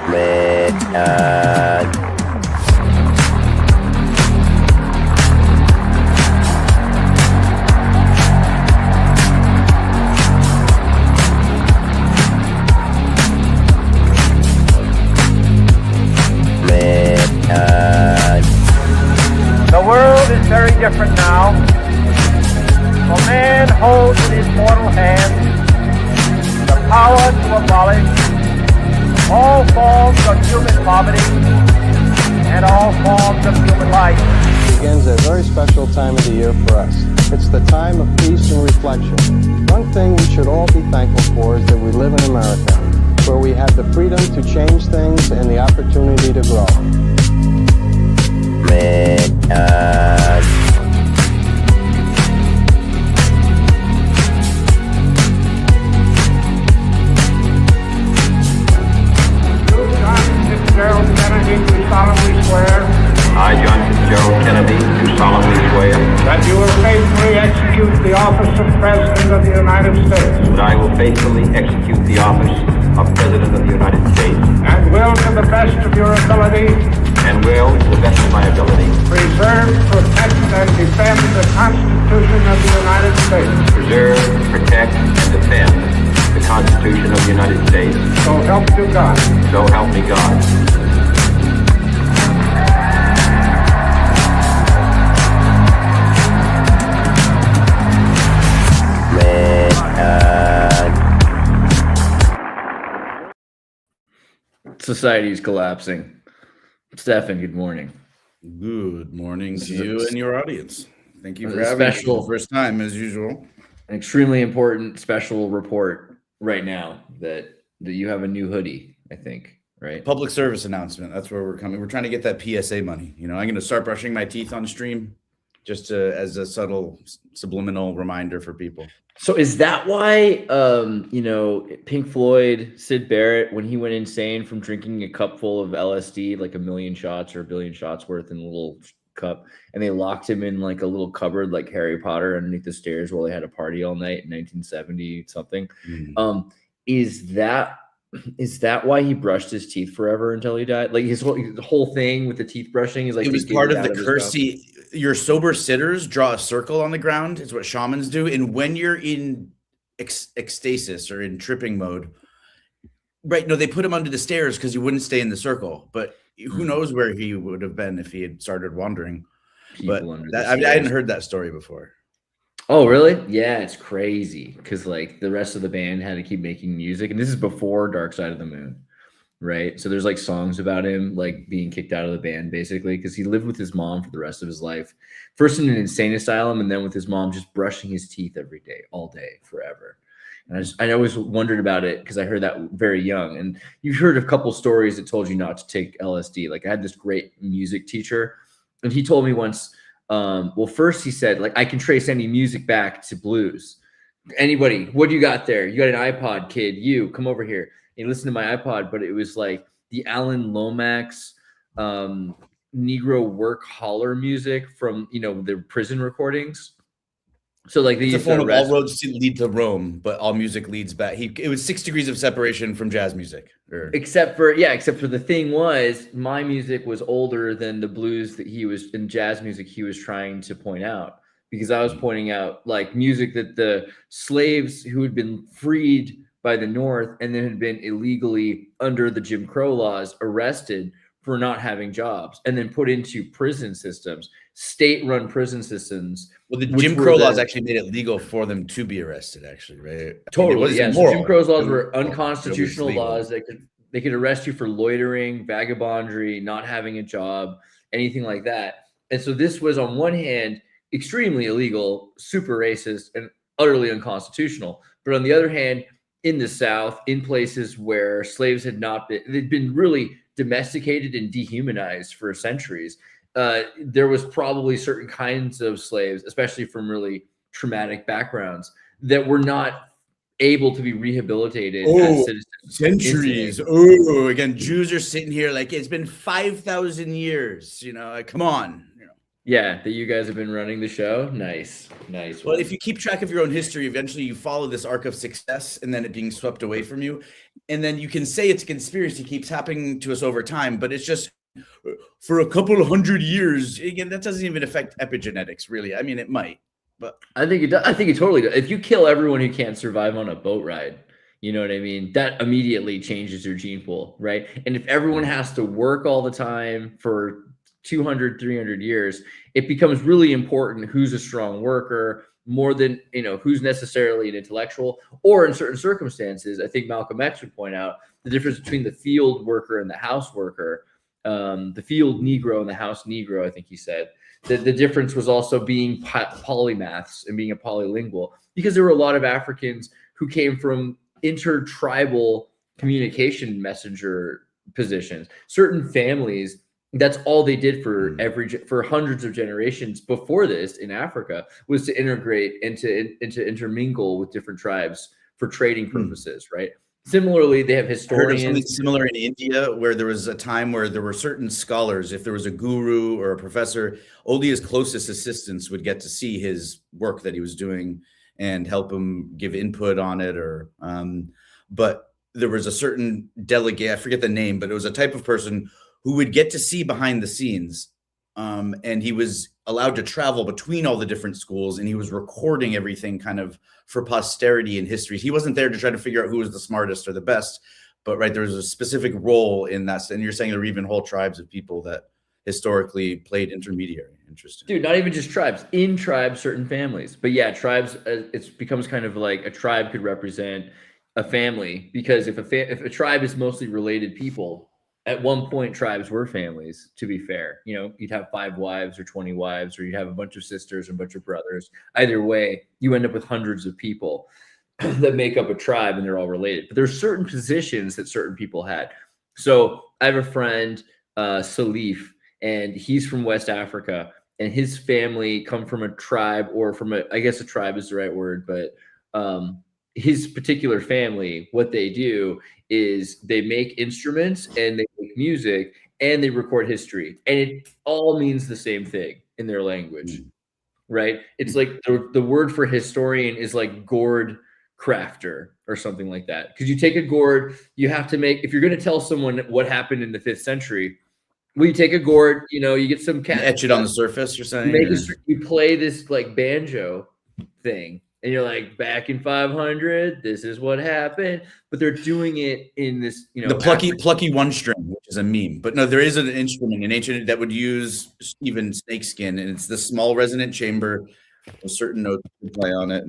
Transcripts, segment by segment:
The world is very different now. For man holds in his mortal hand the power to abolish all forms of human poverty and all forms of human life. It begins a very special time of the year for us. It's the time of peace and reflection. One thing we should all be thankful for is that we live in America, where we have the freedom to change things and the opportunity to grow. I, John Fitzgerald Kennedy, do solemnly swear that you will faithfully execute the office of President of the United States. that I will faithfully execute the office of President of the United States And will, to the best of your ability, and will, to the best of my ability, preserve, protect, and defend the Constitution of the United States. preserve, protect, and defend the Constitution of the United States. So help you God. So help me God. Society is collapsing. Stefan, good morning. Good morning to you and your audience. Thank you for A having me special- for the first time, as usual. An extremely important special report right now that you have a new hoodie, I think, right? Public service announcement. That's where we're coming. We're trying to get that PSA money. You know, I'm going to start brushing my teeth on stream just as a subtle subliminal reminder for people. So is that why, Pink Floyd, Sid Barrett, when he went insane from drinking a cup full of LSD, like 1 million shots or 1 billion shots worth in a little cup, and they locked him in like a little cupboard like Harry Potter underneath the stairs while they had a party all night in 1970 something? Is that why he brushed his teeth forever until he died? Like the whole thing with the teeth brushing is like It was part of the curse. Your sober sitters draw a circle on the ground. It's what shamans do. And when you're in ecstasis or in tripping mode, right? No, they put him under the stairs because he wouldn't stay in the circle. But who knows where he would have been if he had started wandering. I hadn't heard that story before. Oh, really? Yeah, it's crazy because like the rest of the band had to keep making music, and this is before Dark Side of the Moon, right? So there's like songs about him like being kicked out of the band basically because he lived with his mom for the rest of his life, first in an insane asylum, and then with his mom just brushing his teeth every day, all day, forever. And I always wondered about it because I heard that very young. And you've heard a couple stories that told you not to take LSD. Like I had this great music teacher, and he told me once. Well, first he said, like, I can trace any music back to blues. Anybody, what do you got there? You got an iPod, kid. You come over here and listen to my iPod. But it was like the Alan Lomax Negro work holler music from, the prison recordings. So like they used to all roads lead to Rome, but all music leads back. It was 6 degrees of separation from jazz music. Except for the thing was my music was older than the blues that he was in jazz music he was trying to point out, because I was pointing out like music that the slaves who had been freed by the North and then had been illegally under the Jim Crow laws arrested for not having jobs and then put into prison systems, state-run prison systems. Well, the Jim Crow laws actually made it legal for them to be arrested, actually, right? Totally, yeah. So Jim Crow's laws were unconstitutional laws that they could arrest you for loitering, vagabondry, not having a job, anything like that. And so this was, on one hand, extremely illegal, super racist, and utterly unconstitutional. But on the other hand, in the South, in places where slaves had not been, they'd been really domesticated and dehumanized for centuries. There was probably certain kinds of slaves, especially from really traumatic backgrounds, that were not able to be rehabilitated as citizens. Centuries. Oh, again, Jews are sitting here like it's been 5,000 years. Come on. Yeah, that you guys have been running the show. Nice. Well, if you keep track of your own history, eventually you follow this arc of success and then it being swept away from you. And then you can say it's a conspiracy, keeps happening to us over time, but it's just for a couple of 100 years. Again, that doesn't even affect epigenetics, really. I mean, it might, but I think it does. I think it totally does. If you kill everyone who can't survive on a boat ride, you know what I mean? That immediately changes your gene pool, right? And if everyone has to work all the time for 200, 300 years, it becomes really important who's a strong worker more than, who's necessarily an intellectual, or in certain circumstances, I think Malcolm X would point out the difference between the field worker and the house worker, the field Negro and the house Negro. I think he said that the difference was also being polymaths and being a polylingual, because there were a lot of Africans who came from intertribal communication messenger positions. Certain families, that's all they did for hundreds of generations before this in Africa, was to integrate and to intermingle with different tribes for trading purposes, right? Similarly, they have historians. I heard of something similar in India, where there was a time where there were certain scholars, if there was a guru or a professor, only his closest assistants would get to see his work that he was doing and help him give input on it. But there was a certain delegate, I forget the name, but it was a type of person who would get to see behind the scenes. And he was allowed to travel between all the different schools, and he was recording everything kind of for posterity and history. He wasn't there to try to figure out who was the smartest or the best, but there was a specific role in that. And you're saying there were even whole tribes of people that historically played intermediary. Interesting. Dude, not even just tribes. In tribes, certain families. But yeah, tribes, it becomes kind of like a tribe could represent a family, because if a tribe is mostly related people, at one point, tribes were families, to be fair. You'd have 5 wives or 20 wives, or you'd have a bunch of sisters and a bunch of brothers. Either way, you end up with hundreds of people that make up a tribe, and they're all related. But there's certain positions that certain people had. So I have a friend, Salif, and he's from West Africa, and his family come from a tribe, or from I guess a tribe is the right word, but his particular family, what they do is they make instruments and they make music and they record history, and it all means the same thing in their language, right? It's like the word for historian is like gourd crafter or something like that. Because you take a gourd, you have to make, if you're going to tell someone what happened in the 5th century, well, you take a gourd, you get some cat, etch it on the surface, you're saying? You play this like banjo thing, and you're like, back in 500, this is what happened. But they're doing it in this, the plucky one string, which is a meme. But no, there is an instrument in ancient that would use even snakeskin, and it's the small resonant chamber. A certain note to play on it,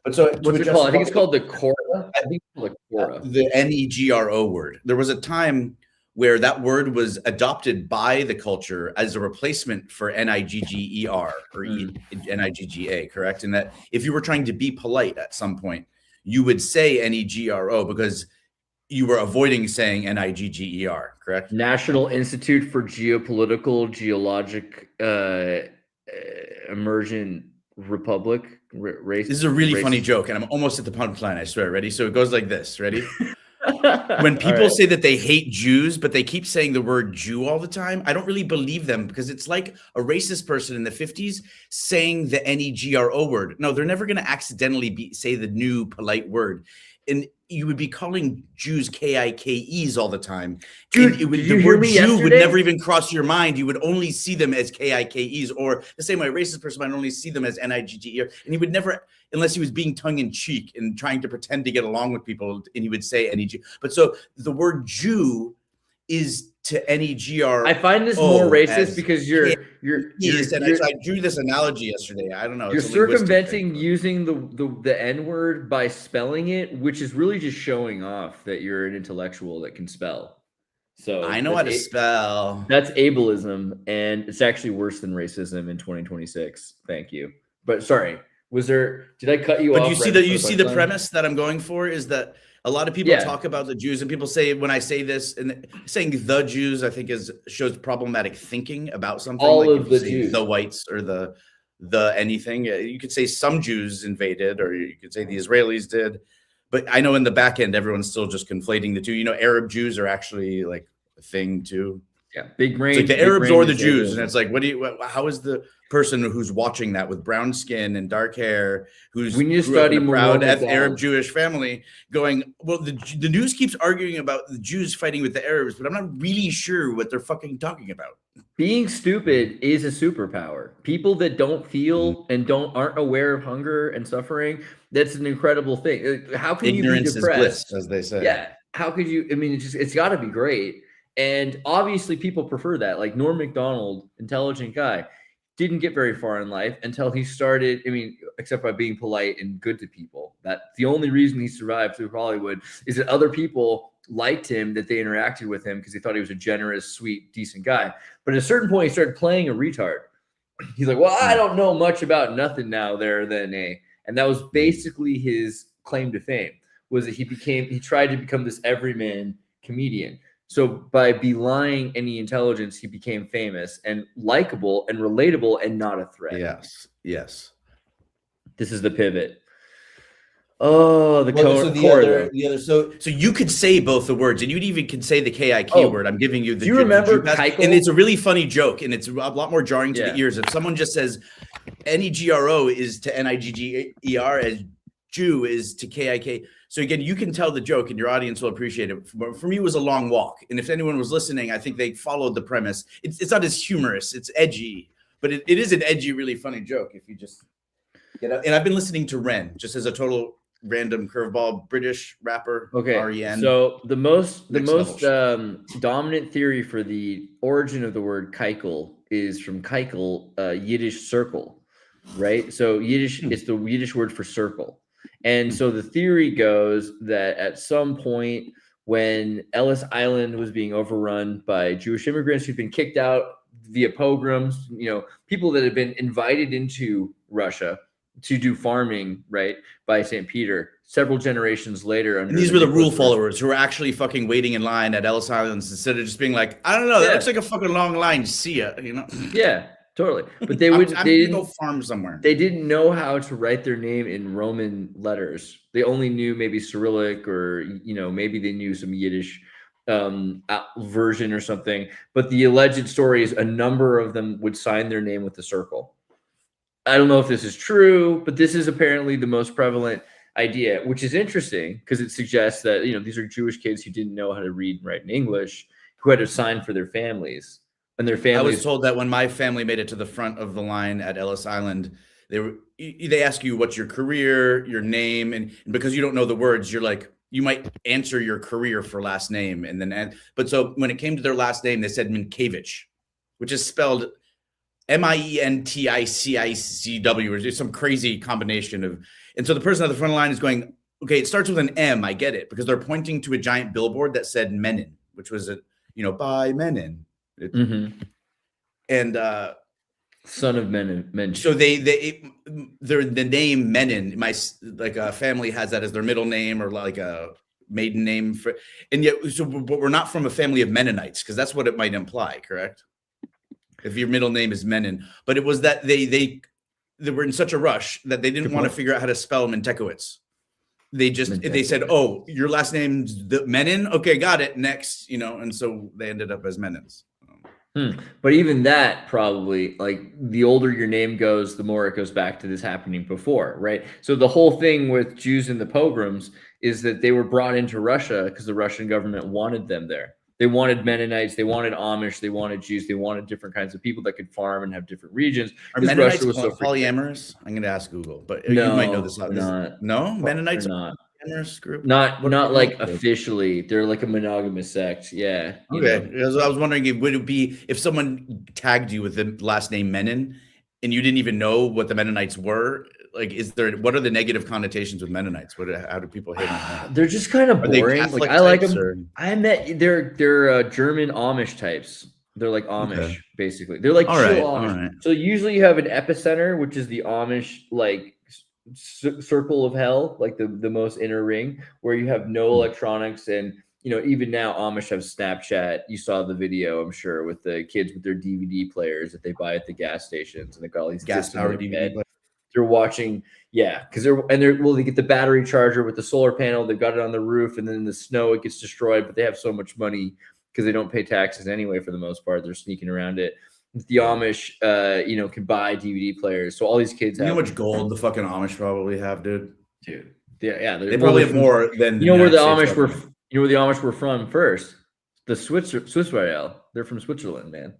but so what's it called? I think it's called the kora. I think it's called the kora. The negro word. There was a time where that word was adopted by the culture as a replacement for nigger or nigga, correct? And that if you were trying to be polite at some point, you would say negro because you were avoiding saying nigger, correct? National Institute for Geopolitical Geologic Emergent Republic race. This is a really funny joke, and I'm almost at the punchline, I swear. Ready? So it goes like this. Ready? When people say that they hate Jews, but they keep saying the word Jew all the time, I don't really believe them, because it's like a racist person in the 50s saying the negro word. No, they're never going to accidentally say the new polite word. And you would be calling Jews Kikes all the time. Dude, the word Jew would never even cross your mind. You would only see them as Kikes, or the same way a racist person might only see them as nigger. And he would never, unless he was being tongue-in-cheek and trying to pretend to get along with people, and he would say neg. But so the word Jew is to negro. I find this more racist because you're I drew this analogy yesterday. I don't know. You're circumventing using the N-word by spelling it, which is really just showing off that you're an intellectual that can spell. So I know how to spell. That's ableism, and it's actually worse than racism in 2026. Thank you. But sorry, did I cut you off? But you see the premise that I'm going for is that a lot of people talk about the Jews, and people say, when I say this, and saying the Jews, I think shows problematic thinking about something. All like of the Jews, the whites, or the anything. You could say some Jews invaded, or you could say the Israelis did. But I know in the back end, everyone's still just conflating the two. Arab Jews are actually like a thing too. Yeah, big brain. It's like the big Arabs brain or the Jews, disabled. and it's like, how is the person who's watching that with brown skin and dark hair, who's We need to grew up study in a more proud McDonald's. Arab Jewish family, going, well, the news keeps arguing about the Jews fighting with the Arabs, but I'm not really sure what they're fucking talking about. Being stupid is a superpower. People that don't feel and aren't aware of hunger and suffering, that's an incredible thing. How can Ignorance you be is depressed? bliss, as they say. Yeah. How could you? I mean, it's got to be great. And obviously, people prefer that. Like Norm Macdonald, intelligent guy, didn't get very far in life until he started. I mean, except by being polite and good to people. That's the only reason he survived through Hollywood, is that other people liked him, that they interacted with him because they thought he was a generous, sweet, decent guy. But at a certain point, he started playing a retard. He's like, well, I don't know much about nothing now there than a. And that was basically his claim to fame, was that he tried to become this everyman comedian. So by belying any intelligence, he became famous and likable and relatable and not a threat. Yes. Yes. This is the pivot. Oh, the other. So you could say both the words, and you even can say the KI keyword. I'm giving you the. Do you remember Keikel? And it's a really funny joke, and it's a lot more jarring to the ears. If someone just says NEGRO is to NIGGER as Jew is to KIK. So again, you can tell the joke and your audience will appreciate it. For me, it was a long walk. And if anyone was listening, I think they followed the premise. It's not as humorous, it's edgy, but it is an edgy, really funny joke if you just get out. And I've been listening to Ren, just as a total random curveball, British rapper. Okay. REN. So the most dominant theory for the origin of the word keikel is from keikel, Yiddish circle, right? So Yiddish is the Yiddish word for circle. And so the theory goes that at some point when Ellis Island was being overrun by Jewish immigrants who'd been kicked out via pogroms, people that had been invited into Russia to do farming, right, by St. Peter, several generations later. And these were the rule followers who were actually fucking waiting in line at Ellis Islands instead of just being like, I don't know, that looks like a fucking long line. See ya, Yeah. Totally. But they didn't go farm somewhere. They didn't know how to write their name in Roman letters. They only knew maybe Cyrillic or, maybe they knew some Yiddish version or something. But the alleged story is a number of them would sign their name with the circle. I don't know if this is true, but this is apparently the most prevalent idea, which is interesting because it suggests that, these are Jewish kids who didn't know how to read and write in English, who had to sign for their families. And their families. I was told that when my family made it to the front of the line at Ellis Island, they ask you what's your career, your name, and because you don't know the words, you're like, you might answer your career for last name, but so when it came to their last name, they said Minkiewicz, which is spelled Minticicw, or just some crazy combination of. And so the person at the front of the line is going, okay, it starts with an M, I get it, because they're pointing to a giant billboard that said Menin, which was by Menin. And son of Menin. So the name Menin, my family has that as their middle name or like a maiden name for, and yet but we're not from a family of Mennonites because that's what it might imply, correct? If your middle name is Menin, but it was that they were in such a rush that they didn't want to figure out how to spell Mentekowitz. They said, oh, your last name's Menin, okay, got it, next, and so they ended up as Menins. But even that probably, like, the older your name goes, the more it goes back to this happening before, right? So the whole thing with Jews and the pogroms is that they were brought into Russia because the Russian government wanted them there. They wanted Mennonites, they wanted Amish, they wanted Jews, they wanted different kinds of people that could farm and have different regions. Are Mennonites polyamorous? I'm going to ask Google, but you might know this. No, Mennonites are not. Group? Not like officially. They're like a monogamous sect. Yeah. Okay. I was wondering, would it be if someone tagged you with the last name Menin and you didn't even know what the Mennonites were? Like, what are the negative connotations with Mennonites? How do people hate them? They're just kind of boring. Like, I like them. They're German Amish types. They're like Amish, basically. They're like Amish. All right. So usually you have an epicenter, which is the Amish, like, circle of hell, like the most inner ring, where you have no electronics. And even now Amish have Snapchat. You saw the video, I'm sure, with the kids with their DVD players that they buy at the gas stations, and they got all these gas powered DVD players. They're watching, because they get the battery charger with the solar panel. They've got it on the roof, and then in the snow it gets destroyed, but they have so much money because they don't pay taxes anyway for the most part. They're sneaking around it. The Amish, can buy DVD players. So all these kids You have know how much gold the fucking Amish probably have, dude? dude. Yeah, They probably have more than you know where the United States Amish were. government. You know where the Amish were from first? The Swiss Royale. They're from Switzerland, man.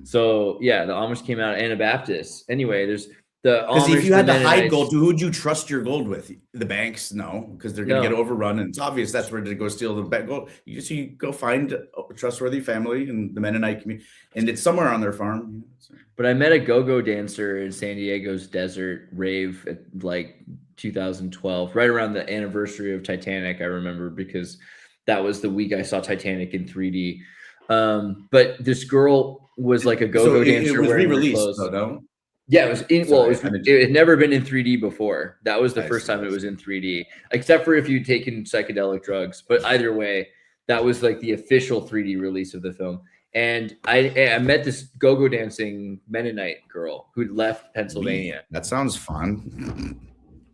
So yeah, the Amish came out Anabaptists. Anyway, there's the Amish. Because if you had to hide Mennonites. gold, who would you trust your gold with? The banks? No, because they're going to get overrun, and it's obvious that's where to go steal the gold. You go find a trustworthy family in the Mennonite community, and it's somewhere on their farm. But I met a go-go dancer in San Diego's desert rave at like 2012, right around the anniversary of Titanic. I remember because that was the week I saw Titanic in 3D. But this girl was like a go-go dancer. It was wearing re-released, though, no? Yeah, it was it had never been in 3D before. That was the first time it was in 3D, except for if you'd taken psychedelic drugs. But either way, that was like the official 3D release of the film. And I met this go-go dancing Mennonite girl who'd left Pennsylvania. That sounds fun.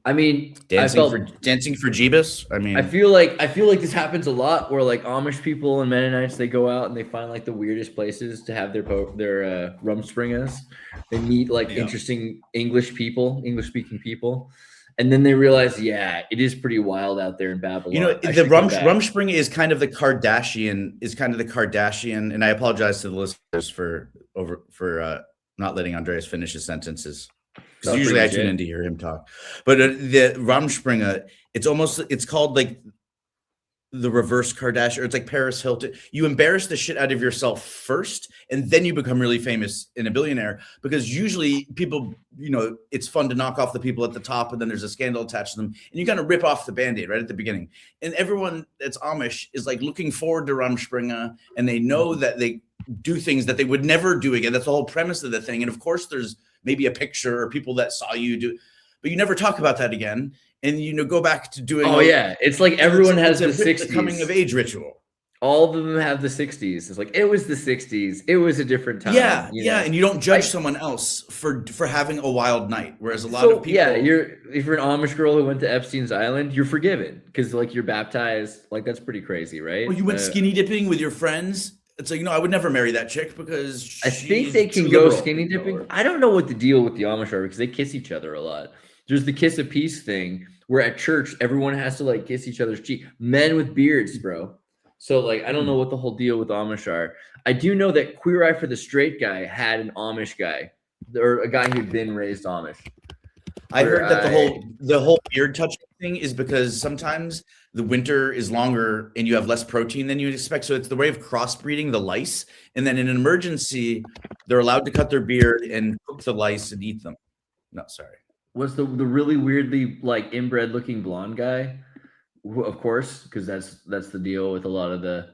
I mean, dancing for Jeebus. I mean, I feel like this happens a lot where like Amish people and Mennonites, they go out and they find like the weirdest places to have their Rumspringas. They meet like interesting English speaking people. And then they realize, it is pretty wild out there in Babylon. You know, the Rumspringa is kind of the Kardashian, and I apologize to the listeners for not letting Andreas finish his sentences. Because usually I tune in to hear him talk. But the Rumspringa, it's called like the reverse Kardashian, or it's like Paris Hilton. You embarrass the shit out of yourself first, and then you become really famous and a billionaire. Because usually people, it's fun to knock off the people at the top, and then there's a scandal attached to them, and you kind of rip off the Band-Aid right at the beginning. And everyone that's Amish is like looking forward to Rumspringa, and they know that they do things that they would never do again. That's the whole premise of the thing. And of course, there's maybe a picture or people that saw you do, but you never talk about that again. And go back to doing. Oh yeah, it's like everyone has the 60s coming of age ritual. All of them have the 60s. It's like it was the 60s. It was a different time. Yeah, and you don't judge someone else for having a wild night. Whereas a lot of people, if you're an Amish girl who went to Epstein's Island, you're forgiven because like you're baptized. Like that's pretty crazy, right? Well, you went skinny dipping with your friends. It's like, I would never marry that chick because I think they can go skinny dipping. I don't know what the deal with the Amish are because they kiss each other a lot. There's the kiss of peace thing where at church, everyone has to like kiss each other's cheek. Men with beards, bro. So like, I don't know what the whole deal with Amish are. I do know that Queer Eye for the Straight guy had an Amish guy or a guy who'd been raised Amish. I heard that the whole beard touching thing is because sometimes the winter is longer and you have less protein than you would expect. So it's the way of crossbreeding the lice. And then in an emergency, they're allowed to cut their beard and cook the lice and eat them. No, sorry. Was the really weirdly like inbred looking blonde guy? Of course, because that's the deal with a lot of the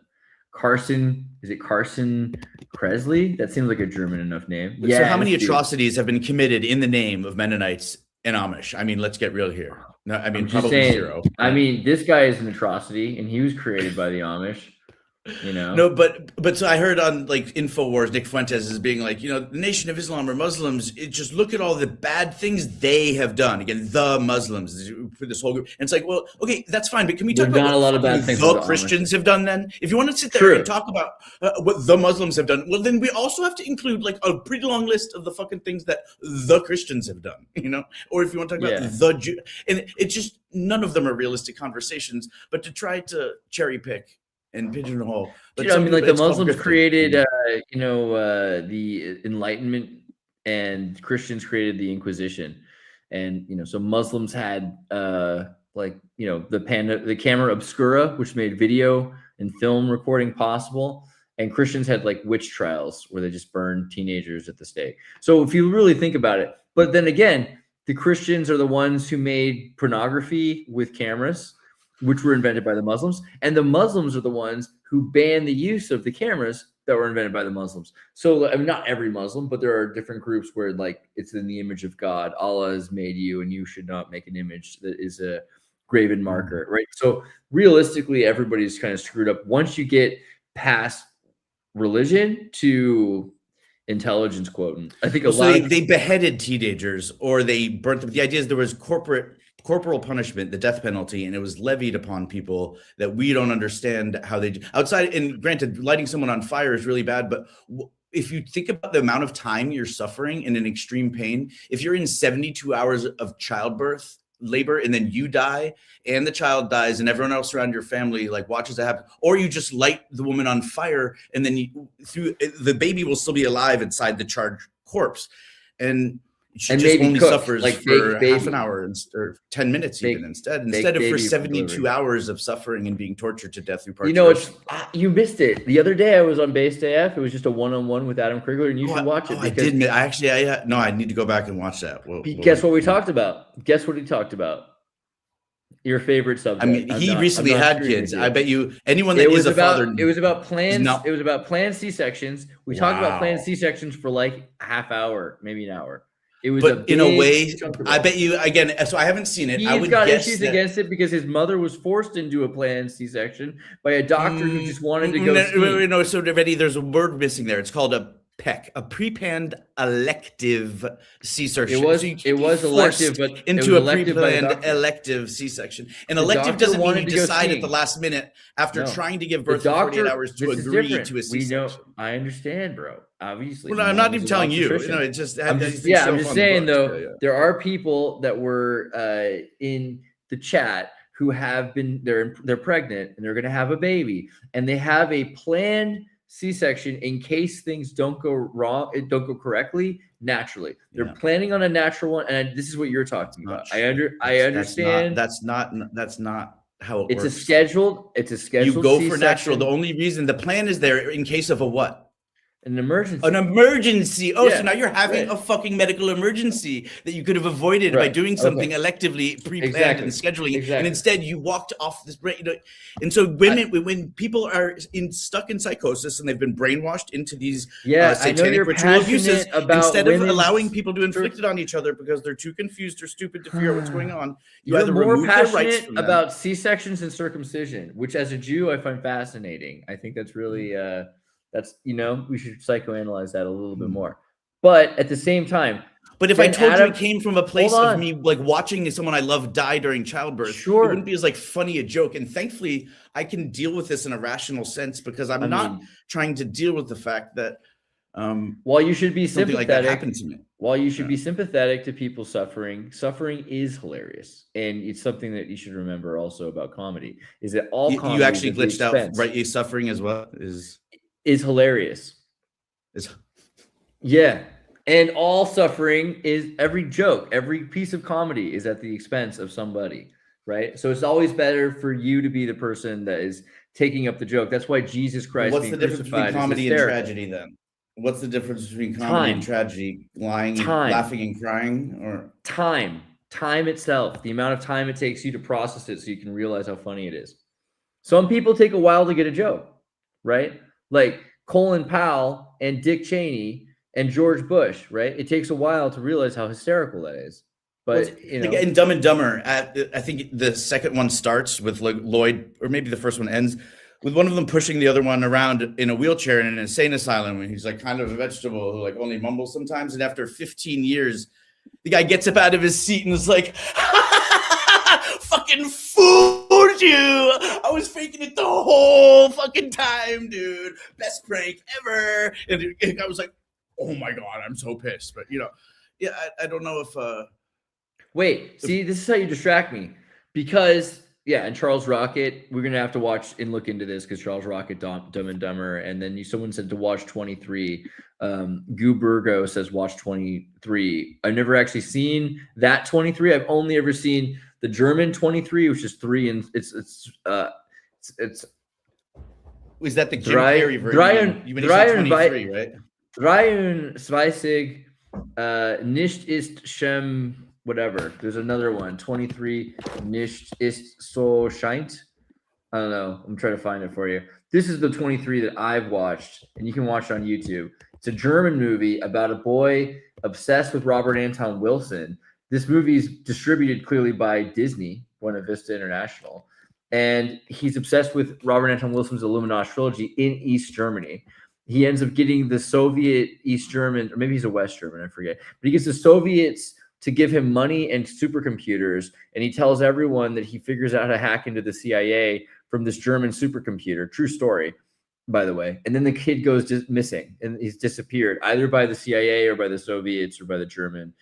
Carson. Is it Carson Kresley? That seems like a German enough name. Yeah. So how many atrocities have been committed in the name of Mennonites and Amish? I mean, let's get real here. No, I mean, probably zero. I mean, this guy is an atrocity, and he was created by the Amish. No, but so I heard on like InfoWars, Nick Fuentes is being like, the Nation of Islam or Muslims, just look at all the bad things they have done. Again, the Muslims for this whole group. And it's like, well, okay, that's fine, but can we talk about a lot of bad things the Christians have done then? If you want to sit there and talk about what the Muslims have done, well, then we also have to include like a pretty long list of the fucking things that the Christians have done, or if you want to talk about the Jew, and it's just none of them are realistic conversations, but to try to cherry pick and pigeonhole. But I mean, like the Muslims created, the Enlightenment, and Christians created the Inquisition, and so Muslims had the camera obscura, which made video and film recording possible, and Christians had like witch trials where they just burned teenagers at the stake. So if you really think about it, but then again, the Christians are the ones who made pornography with cameras, which were invented by the Muslims, and the Muslims are the ones who banned the use of the cameras that were invented by the Muslims. So I mean, not every Muslim, but there are different groups where like it's in the image of God. Allah has made you, and you should not make an image that is a graven marker, right? So realistically, everybody's kind of screwed up. Once you get past religion to intelligence quotient, I think a lot. They beheaded teenagers or they burnt them. The idea is there was corporate corporal punishment, the death penalty, and it was levied upon people that we don't understand how they do outside. And granted, lighting someone on fire is really bad, but if you think about the amount of time you're suffering in an extreme pain, if you're in 72 hours of childbirth, labor, and then you die and the child dies and everyone else around your family like watches it happen, or you just light the woman on fire and then the baby will still be alive inside the charred corpse, and she just only suffers like for half an hour or 10 minutes even instead of for 72 hours of suffering and being tortured to death through parturition. You missed it. The other day I was on Base AF. It was just a one-on-one with Adam Krigler, and you should watch it. I need to go back and watch that. Guess what we talked about? Guess what he talked about? Your favorite subject. I mean, he recently had kids. I bet you anyone that is a father. It was about planned. It was about planned C-sections. We talked about planned C-sections for like a half hour, maybe an hour. It was, but in a way, I bet you again. So I haven't seen it. He's got issues against it because his mother was forced into a planned C-section by a doctor who just wanted to go. No, so already there's a word missing there. It's called a PEC, a pre-planned elective C-section. It was elective, but into a pre-planned elective C-section. An elective doesn't mean you decide at the last minute after trying to give birth in 48 hours to agree to a C-section. I understand, bro. Obviously, well, I'm not even telling you. It's just I'm just saying though. There are people that were in the chat who have been they're pregnant and they're going to have a baby, and they have a planned C-section in case things don't go wrong, don't go correctly naturally. They're planning on a natural one, and this is what you're talking about. I understand. That's not how it works. It's a scheduled. You go C-section. for natural. The only reason the plan is there in case of a what? An emergency. An emergency. Oh, so now you're having a fucking medical emergency that you could have avoided by doing something electively pre-planned and scheduling, and instead you walked off this brain. And so when people are stuck in psychosis and they've been brainwashed into these satanic ritual abuses, instead of allowing people to inflict it on each other because they're too confused or stupid to figure out what's going on, you either remove their rights from them. About C-sections and circumcision, which as a Jew I find fascinating. I think that's really we should psychoanalyze that a little bit more. But at the same time, if I told you it came from a place of me like watching someone I love die during childbirth, it wouldn't be as like funny a joke. And thankfully, I can deal with this in a rational sense because I'm not trying to deal with the fact that while you should be sympathetic, like that happened to me. While you should be sympathetic to people suffering is hilarious, and it's something that you should remember also about comedy. Is that all comedy you actually glitched out, right? Suffering as well is hilarious. And all suffering is every joke, every piece of comedy is at the expense of somebody, right? So it's always better for you to be the person that is taking up the joke. That's why Jesus Christ. What's the difference between comedy and tragedy then? What's the difference between comedy and tragedy? Laughing and crying, or time itself, the amount of time it takes you to process it so you can realize how funny it is. Some people take a while to get a joke, right? Like Colin Powell and Dick Cheney and George Bush, right? It takes a while to realize how hysterical that is. But in Dumb and Dumber, I think the second one starts with like Lloyd, or maybe the first one ends with one of them pushing the other one around in a wheelchair in an insane asylum, and he's like kind of a vegetable who like only mumbles sometimes. And after 15 years, the guy gets up out of his seat and is like, "Fucking fooled you! I was faking it the whole fucking time, dude. Best prank ever." And I was like, "Oh my god, I'm so pissed." But I don't know if. Wait, see, this is how you distract me, because and Charles Rocket, we're gonna have to watch and look into this because Charles Rocket, Dumb and Dumber, and then someone said to watch 23. Gubergo says watch 23. I've never actually seen that 23. I've only ever seen the German 23, which is 3, and it's is that the Jim Carrey version? You mentioned 23, right? 23 nicht ist schlimm, whatever. There's another one, 23 nicht ist so scheint. I don't know. I'm trying to find it for you. This is the 23 that I've watched, and you can watch it on YouTube. It's a German movie about a boy obsessed with Robert Anton Wilson. This movie is distributed clearly by Disney, Buena Vista International, and he's obsessed with Robert Anton Wilson's Illuminati trilogy in East Germany. He ends up getting the Soviet East German, or maybe he's a West German, I forget, but he gets the Soviets to give him money and supercomputers. And he tells everyone that he figures out how to hack into the CIA from this German supercomputer. True story, by the way. And then the kid goes just missing and he's disappeared either by the CIA or by the Soviets or by the German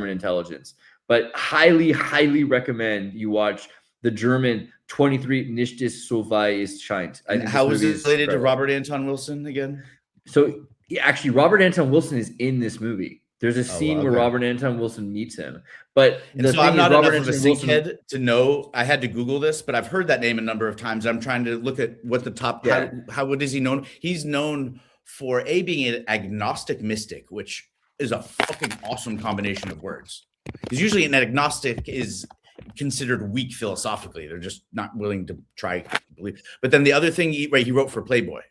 intelligence. But highly, highly recommend you watch the German 23 Nicht so weit ist scheint. How is it related to Robert Anton Wilson again? So actually, Robert Anton Wilson is in this movie. There's a scene where Robert Anton Wilson meets him. But so I'm not enough of a sinkhead to know. I had to Google this, but I've heard that name a number of times. I'm trying to look at what the top. Yeah. What is he known? He's known for being an agnostic mystic, which is a fucking awesome combination of words. Because usually an agnostic is considered weak philosophically. They're just not willing to try to believe. But then the other thing, he wrote for Playboy.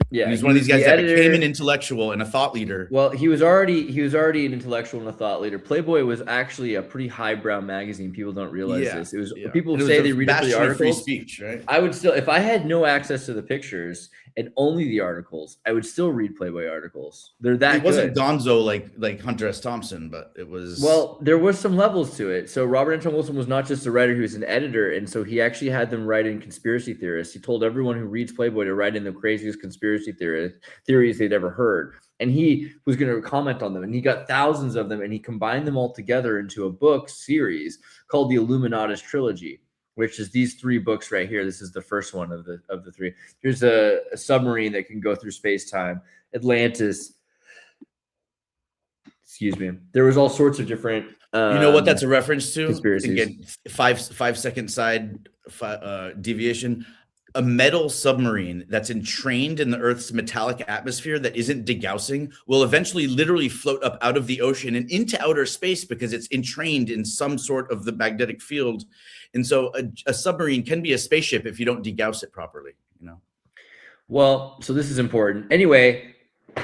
Yeah, he's one of these guys that became an intellectual and a thought leader. Well, he was already an intellectual and a thought leader. Playboy was actually a pretty highbrow magazine. People don't realize this. It was people say they read it for the articles. Free speech, right? I would still, if I had no access to the pictures and only the articles, I would still read Playboy articles. They're that. It wasn't gonzo like Hunter S. Thompson, but it was. Well, there was some levels to it. So Robert Anton Wilson was not just a writer; he was an editor, and so he actually had them write in conspiracy theorists. He told everyone who reads Playboy to write in the craziest conspiracy theories they'd ever heard, and he was going to comment on them. And he got thousands of them, and he combined them all together into a book series called the Illuminatus Trilogy, which is these 3 books right here. This is the first one of the 3. Here's a submarine that can go through space-time. Atlantis. Excuse me. There was all sorts of different. You know what that's a reference to? Conspiracies. Again, 5-second side deviation. A metal submarine that's entrained in the Earth's metallic atmosphere that isn't degaussing will eventually literally float up out of the ocean and into outer space because it's entrained in some sort of the magnetic field. And so a submarine can be a spaceship if you don't degauss it properly, you know? Well, so this is important. Anyway,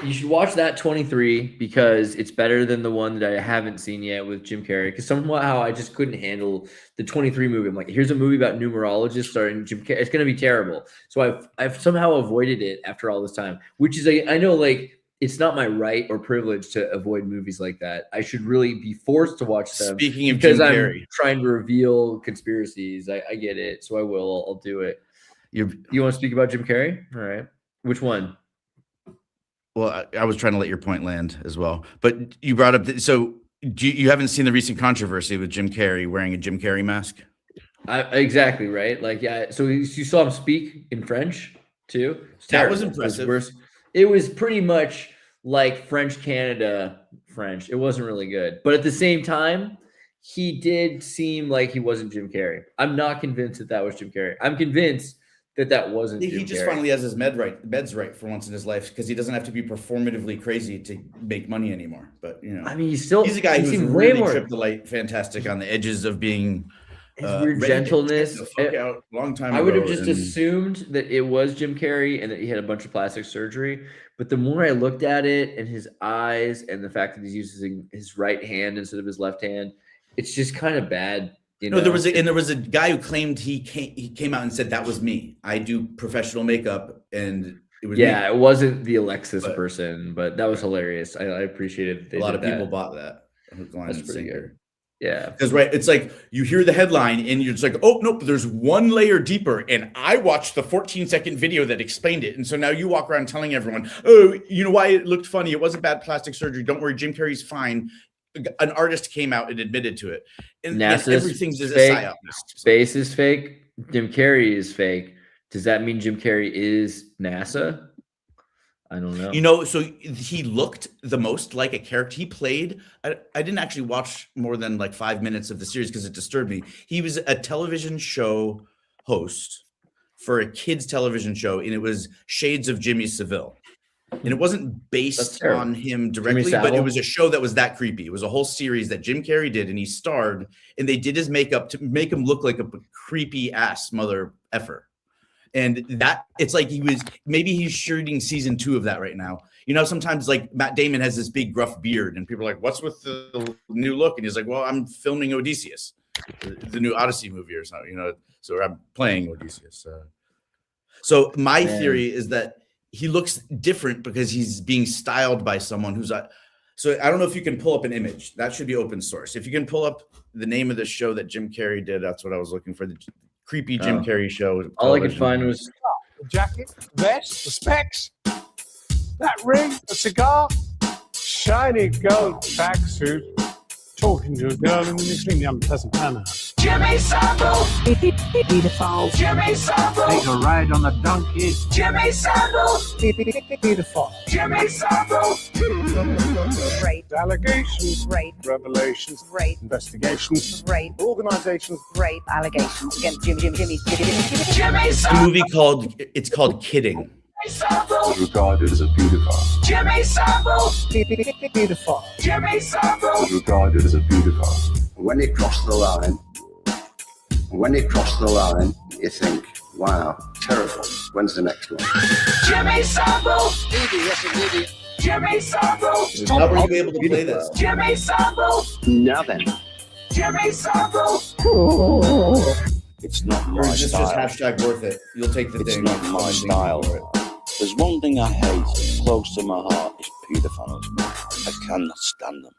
you should watch that 23 because it's better than the one that I haven't seen yet with Jim Carrey. Because somehow I just couldn't handle the 23 movie. I'm like, here's a movie about numerologists starring Jim Carrey. It's going to be terrible. So I've somehow avoided it after all this time, which is, I know, like, it's not my right or privilege to avoid movies like that. I should really be forced to watch them. Speaking of because Jim Carrey, I'm trying to reveal conspiracies. I get it. So I will. I'll do it. You want to speak about Jim Carrey? All right. Which one? Well, I was trying to let your point land as well, but you brought up so you haven't seen the recent controversy with Jim Carrey wearing a Jim Carrey mask? Exactly right. Like, yeah. So you saw him speak in French too. That was impressive. It was pretty much like French Canada French. It wasn't really good, but at the same time, he did seem like he wasn't Jim Carrey. I'm not convinced that was Jim Carrey. I'm convinced that wasn't. He just finally has his meds right for once in his life because he doesn't have to be performatively crazy to make money anymore. But you know, I mean, he's a guy who's really tripped fantastic on the edges of being his weird gentleness. Long time I would have just assumed that it was Jim Carrey and that he had a bunch of plastic surgery. But the more I looked at it and his eyes and the fact that he's using his right hand instead of his left hand, it's just kind of bad. You know? No, there was a guy who claimed he came out and said that was me. I do professional makeup, and it was me. It wasn't the Alexis person, but that was hilarious. I appreciated that a lot of people bought that. That's pretty good. Yeah, because it's like you hear the headline and you're just like, oh nope, there's one layer deeper, and I watched the 14-second video that explained it, and so now you walk around telling everyone, oh, you know why it looked funny? It wasn't bad plastic surgery. Don't worry, Jim Carrey's fine. An artist came out and admitted to it. And everything's just a psyop. Space is fake. Jim Carrey is fake. Does that mean Jim Carrey is NASA? I don't know. You know, so he looked the most like a character. He played. I didn't actually watch more than like 5 minutes of the series because it disturbed me. He was a television show host for a kids' television show, and it was Shades of Jimmy Savile. And it wasn't based on him directly, but it was a show that was that creepy. It was a whole series that Jim Carrey did, and he starred, and they did his makeup to make him look like a creepy ass mother effer. And that it's like he's shooting season 2 of that right now. You know, sometimes like Matt Damon has this big gruff beard, and people are like, "What's with the new look?" And he's like, "Well, I'm filming Odysseus, the new Odyssey movie or something." You know, so I'm playing Odysseus. So my theory is that he looks different because he's being styled by someone who's So I don't know if you can pull up an image. That should be open source. If you can pull up the name of the show that Jim Carrey did, that's what I was looking for. The creepy Jim Carrey show. All I could find was The jacket, vest, the specs, that ring, a cigar, shiny gold tracksuit, talking to a girl in an extremely unpleasant manner. Jimmy Savile, beautiful. Jimmy Savile, Take a ride on the donkey. Jimmy Savile, Beautiful. Jimmy Savile. Great, Allegations, great, revelations, great, investigations, great, organizations. great allegations against Jimmy Jimmy a Savile, movie called Kidding. Savile, regarded as a pedophile. Jimmy Savile, Beautiful. Jimmy Savile. Regarded as a pedophile. When you cross the line, you think, wow, terrible. When's the next one? Jimmy Savile, Jimmy Savile, How were you able to play this? Jimmy Savile, Now then, Jimmy Savile. it's not Or my is this just style. hashtag worth it? You'll take the It's thing. not my style. There's one thing I hate, close to my heart, is pedophiles. I cannot stand them.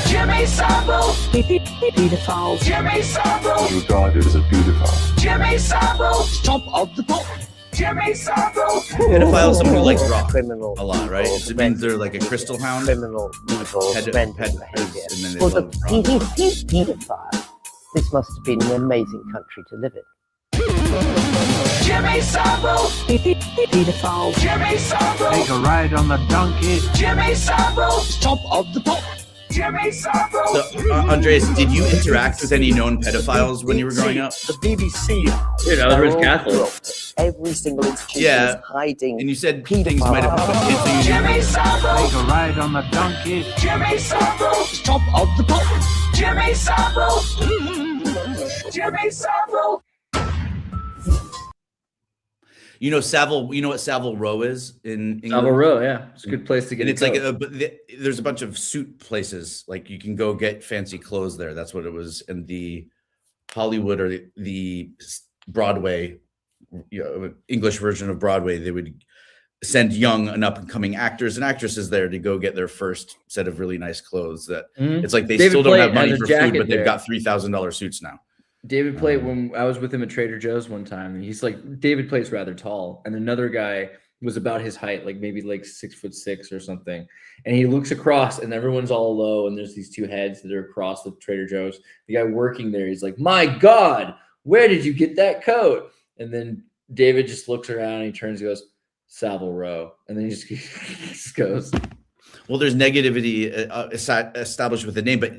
Jimmy Savile, beautiful. Jimmy Savile, Regarded as a pedophile. Jimmy Savile, Top of the pop. Jimmy Savile. Pedophile is someone who likes rock criminal a lot, right? It means they're like a crystal hound. criminal evil Ped- mental ped- behavior. and then they For the love rock. pedophile, this must have been an amazing country to live in. Jimmy Savile, Beautiful. Jimmy Savile, Take a ride on the donkey. Jimmy Savile, Top of the pop. Jimmy Savile. So, Andreas, did you interact with any known pedophiles when you were growing up? The BBC. dude, I was raised Catholic. Every single institution Yeah. is hiding. And you said things might have happened to you. Jimmy Savile, Take a ride on the donkey. Jimmy Savile, Top of the pop. Jimmy Savile, Jimmy Savile. You know Savile. You know what Savile Row is in England? Savile Row, yeah, it's a good place to get. And a it's like coat. there's a bunch of suit places. Like you can go get fancy clothes there. That's what it was. And the Hollywood or the Broadway, English version of Broadway, they would send young and up and coming actors and actresses there to go get their first set of really nice clothes. That it's like they David still don't Plate have money has a for jacket food, but they've there. got $3,000 suits now. David Plate, when I was with him at Trader Joe's one time, and he's like, David Plate's rather tall, and another guy was about his height, like maybe like 6'6" or something. And he looks across, and everyone's all low, and there's these two heads that are across the Trader Joe's. The guy working there, he's like, "My God, where did you get that coat?" And then David just looks around, and he turns, and goes, "Savile Row," and then he just, he just goes. Well, there's negativity established with the name, but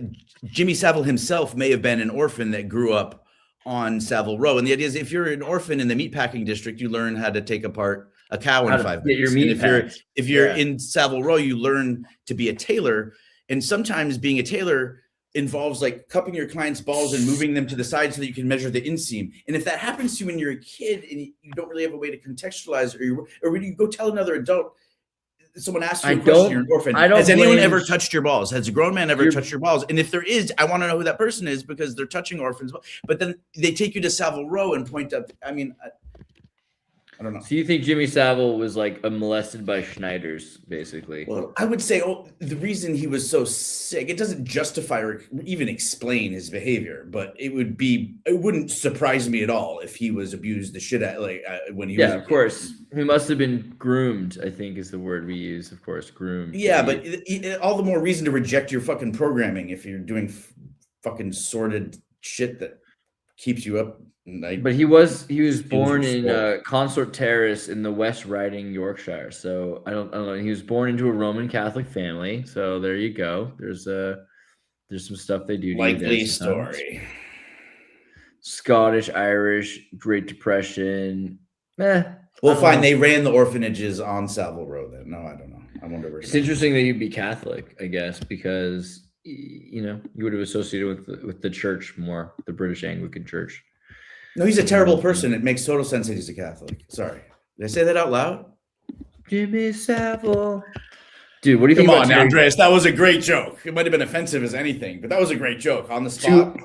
Jimmy Savile himself may have been an orphan that grew up on Savile Row. And the idea is if you're an orphan in the meatpacking district, you learn how to take apart a cow in 5 minutes. And if you're in Savile Row, you learn to be a tailor. And sometimes being a tailor involves like cupping your client's balls and moving them to the side so that you can measure the inseam. And if that happens to you when you're a kid and you don't really have a way to contextualize, or when you go tell another adult, someone asks you a question, you're an orphan. Has anyone ever touched your balls? Has a grown man ever touched your balls? And if there is, I want to know who that person is because they're touching orphans. But then they take you to Savile Row and point up. I mean, I don't know. So you think Jimmy Savile was like molested by Schneiders, basically? Well, I would say the reason he was so sick, it doesn't justify or even explain his behavior, but it wouldn't surprise me at all if he was abused the shit out when he was. Yeah, of course. He must have been groomed, I think is the word we use, of course, groomed. Yeah, but all the more reason to reject your fucking programming if you're doing fucking sordid shit that keeps you up. But he was born in Consort Terrace in the West Riding, Yorkshire. So I don't know. He was born into a Roman Catholic family. So there you go. There's some stuff they do. Likely story. Scottish, Irish, Great Depression. Well, fine. They ran the orphanages on Savile Row then. No, I don't know. I wonder where. It's interesting that he'd be Catholic, I guess, because you would have associated with the church more, the British Anglican Church. No, he's a terrible person. It makes total sense that he's a Catholic. Sorry. Did I say that out loud? Jimmy Savile. Dude, what do you think about about now, Andreas? That was a great joke. It might have been offensive as anything, but that was a great joke on the spot.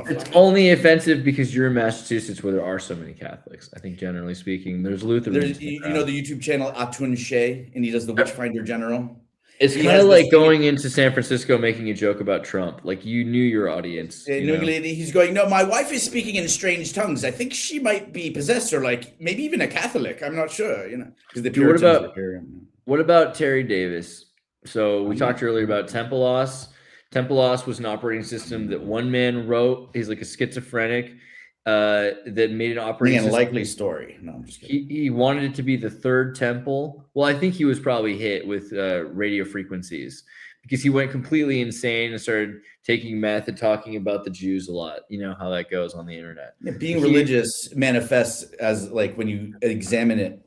It's only offensive because you're in Massachusetts where there are so many Catholics. I think generally speaking, there's Lutherans. You know the YouTube channel Atun Shea, and he does the Witchfinder General. It's He kind has of this like going into San Francisco making a joke about Trump. Like you knew your audience. thing- You know? He's going, no, my wife is speaking in strange tongues. I think she might be possessed or like maybe even a Catholic. I'm not sure, because the Dude, what Puritans about- were Puritan. What about Terry Davis? So we talked earlier about TempleOS. TempleOS was an operating system that one man wrote. He's like a schizophrenic that made an operating The system. unlikely story. No, I'm just kidding. He wanted it to be the third temple. Well, I think he was probably hit with radio frequencies because he went completely insane and started taking meth and talking about the Jews a lot. You know how that goes on the internet. Yeah, being religious manifests as like when you examine it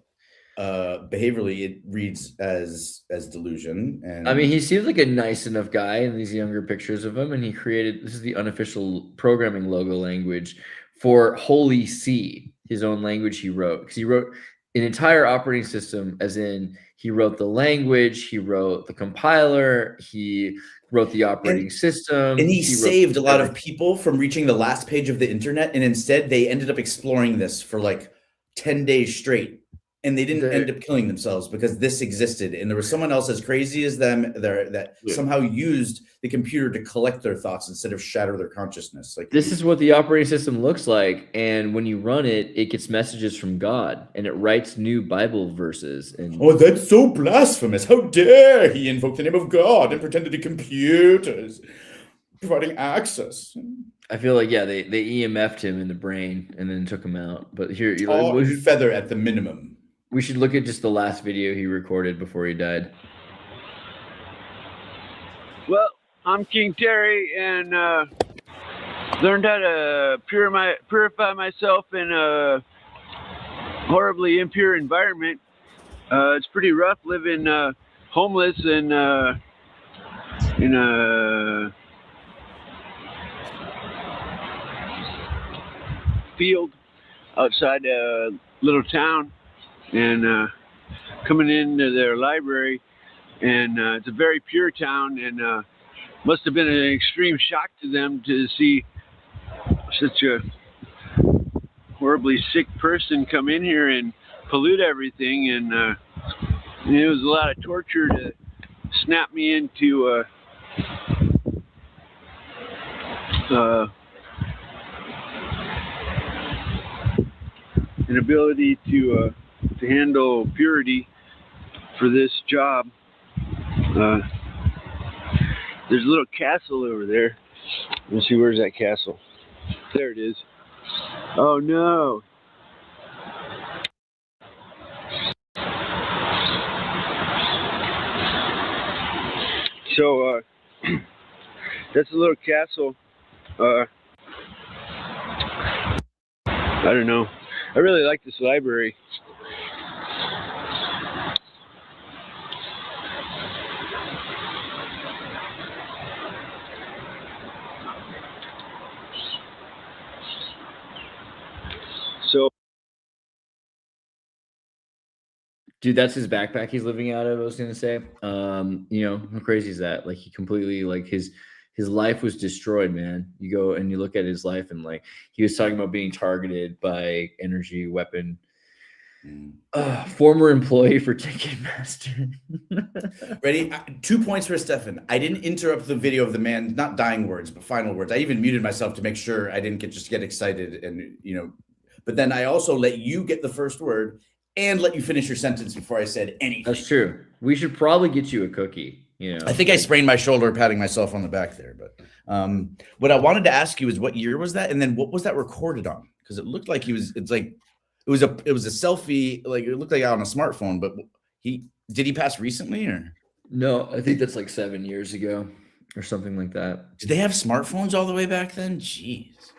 behaviorally, it reads as delusion. And I mean, he seems like a nice enough guy in these younger pictures of him, and he created this is the unofficial programming logo language for Holy C, his own language he wrote, because he wrote an entire operating system, as in he wrote the language, he wrote the compiler, he wrote the operating system, and he saved a lot of everything. people from reaching the last page of the internet, and instead they ended up exploring this for like 10 days straight. And they didn't end up killing themselves because this existed. And there was someone else as crazy as them there that somehow used the computer to collect their thoughts instead of shatter their consciousness. Like This is what the operating system looks like. And when you run it, it gets messages from God and it writes new Bible verses. And oh, that's so blasphemous. How dare he invoke the name of God and pretend to be computers providing access. I feel like, yeah, they EMF'd him in the brain and then took him out. But here, feather at the minimum. We should look at just the last video he recorded before he died. Well, I'm King Terry and learned how to purify myself in a horribly impure environment. It's pretty rough living homeless and in a field outside a little town. And coming into their library, and it's a very pure town, and must have been an extreme shock to them to see such a horribly sick person come in here and pollute everything. And it was a lot of torture to snap me into an ability to handle purity for this job. There's a little castle over there. Let's see, where's that castle? There it is. Oh no. So that's a little castle. I don't know. I really like this library. So, dude, that's his backpack he's living out of. I was gonna say, how crazy is that? Like he completely like his life was destroyed, man. You go and you look at his life, and like he was talking about being targeted by energy weapon. Former employee for Ticketmaster. Ready? 2 points for Stefan. I didn't interrupt the video of the man, not dying words, but final words. I even muted myself to make sure I didn't get excited and But then I also let you get the first word and let you finish your sentence before I said anything. That's true. We should probably get you a cookie. I think I sprained my shoulder patting myself on the back there. But what I wanted to ask you is what year was that, and then what was that recorded on? Because it looked like it was a selfie, like it looked like on a smartphone. But did he pass recently or? No, I think that's like 7 years ago or something like that. Did they have smartphones all the way back then? Jeez.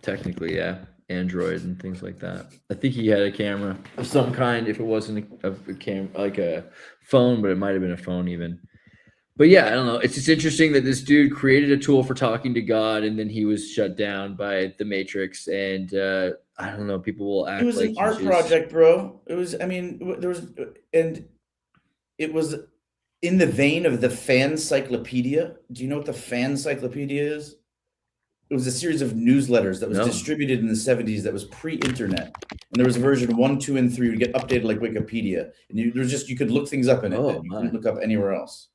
Technically, yeah. Android and things like that. I think he had a camera of some kind, if it wasn't a camera like a phone, but it might have been a phone even. But yeah, I don't know. It's just interesting that this dude created a tool for talking to God, and then he was shut down by the Matrix. And I don't know. People will act. It was like an art project, bro. It was. I mean, it was in the vein of the Fancyclopedia. Do you know what the Fancyclopedia is? It was a series of newsletters that was distributed in the 70s that was pre-internet. And there was a version 1, 2, and 3 would get updated like Wikipedia. And you could look things up in it that you couldn't look up anywhere else.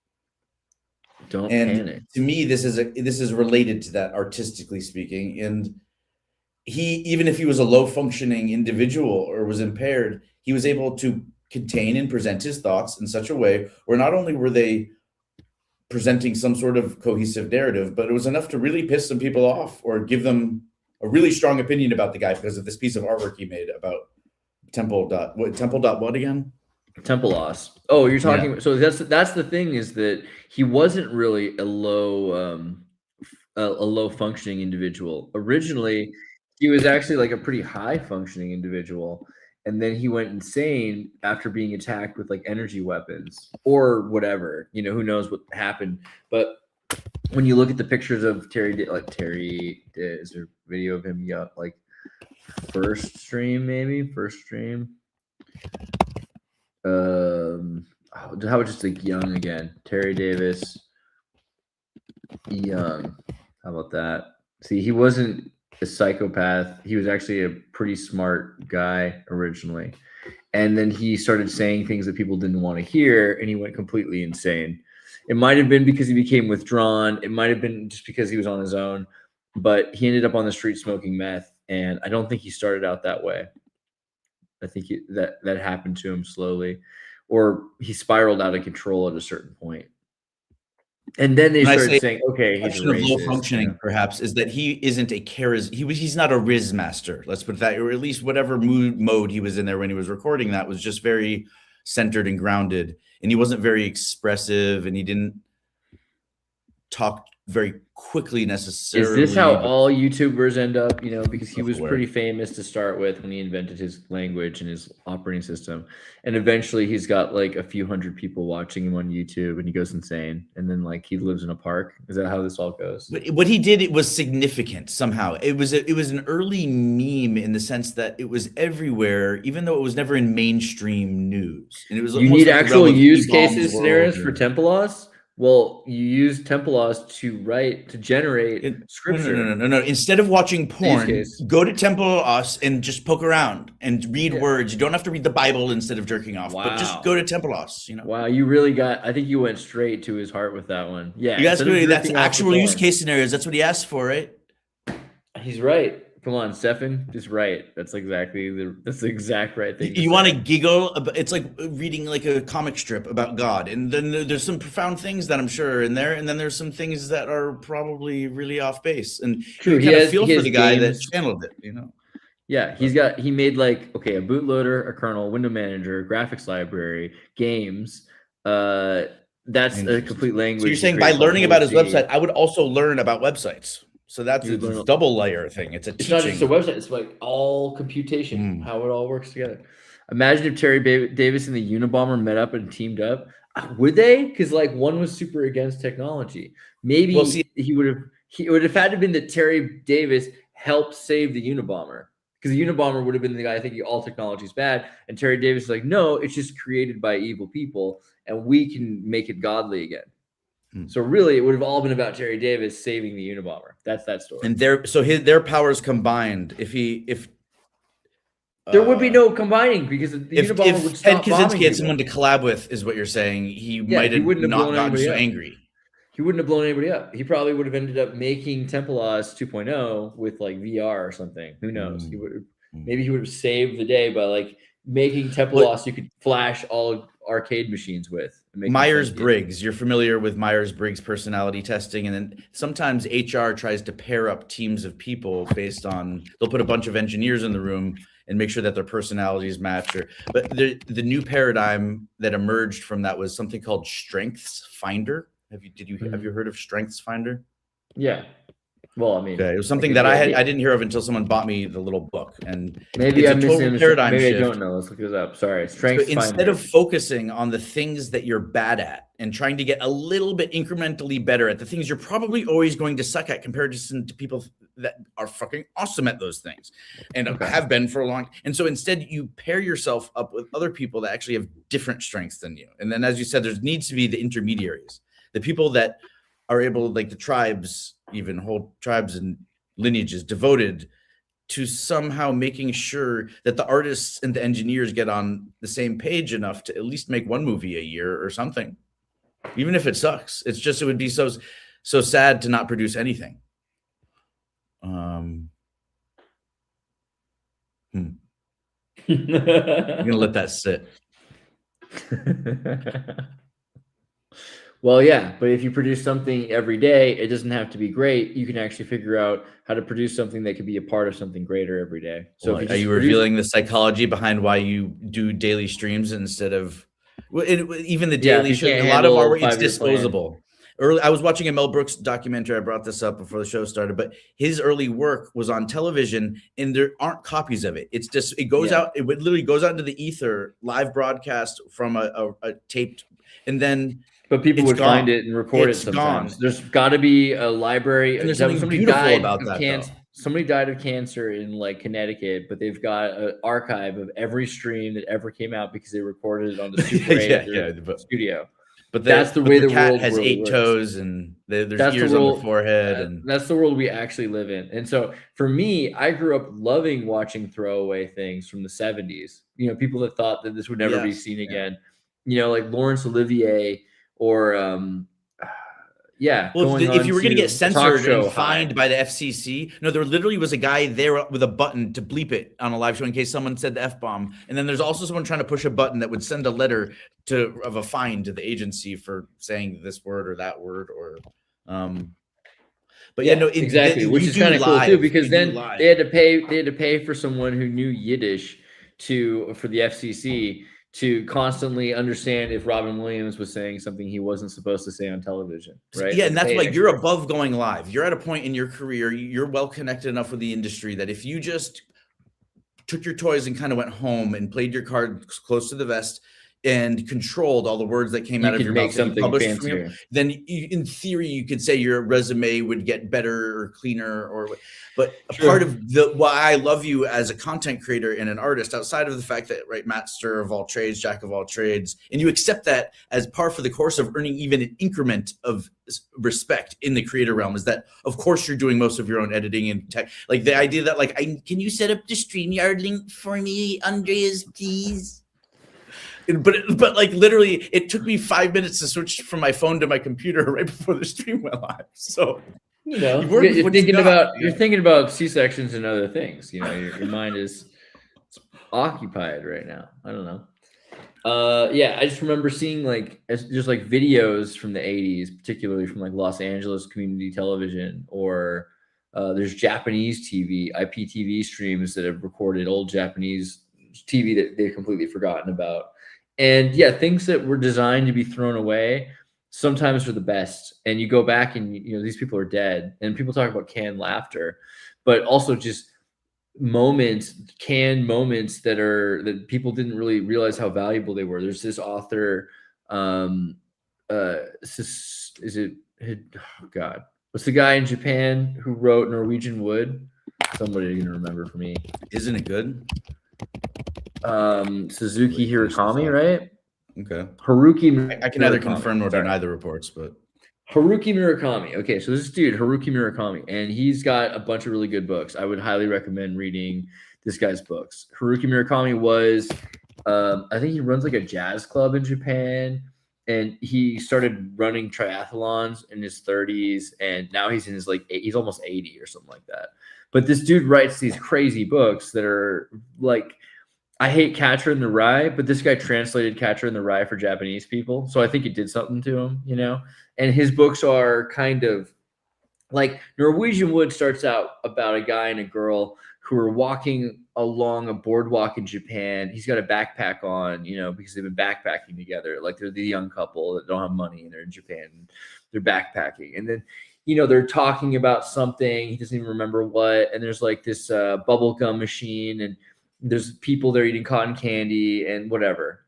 Don't and panic. to me, this is related to that, artistically speaking. And he, even if he was a low functioning individual or was impaired, he was able to contain and present his thoughts in such a way where not only were they presenting some sort of cohesive narrative, but it was enough to really piss some people off or give them a really strong opinion about the guy because of this piece of artwork he made about Temple what again? TempleOS. Oh, you're talking. So that's the thing, is that he wasn't really a low functioning individual. Originally, he was actually like a pretty high functioning individual, and then he went insane after being attacked with like energy weapons or whatever. You know, who knows what happened. But when you look at the pictures of Terry, is there a video of him? Yeah, like first stream. How about just like young again? Terry Davis, young. How about that? See, he wasn't a psychopath. He was actually a pretty smart guy originally. And then he started saying things that people didn't want to hear, and he went completely insane. It might have been because he became withdrawn. It might have been just because he was on his own, but he ended up on the street smoking meth. And I don't think he started out that way. I think that happened to him slowly, or he spiraled out of control at a certain point. And then they started saying, "Okay, he's racist." Low functioning, perhaps, is that he isn't a he's not a Riz master. Let's put it that, or at least whatever mode he was in there when he was recording that was just very centered and grounded, and he wasn't very expressive, and he didn't talk very quickly necessarily. Is this how all YouTubers end up? You know, because he was pretty famous to start with when he invented his language and his operating system, and eventually he's got like a few hundred people watching him on YouTube, and he goes insane, and then like he lives in a park. Is that how this all goes? But what he did, it was significant somehow. It was an early meme in the sense that it was everywhere, even though it was never in mainstream news. And it was you need like actual use cases scenarios for TempleOS. Well, you use TempleOS to generate scripture. No. Instead of watching porn, go to TempleOS and just poke around and read words. You don't have to read the Bible instead of jerking off, but just go to TempleOS. You know. Wow, you really got. I think you went straight to his heart with that one. Yeah, you guys really, that's actual use case scenarios. That's what he asked for, right? He's right. Come on, Stefan, just right. That's the exact right thing. You want to giggle? It's like reading like a comic strip about God, and then there's some profound things that I'm sure are in there, and then there's some things that are probably really off base. And true, you kind of feel for the guy that channeled it, you know. Yeah, he made like a bootloader, a kernel, window manager, graphics library, games. That's a complete language. So you're saying by learning about his website, I would also learn about websites. So that's a double layer thing. It's not just a website. It's like all computation, how it all works together. Imagine if Terry Davis and the Unabomber met up and teamed up. Would they? Because like one was super against technology. Maybe it would have had to been that Terry Davis helped save the Unabomber. Because the Unabomber would have been the guy thinking all technology is bad. And Terry Davis is like, no, it's just created by evil people. And we can make it godly again. So really, it would have all been about Terry Davis saving the Unabomber. That's that story. And their powers combined. If there would be no combining, because the Unabomber would stop Ted Kaczynski had someone to collab with, is what you're saying. He might have not gotten so angry. He wouldn't have blown anybody up. He probably would have ended up making TempleOS 2.0 with like VR or something. Who knows? Maybe he would have saved the day by like making TempleOS you could flash all arcade machines with. Myers-Briggs, you're familiar with Myers-Briggs personality testing, and then sometimes HR tries to pair up teams of people based on, they'll put a bunch of engineers in the room and make sure that their personalities match. But the new paradigm that emerged from that was something called Strengths Finder. Have you heard of Strengths Finder? Yeah. Well, I mean, it was something that I didn't hear of until someone bought me the little book, and maybe I'm missing paradigm maybe shift. I don't know. Let's look this up. Sorry. Strengths Finder. Instead of focusing on the things that you're bad at and trying to get a little bit incrementally better at the things you're probably always going to suck at, compared to people that are fucking awesome at those things and have been for a long time. And so instead you pair yourself up with other people that actually have different strengths than you. And then, as you said, there needs to be the intermediaries, the people that are able, like the tribes, even whole tribes and lineages devoted to somehow making sure that the artists and the engineers get on the same page enough to at least make one movie a year or something. even if it sucks. It's just, it would be so sad to not produce anything. I'm gonna let that sit. Well, yeah, but if you produce something every day, it doesn't have to be great. You can actually figure out how to produce something that could be a part of something greater every day. So Are you revealing the psychology behind why you do daily streams instead of even the daily show? A lot of our work, it's disposable. I was watching a Mel Brooks documentary. I brought this up before the show started, but his early work was on television, and there aren't copies of it. It's just, it goes out. It literally goes out into the ether, live broadcast from a taped, and then. But people would find it and record it sometimes. There's got to be a library. And there's something beautiful about that. Somebody died of cancer in like Connecticut, but they've got an archive of every stream that ever came out because they recorded it on the Super 8 studio. But that's the way the cat world has 8 toes and there's ears on the forehead, and that's the world we actually live in. And so for me, I grew up loving watching throwaway things from the 70s. You know, people that thought that this would never be seen again. You know, like Laurence Olivier. Or well, if you were going to get censored and fined by the FCC, no, there literally was a guy there with a button to bleep it on a live show in case someone said the F-bomb. And then there's also someone trying to push a button that would send a letter of a fine to the agency for saying this word or that word, or but exactly, which is kind of cool too, because then they had to pay for someone who knew Yiddish for the FCC to constantly understand if Robin Williams was saying something he wasn't supposed to say on television, right? Yeah, and that's why you're above going live. You're at a point in your career, you're well connected enough with the industry that if you just took your toys and kind of went home and played your cards close to the vest and controlled all the words that came out of your mouth, then in theory you could say your resume would get better or cleaner. But a part of why I love you as a content creator and an artist, outside of the fact that master of all trades, jack of all trades, and you accept that as par for the course of earning even an increment of respect in the creator realm, is that of course you're doing most of your own editing and tech. Like the idea that can you set up the StreamYard link for me, Andreas, please? But like literally, it took me 5 minutes to switch from my phone to my computer right before the stream went live. So you're thinking about C-sections and other things. You know, your mind is occupied right now. I don't know. I just remember seeing just videos from the 80s, particularly from like Los Angeles community television, or there's Japanese TV, IPTV streams that have recorded old Japanese TV that they've completely forgotten about. And things that were designed to be thrown away sometimes are the best. And you go back and, these people are dead. And people talk about canned laughter, but also just canned moments that people didn't really realize how valuable they were. There's this author, what's the guy in Japan who wrote Norwegian Wood? Somebody can remember for me. Isn't it good? Suzuki Hirakami, right? Okay. Haruki. I can either confirm or deny the reports, but Haruki Murakami. Okay, so this dude, Haruki Murakami, and he's got a bunch of really good books. I would highly recommend reading this guy's books. Haruki Murakami was, I think he runs like a jazz club in Japan, and he started running triathlons in his 30s, and now he's in his he's almost 80 or something like that. But this dude writes these crazy books that are like, I hate Catcher in the Rye, but this guy translated Catcher in the Rye for Japanese people. So I think it did something to him, and his books are kind of like Norwegian Wood starts out about a guy and a girl who are walking along a boardwalk in Japan. He's got a backpack on, because they've been backpacking together. Like they're the young couple that don't have money and they're in Japan. And they're backpacking. And then, they're talking about something. He doesn't even remember what. And there's like this bubble gum machine, and there's people there eating cotton candy and whatever,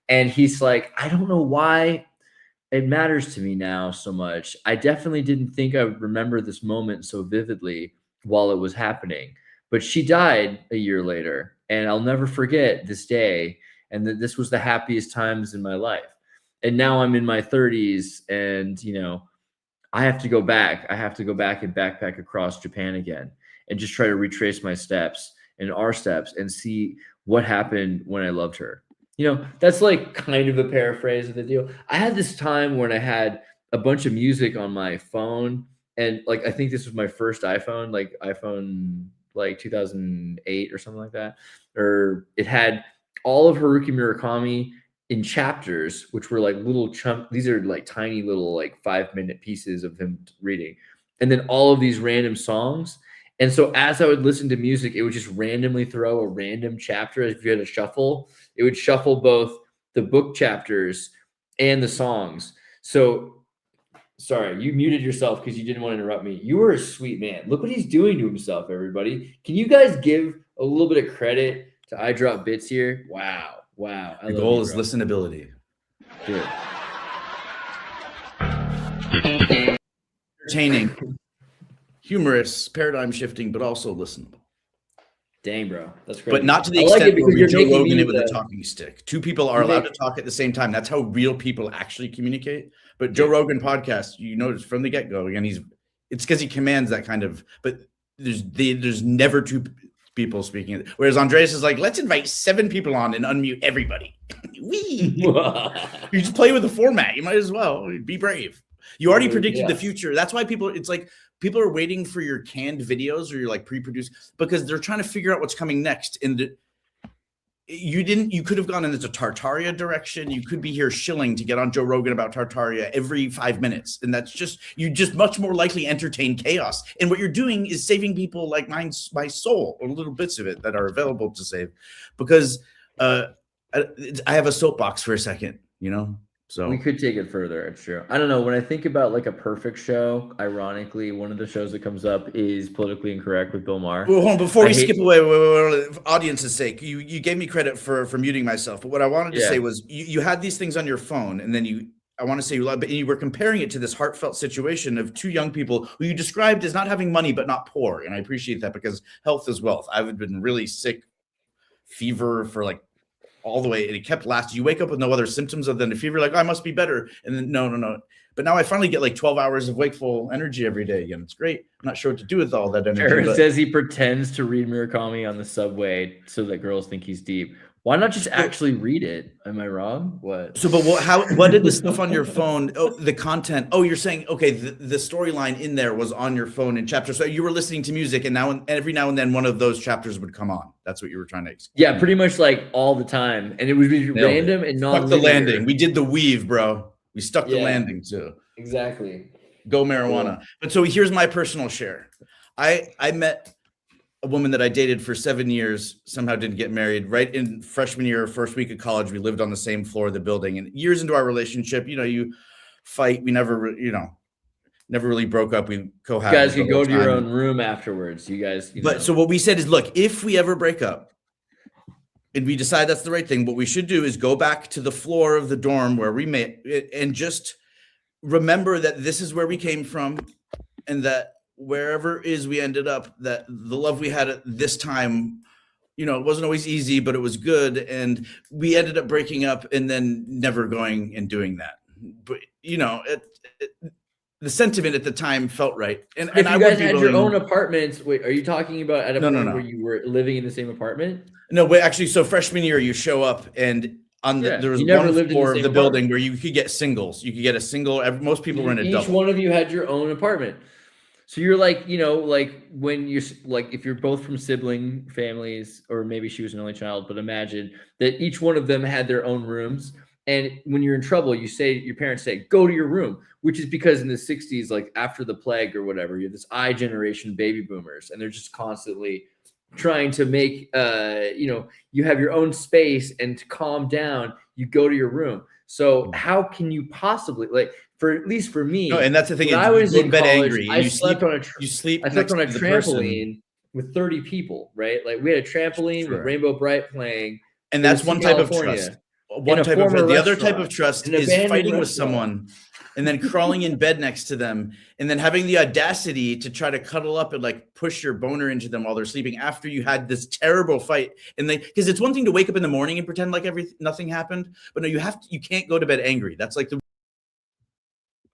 and he's like, I don't know why it matters to me now so much. I definitely didn't think I would remember this moment so vividly while it was happening, but she died a year later, and I'll never forget this day. And that this was the happiest times in my life. And now I'm in my 30s, and, I have to go back. I have to go back and backpack across Japan again and just try to retrace my steps and our steps and see what happened when I loved her. That's like kind of a paraphrase of the deal. I had this time when I had a bunch of music on my phone, and like I think this was my first iPhone, like iPhone like 2008 or something like that. Or it had all of Haruki Murakami in chapters, which were like little chunk. These are like tiny little like 5-minute pieces of him reading, and then all of these random songs. And so as I would listen to music, it would just randomly throw a random chapter. If you had a shuffle, it would shuffle both the book chapters and the songs. So sorry, you muted yourself because you didn't want to interrupt me. You were a sweet man. Look what he's doing to himself, everybody. Can you guys give a little bit of credit to iDropbits here? Wow. The goal is listenability. Dude. Entertaining, humorous, paradigm shifting, but also listenable. Dang, bro. That's great. But not to the extent where we Joe Rogan it with a talking stick. Two people are allowed to talk at the same time. That's how real people actually communicate. But Joe Rogan podcast, you notice from the get-go, again, it's because he commands that kind of, but there's never two people speaking. Whereas Andreas is like, let's invite 7 people on and unmute everybody. You just play with the format. You might as well be brave. You already predicted the future. That's why it's like people are waiting for your canned videos or your like pre-produced because they're trying to figure out what's coming next. And you could have gone in the Tartaria direction. You could be here shilling to get on Joe Rogan about Tartaria every 5 minutes. And that's you just much more likely entertain chaos. And what you're doing is saving people like my soul or little bits of it that are available to save because I have a soapbox for a second, So we could take it further. It's true. I don't know. When I think about like a perfect show, ironically, one of the shows that comes up is Politically Incorrect with Bill Maher. Well, hold on, before we skip away, for audience's sake, you gave me credit for muting myself. But what I wanted to say was you had these things on your phone, and then I want to say but you were comparing it to this heartfelt situation of 2 young people who you described as not having money but not poor, and I appreciate that because health is wealth. I've been really sick, fever for like all the way, and it kept lasting. You wake up with no other symptoms other than a fever, like, oh, I must be better. And then no. But now I finally get like 12 hours of wakeful energy every day again. It's great. I'm not sure what to do with all that energy. Aaron says he pretends to read Murakami on the subway so that girls think he's deep. Why not just actually read it? Am I wrong? What? So, but what did the stuff on your phone? Oh, the content. Oh, you're saying, okay, the storyline in there was on your phone in chapters. So you were listening to music, and every now and then one of those chapters would come on. That's what you were trying to explain. Yeah, pretty much like all the time. And it would be random and non-linear. Stuck the landing. We did the weave, bro. We stuck the landing too. Exactly. Go marijuana. Cool. But so here's my personal share. I met a woman that I dated for 7 years, somehow didn't get married. Right in freshman year, first week of college, we lived on the same floor of the building. And years into our relationship, you fight. We never really broke up. We cohabited. You guys could go to your own room afterwards. You guys. So what we said is, look, if we ever break up and we decide that's the right thing, what we should do is go back to the floor of the dorm where we met and just remember that this is where we came from and that wherever it is we ended up, that the love we had at this time, it wasn't always easy, but it was good. And we ended up breaking up and then never going and doing that. But, the sentiment at the time felt right. And if you guys had your own apartments, wait, are you talking about at a point where you were living in the same apartment? No, wait, actually, so freshman year, you show up and there was one floor of the building where you could get singles. You could get a single. Most people were in a double. Each one of you had your own apartment. So you're like, like when you're like, if you're both from sibling families, or maybe she was an only child, but imagine that each one of them had their own rooms. And when you're in trouble, your parents say, go to your room, which is because in the 60s, like after the plague or whatever, you have this I generation baby boomers, and they're just constantly trying to make, you have your own space, and to calm down, you go to your room. So how can you possibly, like, at least for me, no, and that's the thing. When I was in bed college, angry. I slept on a trampoline with 30 people, right? Like we had a trampoline with Rainbow Bright playing. And that's one type of trust. The other type of trust is fighting with someone and then crawling in bed next to them and then having the audacity to try to cuddle up and like push your boner into them while they're sleeping after you had this terrible fight. And because it's one thing to wake up in the morning and pretend like nothing happened, but no, you can't go to bed angry. That's like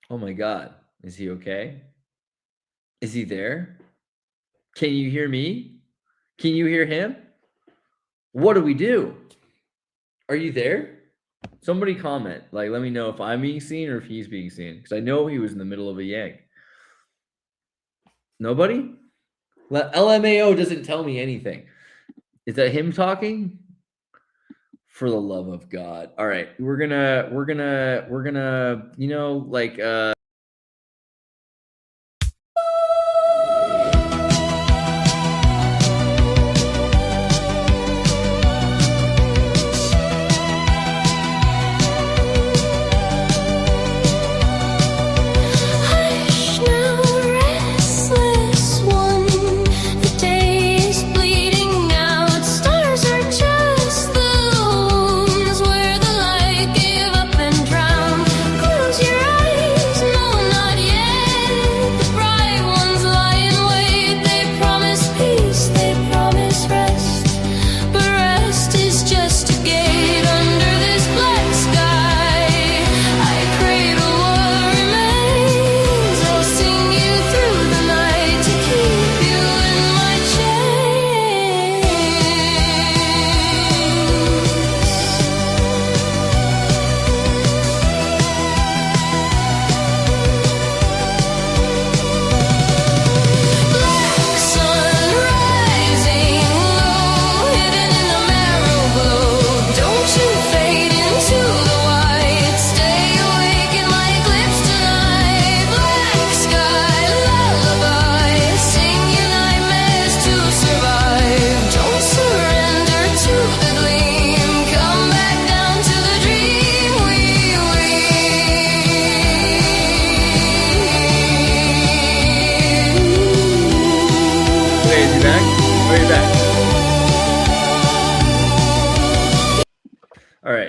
Oh my God. Is he okay? Is he there? Can you hear me? Can you hear him? What do we do? Are you there? Somebody comment. Like, let me know if I'm being seen or if he's being seen. Because I know he was in the middle of a yank. Nobody? LMAO doesn't tell me anything. Is that him talking? For the love of God. All right. We're gonna, you know, like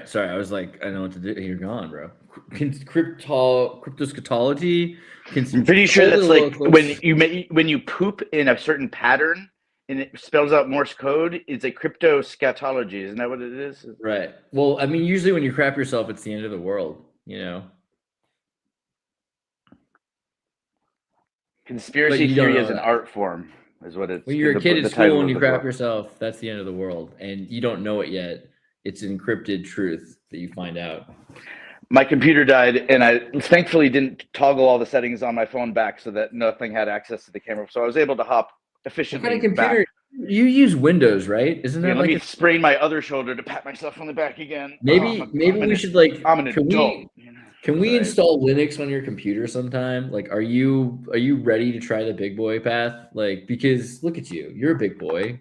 sorry, I was like, I know what to do. You're gone, bro. Cryptoschatology. I'm pretty sure that's like when you poop in a certain pattern and it spells out Morse code. It's a cryptoschatology. Isn't that what it is? Right. Well, I mean, usually when you crap yourself, it's the end of the world. You know. Conspiracy theory is an art form, is what it's. When you're a kid at school and you crap yourself, that's the end of the world, and you don't know it yet. It's encrypted truth that you find out. My computer died, and I thankfully didn't toggle all the settings on my phone back so that nothing had access to the camera. So I was able to hop efficiently. What kind of computer? Back. You use Windows, right? Isn't that let like me sprain my other shoulder to pat myself on the back again? Maybe we should like. I'm an adult. Can we install Linux on your computer sometime? Like, are you ready to try the big boy path? Like, because look at you, you're a big boy.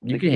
You can.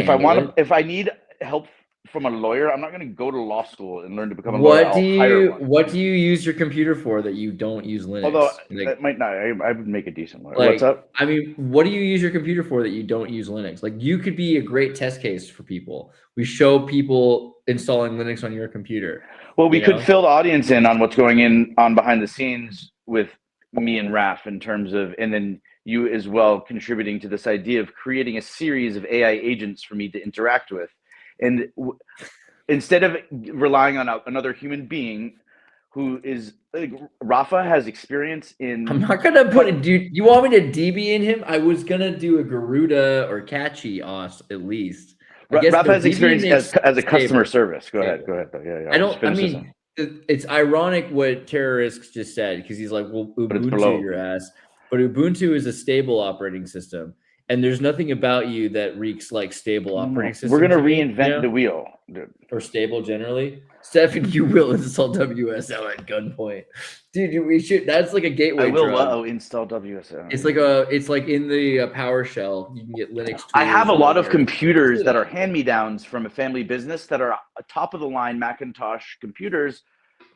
If I need help from a lawyer, I'm not going to go to law school and learn to become a lawyer. What do you use your computer for that you don't use Linux? Although that might not, I would make a decent lawyer. Like, what's up? I mean, what do you use your computer for that you don't use Linux? Like, you could be a great test case for people. We show people installing Linux on your computer. Well, we could fill the audience in on what's going on behind the scenes with me and Raf in terms of, and then you as well contributing to this idea of creating a series of AI agents for me to interact with. And instead of relying on another human being who is like, Rafa has experience in. I'm not gonna put it, dude. You want me to DB in him? I was gonna do a Garuda or Catchy Os at least. Rafa has experience as a customer service. Go ahead. Yeah. I don't. I mean, it's ironic what terrorists just said because he's like, "Well, Ubuntu your ass," but Ubuntu is a stable operating system. And there's nothing about you that reeks like stable operating system. We're going to reinvent the wheel. Dude. Or stable generally. Stefan, you will install WSL at gunpoint. Dude, we should. That's like a gateway. I will install WSL. It's like in the PowerShell. You can get Linux tools. I have a lot of computers that are hand-me-downs from a family business that are top of the line Macintosh computers.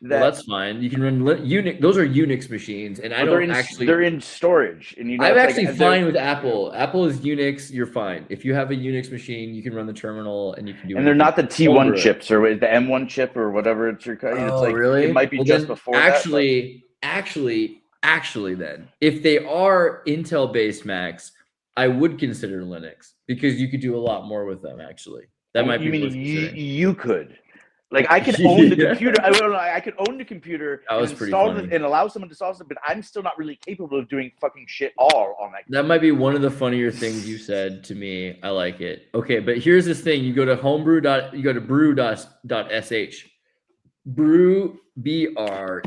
That's fine. You can run Unix. Those are Unix machines, and I don't actually. They're in storage, and I'm actually fine with Apple. Apple is Unix. You're fine if you have a Unix machine. You can run the terminal, and you can do. And they're not the T1 chips or the M1 chip or whatever it's your. It's like really? It might be just before. Actually, then if they are Intel-based Macs, I would consider Linux because you could do a lot more with them. Actually, that might be. You mean you could? Like I can own the computer. I could own the computer That and was pretty install funny. it and allow someone to install it, but I'm still not really capable of doing fucking shit all on that. That might be one of the funnier things you said to me. I like it. Okay, but here's this thing. You go to you go to brew.sh. Brew BREW.sh.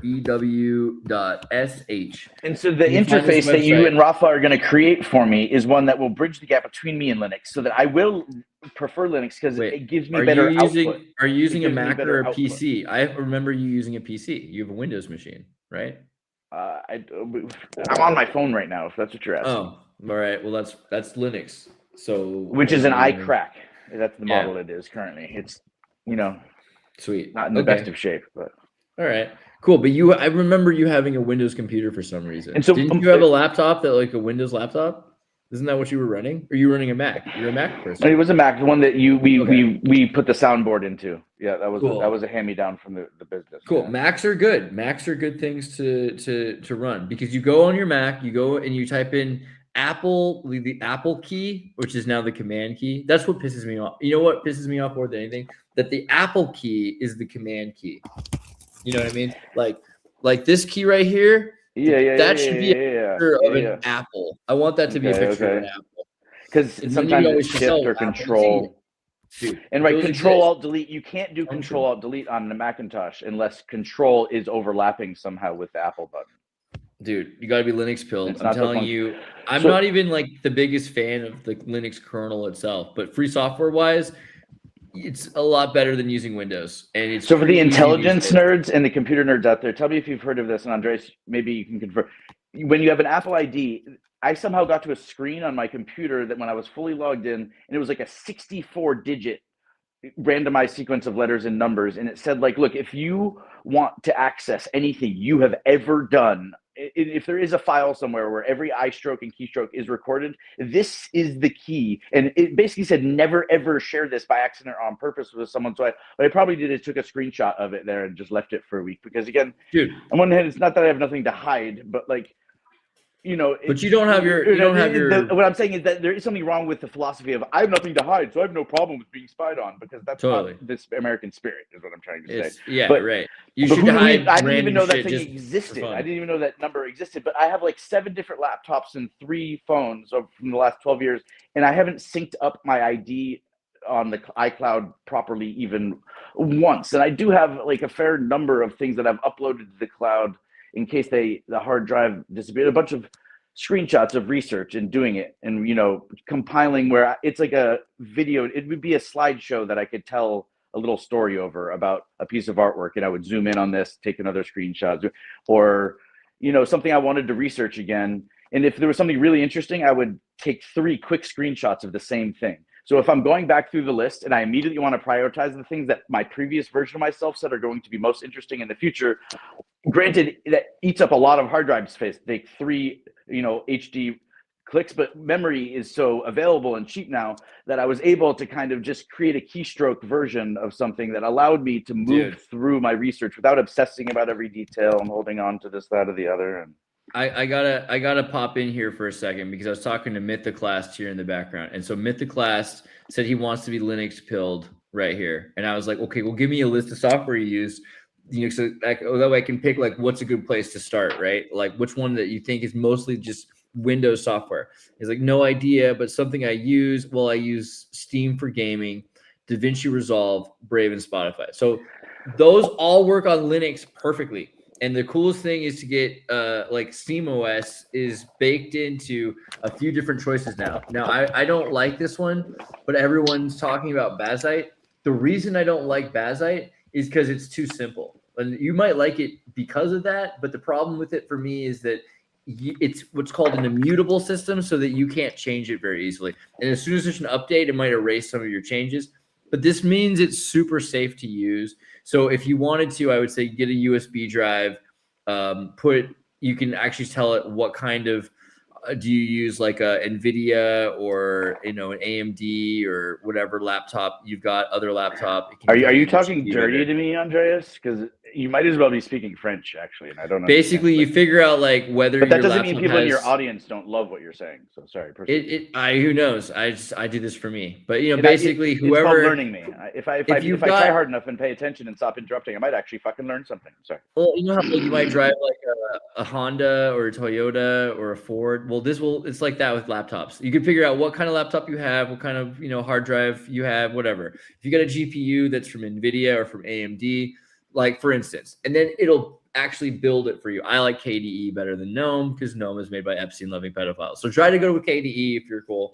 And so the You find this interface that you website. and Rafa are going to create for me is one that will bridge the gap between me and Linux, so that I will prefer Linux because it gives me better output. Are you using a gives me Mac better or a output. PC? I remember you using a PC. You have a Windows machine, right? I'm on my phone right now, if that's what you're asking. Oh, all right. Well, that's Linux. So Which is an iCrack. That's the model it is currently. It's, sweet. Not in the best of shape, but all right, cool. But I remember you having a Windows computer for some reason. And so didn't you have a laptop that like a Windows laptop? Isn't that what you were running? Or are you running a Mac? You're a Mac person. It was a Mac, the one that we put the soundboard into. Yeah, that was Cool. that was a hand-me-down from the business. Cool. Yeah. Macs are good. Macs are good things to run because you go on your Mac, you go and you type in the Apple key, which is now the command key. That's what pisses me off. You know what pisses me off more than anything? That the Apple key is the command key. You know what I mean? Like this key right here. That should be a picture of an apple. I want that to be a picture of an apple. Because sometimes it's shift or control. Dude, and control alt delete. You can't do control alt delete on the Macintosh unless control is overlapping somehow with the Apple button. Dude, you got to be Linux pilled. It's I'm not so telling fun. you, I'm not even like the biggest fan of the Linux kernel itself, but free software wise, it's a lot better than using Windows. And it's So for the pretty easy to intelligence use. nerds and the computer nerds out there, tell me if you've heard of this. And Andreas, maybe you can confirm. When you have an Apple ID, I somehow got to a screen on my computer that when I was fully logged in, and it was like a 64-digit randomized sequence of letters and numbers. And it said, like, look, if you want to access anything you have ever done, if there is a file somewhere where every I stroke and keystroke is recorded, this is the key. And it basically said never ever share this by accident or on purpose with someone. So what I probably did is took a screenshot of it there and just left it for a week. Because again, dude, on one hand, it's not that I have nothing to hide, but like, but you don't have your what I'm saying is that there is something wrong with the philosophy of I have nothing to hide, so I have no problem with being spied on, because that's not this American spirit is what I'm trying to say. Yeah, but, right. You but should hide. I didn't even know that shit thing just existed. for fun. I didn't even know that number existed. But I have like 7 different laptops and 3 phones from the last 12 years, and I haven't synced up my ID on the iCloud properly even once. And I do have like a fair number of things that I've uploaded to the cloud in case the hard drive disappeared. A bunch of screenshots of research and doing it and compiling where it's like a video. It would be a slideshow that I could tell a little story over about a piece of artwork, and I would zoom in on this, take another screenshot, or something I wanted to research again. And if there was something really interesting, I would take 3 quick screenshots of the same thing. So if I'm going back through the list and I immediately want to prioritize the things that my previous version of myself said are going to be most interesting in the future, granted that eats up a lot of hard drive space, take 3 HD clicks, but memory is so available and cheap now that I was able to kind of just create a keystroke version of something that allowed me to move through my research without obsessing about every detail and holding on to this, that, or the other. And I gotta pop in here for a second because I was talking to Mythoclast here in the background, and so Mythoclast said he wants to be Linux pilled right here, and I was like, okay, well, give me a list of software you use, so that way I can pick like what's a good place to start, right? Like which one that you think is mostly just Windows software. He's like, no idea, but something I use. Well, I use Steam for gaming, DaVinci Resolve, Brave, and Spotify. So those all work on Linux perfectly. And the coolest thing is to get like SteamOS is baked into a few different choices now. Now, I don't like this one, but everyone's talking about Bazite. The reason I don't like Bazite is because it's too simple. And you might like it because of that, but the problem with it for me is that it's what's called an immutable system, so that you can't change it very easily. And as soon as there's an update, it might erase some of your changes. But this means it's super safe to use. So if you wanted to, I would say get a USB drive. You can actually tell it what kind of do you use, like a NVIDIA or an AMD or whatever laptop you've got, other laptop. Are you talking dirty to me, Andreas? Because You might as well be speaking French, actually, and I don't know. Basically, you figure out like whether. But that your doesn't mean laptop people in has- your audience don't love what you're saying. So sorry. Proceed. Who knows? I do this for me, but And basically, it's whoever called learning me. If I try hard enough and pay attention and stop interrupting, I might actually fucking learn something. Sorry. Well, you know how like, you might drive like a Honda or a Toyota or a Ford. Well, it's like that with laptops. You can figure out what kind of laptop you have, what kind of hard drive you have, whatever. If you got a GPU that's from NVIDIA or from AMD, like for instance, and then it'll actually build it for you. I like KDE better than GNOME because GNOME is made by Epstein-loving pedophiles. So try to go with KDE if you're cool.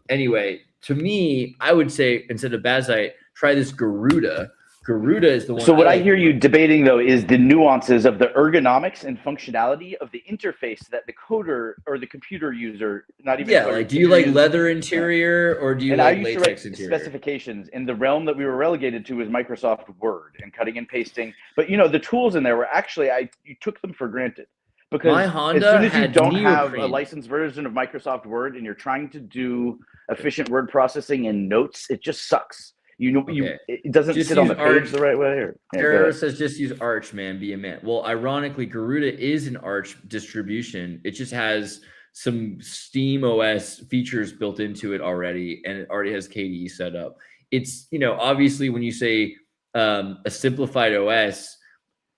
Anyway, to me, I would say instead of Bazite, try this Garuda. Garuda is the one. So what I hear you debating though is the nuances of the ergonomics and functionality of the interface that the coder or the computer user, not even like do you like leather interior or do you like latex interior? Specifications in the realm that we were relegated to is Microsoft Word and cutting and pasting. But the tools in there were actually you took them for granted. Because my Honda as soon as you had don't neoprene. have a licensed version of Microsoft Word and you're trying to do efficient word processing and notes, it just sucks. It doesn't just sit on the Arch. page the right way. Or Terror says just use Arch, man. Be a man. Well, ironically, Garuda is an Arch distribution. It just has some Steam OS features built into it already, and it already has KDE set up. It's obviously when you say a simplified OS,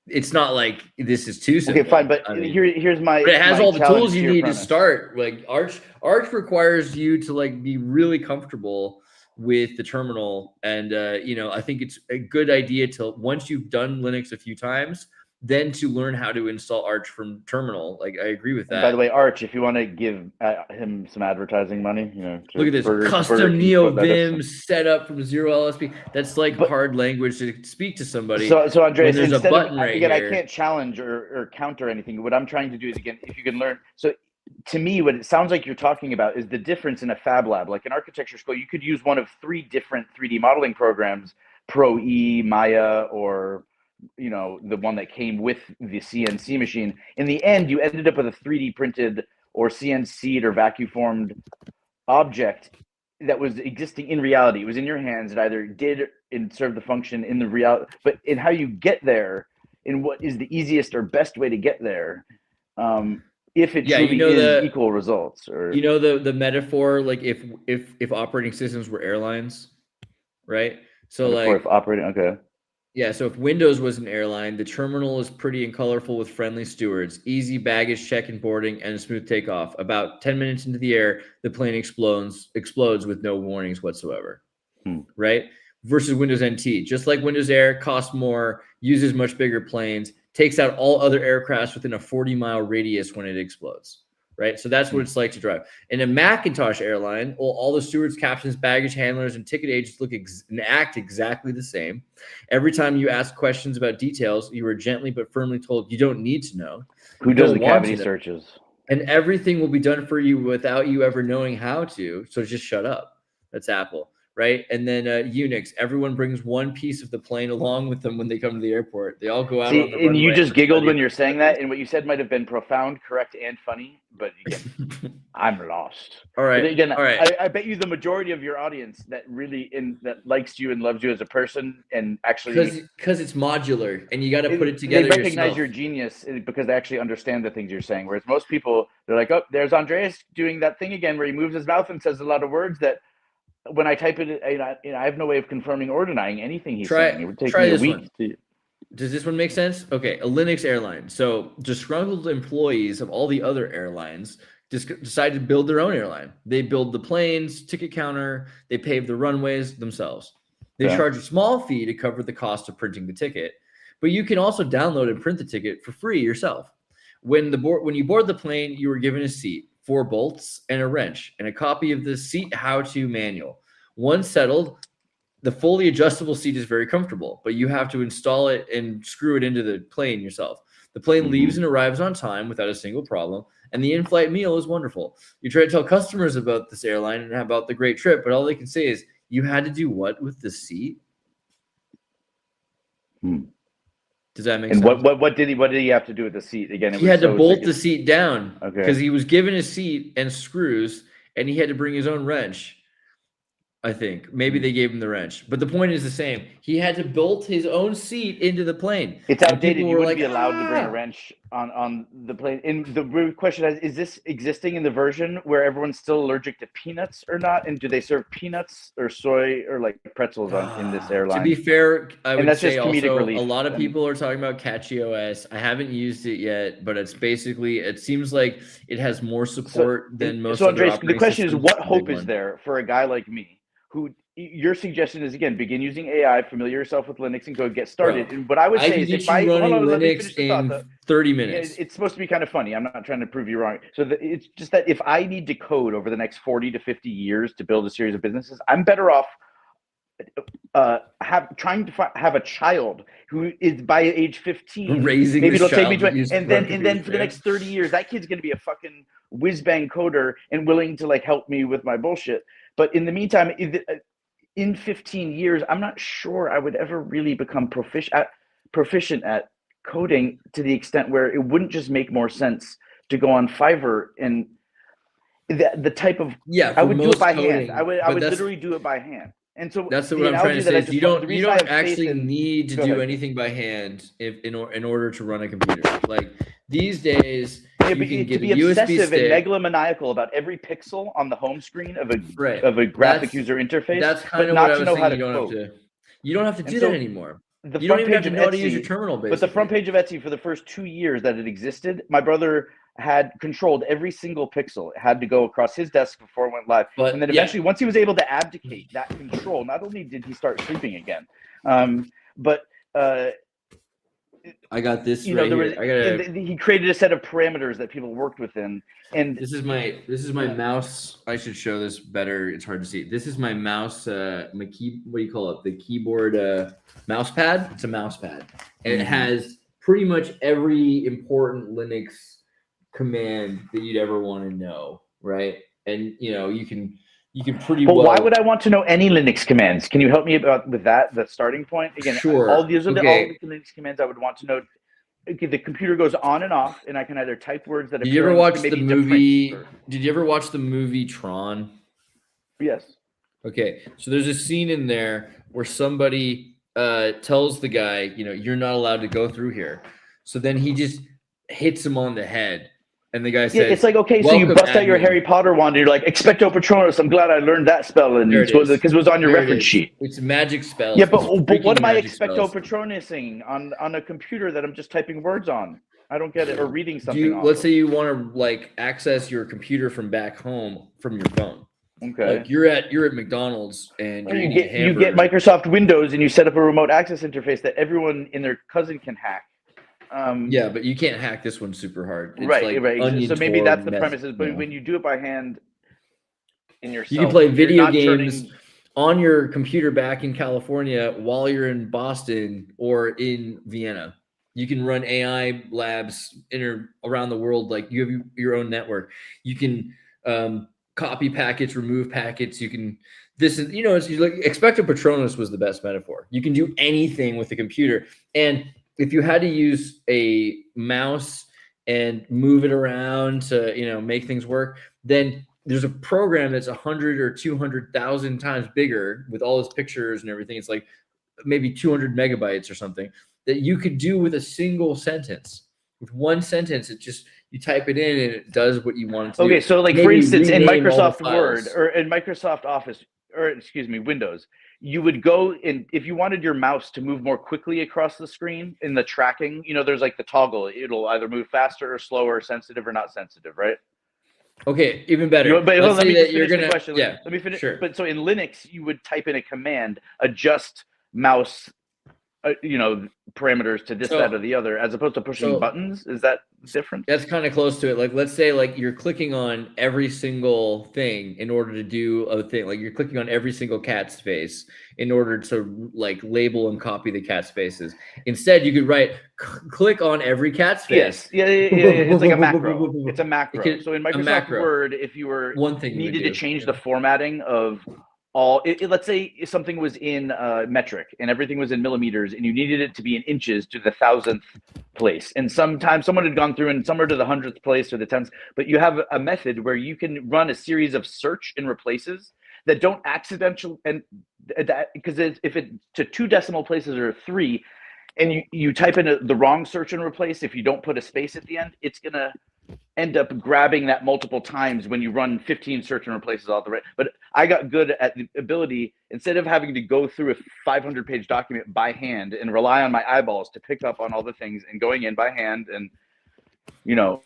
it's not like this is too simple. Okay, fine, but here's my. But it has my all the tools you need premise. to start. Like Arch requires you to like be really comfortable with the terminal, and I think it's a good idea to once you've done Linux a few times, then to learn how to install Arch from terminal. Like I agree with that. And by the way, Arch, if you want to give him some advertising money, look at this custom Neo Vim setup from zero LSP. That's like hard language to speak to somebody. So Andreas, there's a button right again, here. I can't challenge or counter anything. What I'm trying to do is if you can learn. So to me, what it sounds like you're talking about is the difference in a fab lab. Like in architecture school, you could use one of 3 different 3D modeling programs, Pro-E, Maya, or the one that came with the CNC machine. In the end, you ended up with a 3D printed or CNC'd or vacuum formed object that was existing in reality. It was in your hands. It either did and served the function in the reality, but in how you get there, in what is the easiest or best way to get there, if it truly is equal results. Or the metaphor, like if operating systems were airlines, right? So if operating, okay. Yeah, so if Windows was an airline, the terminal is pretty and colorful with friendly stewards, easy baggage check and boarding, and a smooth takeoff. About 10 minutes into the air, the plane explodes with no warnings whatsoever, right? Versus Windows NT, just like Windows Air, costs more, uses much bigger planes, takes out all other aircrafts within a 40-mile radius when it explodes, right? So that's what it's like to drive. In a Macintosh airline, all the stewards, captains, baggage handlers, and ticket agents look and act exactly the same. Every time you ask questions about details, you are gently but firmly told you don't need to know. Who does the cavity searches? And everything will be done for you without you ever knowing how to. So just shut up. That's Apple. Right. And then Unix, everyone brings one piece of the plane along with them when they come to the airport. They all go out on the runway. And you just giggled when you're saying that. And what you said might have been profound, correct, and funny. But again, I'm lost. All right. But again, all right. I bet you the majority of your audience that really that likes you and loves you as a person and actually. Because it's modular and you got to put it together. They recognize yourself. your genius because they actually understand the things you're saying. Whereas most people, they're like, oh, there's Andreas doing that thing again where he moves his mouth and says a lot of words that. When I type it, I have no way of confirming or denying anything he's saying. It would take me a week to. Does this one make sense? Okay, a Linux airline. So disgruntled employees of all the other airlines decide to build their own airline. They build the planes, ticket counter, they pave the runways themselves. They charge a small fee to cover the cost of printing the ticket, but you can also download and print the ticket for free yourself. When you board the plane, you were given a seat, 4 bolts, and a wrench, and a copy of the seat how-to manual. Once settled, the fully adjustable seat is very comfortable, but you have to install it and screw it into the plane yourself. The plane leaves and arrives on time without a single problem, and the in-flight meal is wonderful. You try to tell customers about this airline and about the great trip, but all they can say is, you had to do what with the seat? Does that make sense? And what did he have to do with the seat again? He had to bolt the seat down Okay. because he was given a seat and screws, and he had to bring his own wrench. I think maybe they gave him the wrench, but the point is the same. He had to bolt his own seat into the plane. It's And outdated. people You were wouldn't like, be allowed to bring a "Ah!" wrench on the plane. And the real question is this existing in the version where everyone's still allergic to peanuts or not? And do they serve peanuts or soy or like pretzels in this airline? To be fair, I would that's say just comedic also relief. a lot of people are talking about CatchyOS. I haven't used it yet, but it's basically, it seems like it has more support than most So other Andreas, the operating question is, systems. what The big hope is one. there for a guy like me who your suggestion is, again, begin using AI, familiar yourself with Linux, and go get started. Bro, And what I would I say can is, get if you I hold running on, let me Linux finish the thought. in 30 Yeah, minutes. it's supposed to be kind of funny. I'm not trying to prove you wrong. So it's just that if I need to code over the next 40 to 50 years to build a series of businesses, I'm better off trying to have a child who is by age 15 Raising maybe this it'll take me child to using and then computers, for the man. next 30 years that kid's going to be a fucking whiz bang coder and willing to like help me with my bullshit. But in the meantime, in 15 years, I'm not sure I would ever really become proficient at coding to the extent where it wouldn't just make more sense to go on Fiverr and the type of I would do it by hand. I would literally do it by hand. And so that's what I'm trying to say. Is you don't actually need to Go do ahead. anything by hand in order to run a computer. Like these days, you can get to be a USB obsessive stick. and megalomaniacal about every pixel on the home screen of a Right. graphic user interface. That's kind but of not what I to was know saying. how to You don't code. have to. You don't have to And do so that anymore. The You don't front even have page to of know how to Etsy, use your terminal. Basically, but the front page of Etsy for the first 2 years that it existed, my brother had controlled every single pixel. It had to go across his desk before it went live. But, and then eventually, once he was able to abdicate that control, not only did he start sleeping again, but I got this you know, right here. he created a set of parameters that people worked within. And this is my mouse. I should show this better. It's hard to see. This is my mouse. My key. What do you call it? The keyboard mouse pad. It's a mouse pad, and it has pretty much every important Linux command that you'd ever want to know, right? And you know, you can pretty well. Why would I want to know any Linux commands? Can you help me with that? The starting point again. Sure. All these are all the Linux commands I would want to know. Okay, the computer goes on and off, and I can either type words that. Did you ever watch the movie? Did you ever watch the movie Tron? Yes. Okay, so there's a scene in there where somebody tells the guy, you know, you're not allowed to go through here. So then he just hits him on the head. And the guy says, it's like, okay, so you bust out your Harry Potter wand and you're like, Expecto Patronus, I'm glad I learned that spell. And because it was on your reference sheet. It's magic spells. Yeah, but what am I Expecto Patronusing on a computer that I'm just typing words on? I don't get it. Or reading something Let's say you want to like access your computer from back home from your phone. Okay. Like you're at McDonald's and you get Microsoft Windows and you set up a remote access interface that everyone and their cousin can hack. Yeah, but you can't hack this one super hard. It's right. So maybe that's the premise. But no. when you do it by hand in yourself, you can play video games on your computer back in California while you're in Boston or in Vienna. You can run AI labs around the world. Like you have your own network. You can copy packets, remove packets. You can. This is, you know, it's like Expecto Patronus was the best metaphor. You can do anything with the computer. And if you had to use a mouse and move it around to, you know, make things work, then there's a program that's 100 or 200,000 times bigger with all its pictures and everything. It's like maybe 200 megabytes or something that you could do with a single sentence. With one sentence, it just, you type it in and it does what you want it to do. Okay, so like for instance, in Microsoft Word or in Microsoft Office, or excuse me, Windows, you would go in, if you wanted your mouse to move more quickly across the screen in the tracking, you know, there's like the toggle, it'll either move faster or slower, sensitive or not sensitive, right? Okay, even better. But let me just finish the question. Yeah, let me finish. Sure. But so in Linux, you would type in a command, adjust mouse, parameters to this, that, or the other, as opposed to pushing buttons. Is that different? That's kind of close to it. Like, let's say like you're clicking on every single thing in order to do a thing. Like you're clicking on every single cat's face in order to like label and copy the cat's faces. Instead, you could write, click on every cat's face. Yes. Yeah. It's like a macro. It's a macro. So in Microsoft Word, if you were needed to change the formatting of all, let's say something was in metric and everything was in millimeters and you needed it to be in inches to the 1,000th place. And sometimes someone had gone through and somewhere to the 100th place or the 10th, but you have a method where you can run a series of search and replaces that don't accidental, and that because if it to 2 decimal places or 3, and you type in the wrong search and replace, if you don't put a space at the end, it's gonna end up grabbing that multiple times when you run 15 search and replaces all the right. But I got good at the ability, instead of having to go through a 500-page document by hand and rely on my eyeballs to pick up on all the things and going in by hand and, you know,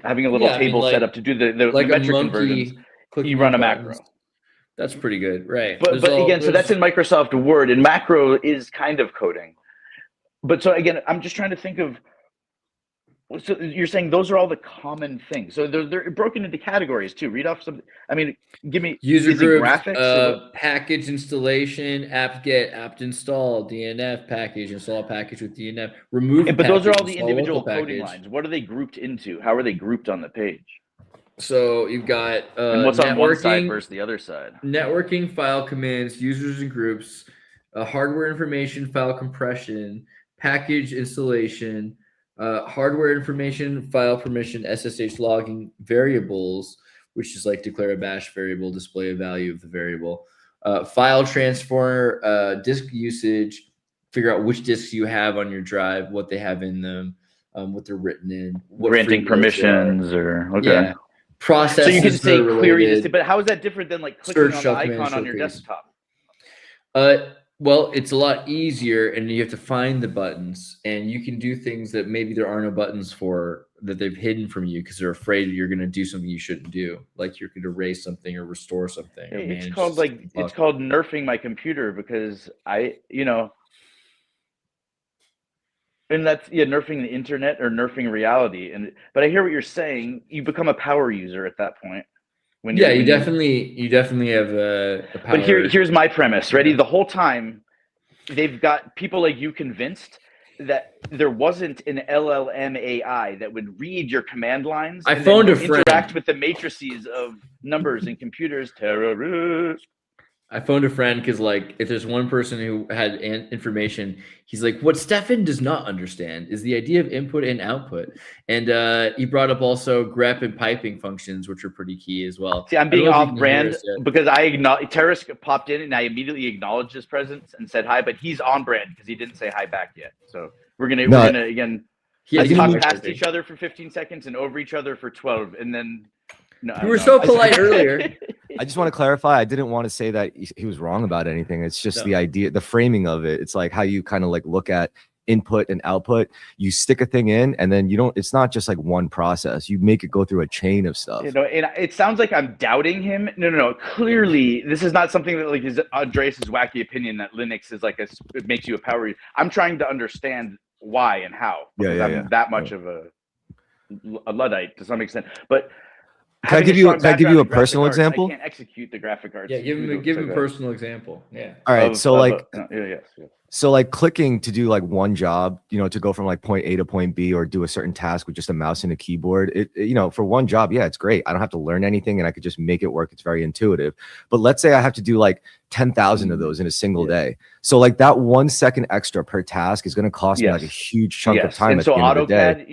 having a little table set up to do the metric conversions, you run a macro. That's pretty good, right? But again, so that's in Microsoft Word, and macro is kind of coding. But so again, I'm just trying to think of, so you're saying those are all the common things. So they're broken into categories too. Read off some, I mean, give me user group, graphics, package installation, apt-get, apt-install, DNF package, install package with DNF, remove but package, those are all the install individual local coding package. lines. What are they grouped into? How are they grouped on the page? So you've got and what's on one side versus the other side? Networking, file commands, users and groups, hardware information, file compression, package installation, hardware information, file permission, SSH logging, variables, which is like declare a bash variable, display a value of the variable, file transfer, disk usage, figure out which disks you have on your drive, what they have in them, what they're written in, what granting permissions or okay. Yeah. Processes. So you can say query related, this, but how is that different than like clicking on the icon on your desktop? Well, it's a lot easier, and you have to find the buttons, and you can do things that maybe there are no buttons for, that they've hidden from you because they're afraid you're going to do something you shouldn't do, like you could erase something or restore something. Or It's called it's called nerfing my computer, because and that's nerfing the internet or nerfing reality. But I hear what you're saying. You become a power user at that point. You definitely have a power. But here's my premise. Ready? The whole time, they've got people like you convinced that there wasn't an LLM AI that would read your command lines. I phoned a friend. Interact with the matrices of numbers and computers. Terrorists. I phoned a friend because, like, if there's one person who had information, he's like, what Stefan does not understand is the idea of input and output. And he brought up also grep and piping functions, which are pretty key as well. See, I'm being off brand because Terrace popped in and I immediately acknowledged his presence and said hi, but he's on brand because he didn't say hi back yet. So we're gonna again talk past each other for 15 seconds and over each other for 12, and then. No, you were so polite earlier. I just want to clarify. I didn't want to say that he was wrong about anything. It's just the idea, the framing of it. It's like how you kind of like look at input and output. You stick a thing in, and then it's not just like one process. You make it go through a chain of stuff. And it sounds like I'm doubting him. No. Clearly, this is not something that like is Andreas's wacky opinion that Linux is like it makes you a power user. I'm trying to understand why and how. I'm that much of a Luddite to some extent, but. Can I give you a personal example? I can't execute the graphic arts. Yeah, give him a personal example. Yeah. All right. So like clicking to do like one job, to go from like point A to point B or do a certain task with just a mouse and a keyboard. For one job, yeah, it's great. I don't have to learn anything and I could just make it work. It's very intuitive. But let's say I have to do like 10,000 of those in a single day. So like that 1 second extra per task is going to cost me like a huge chunk of time. And so AutoCAD,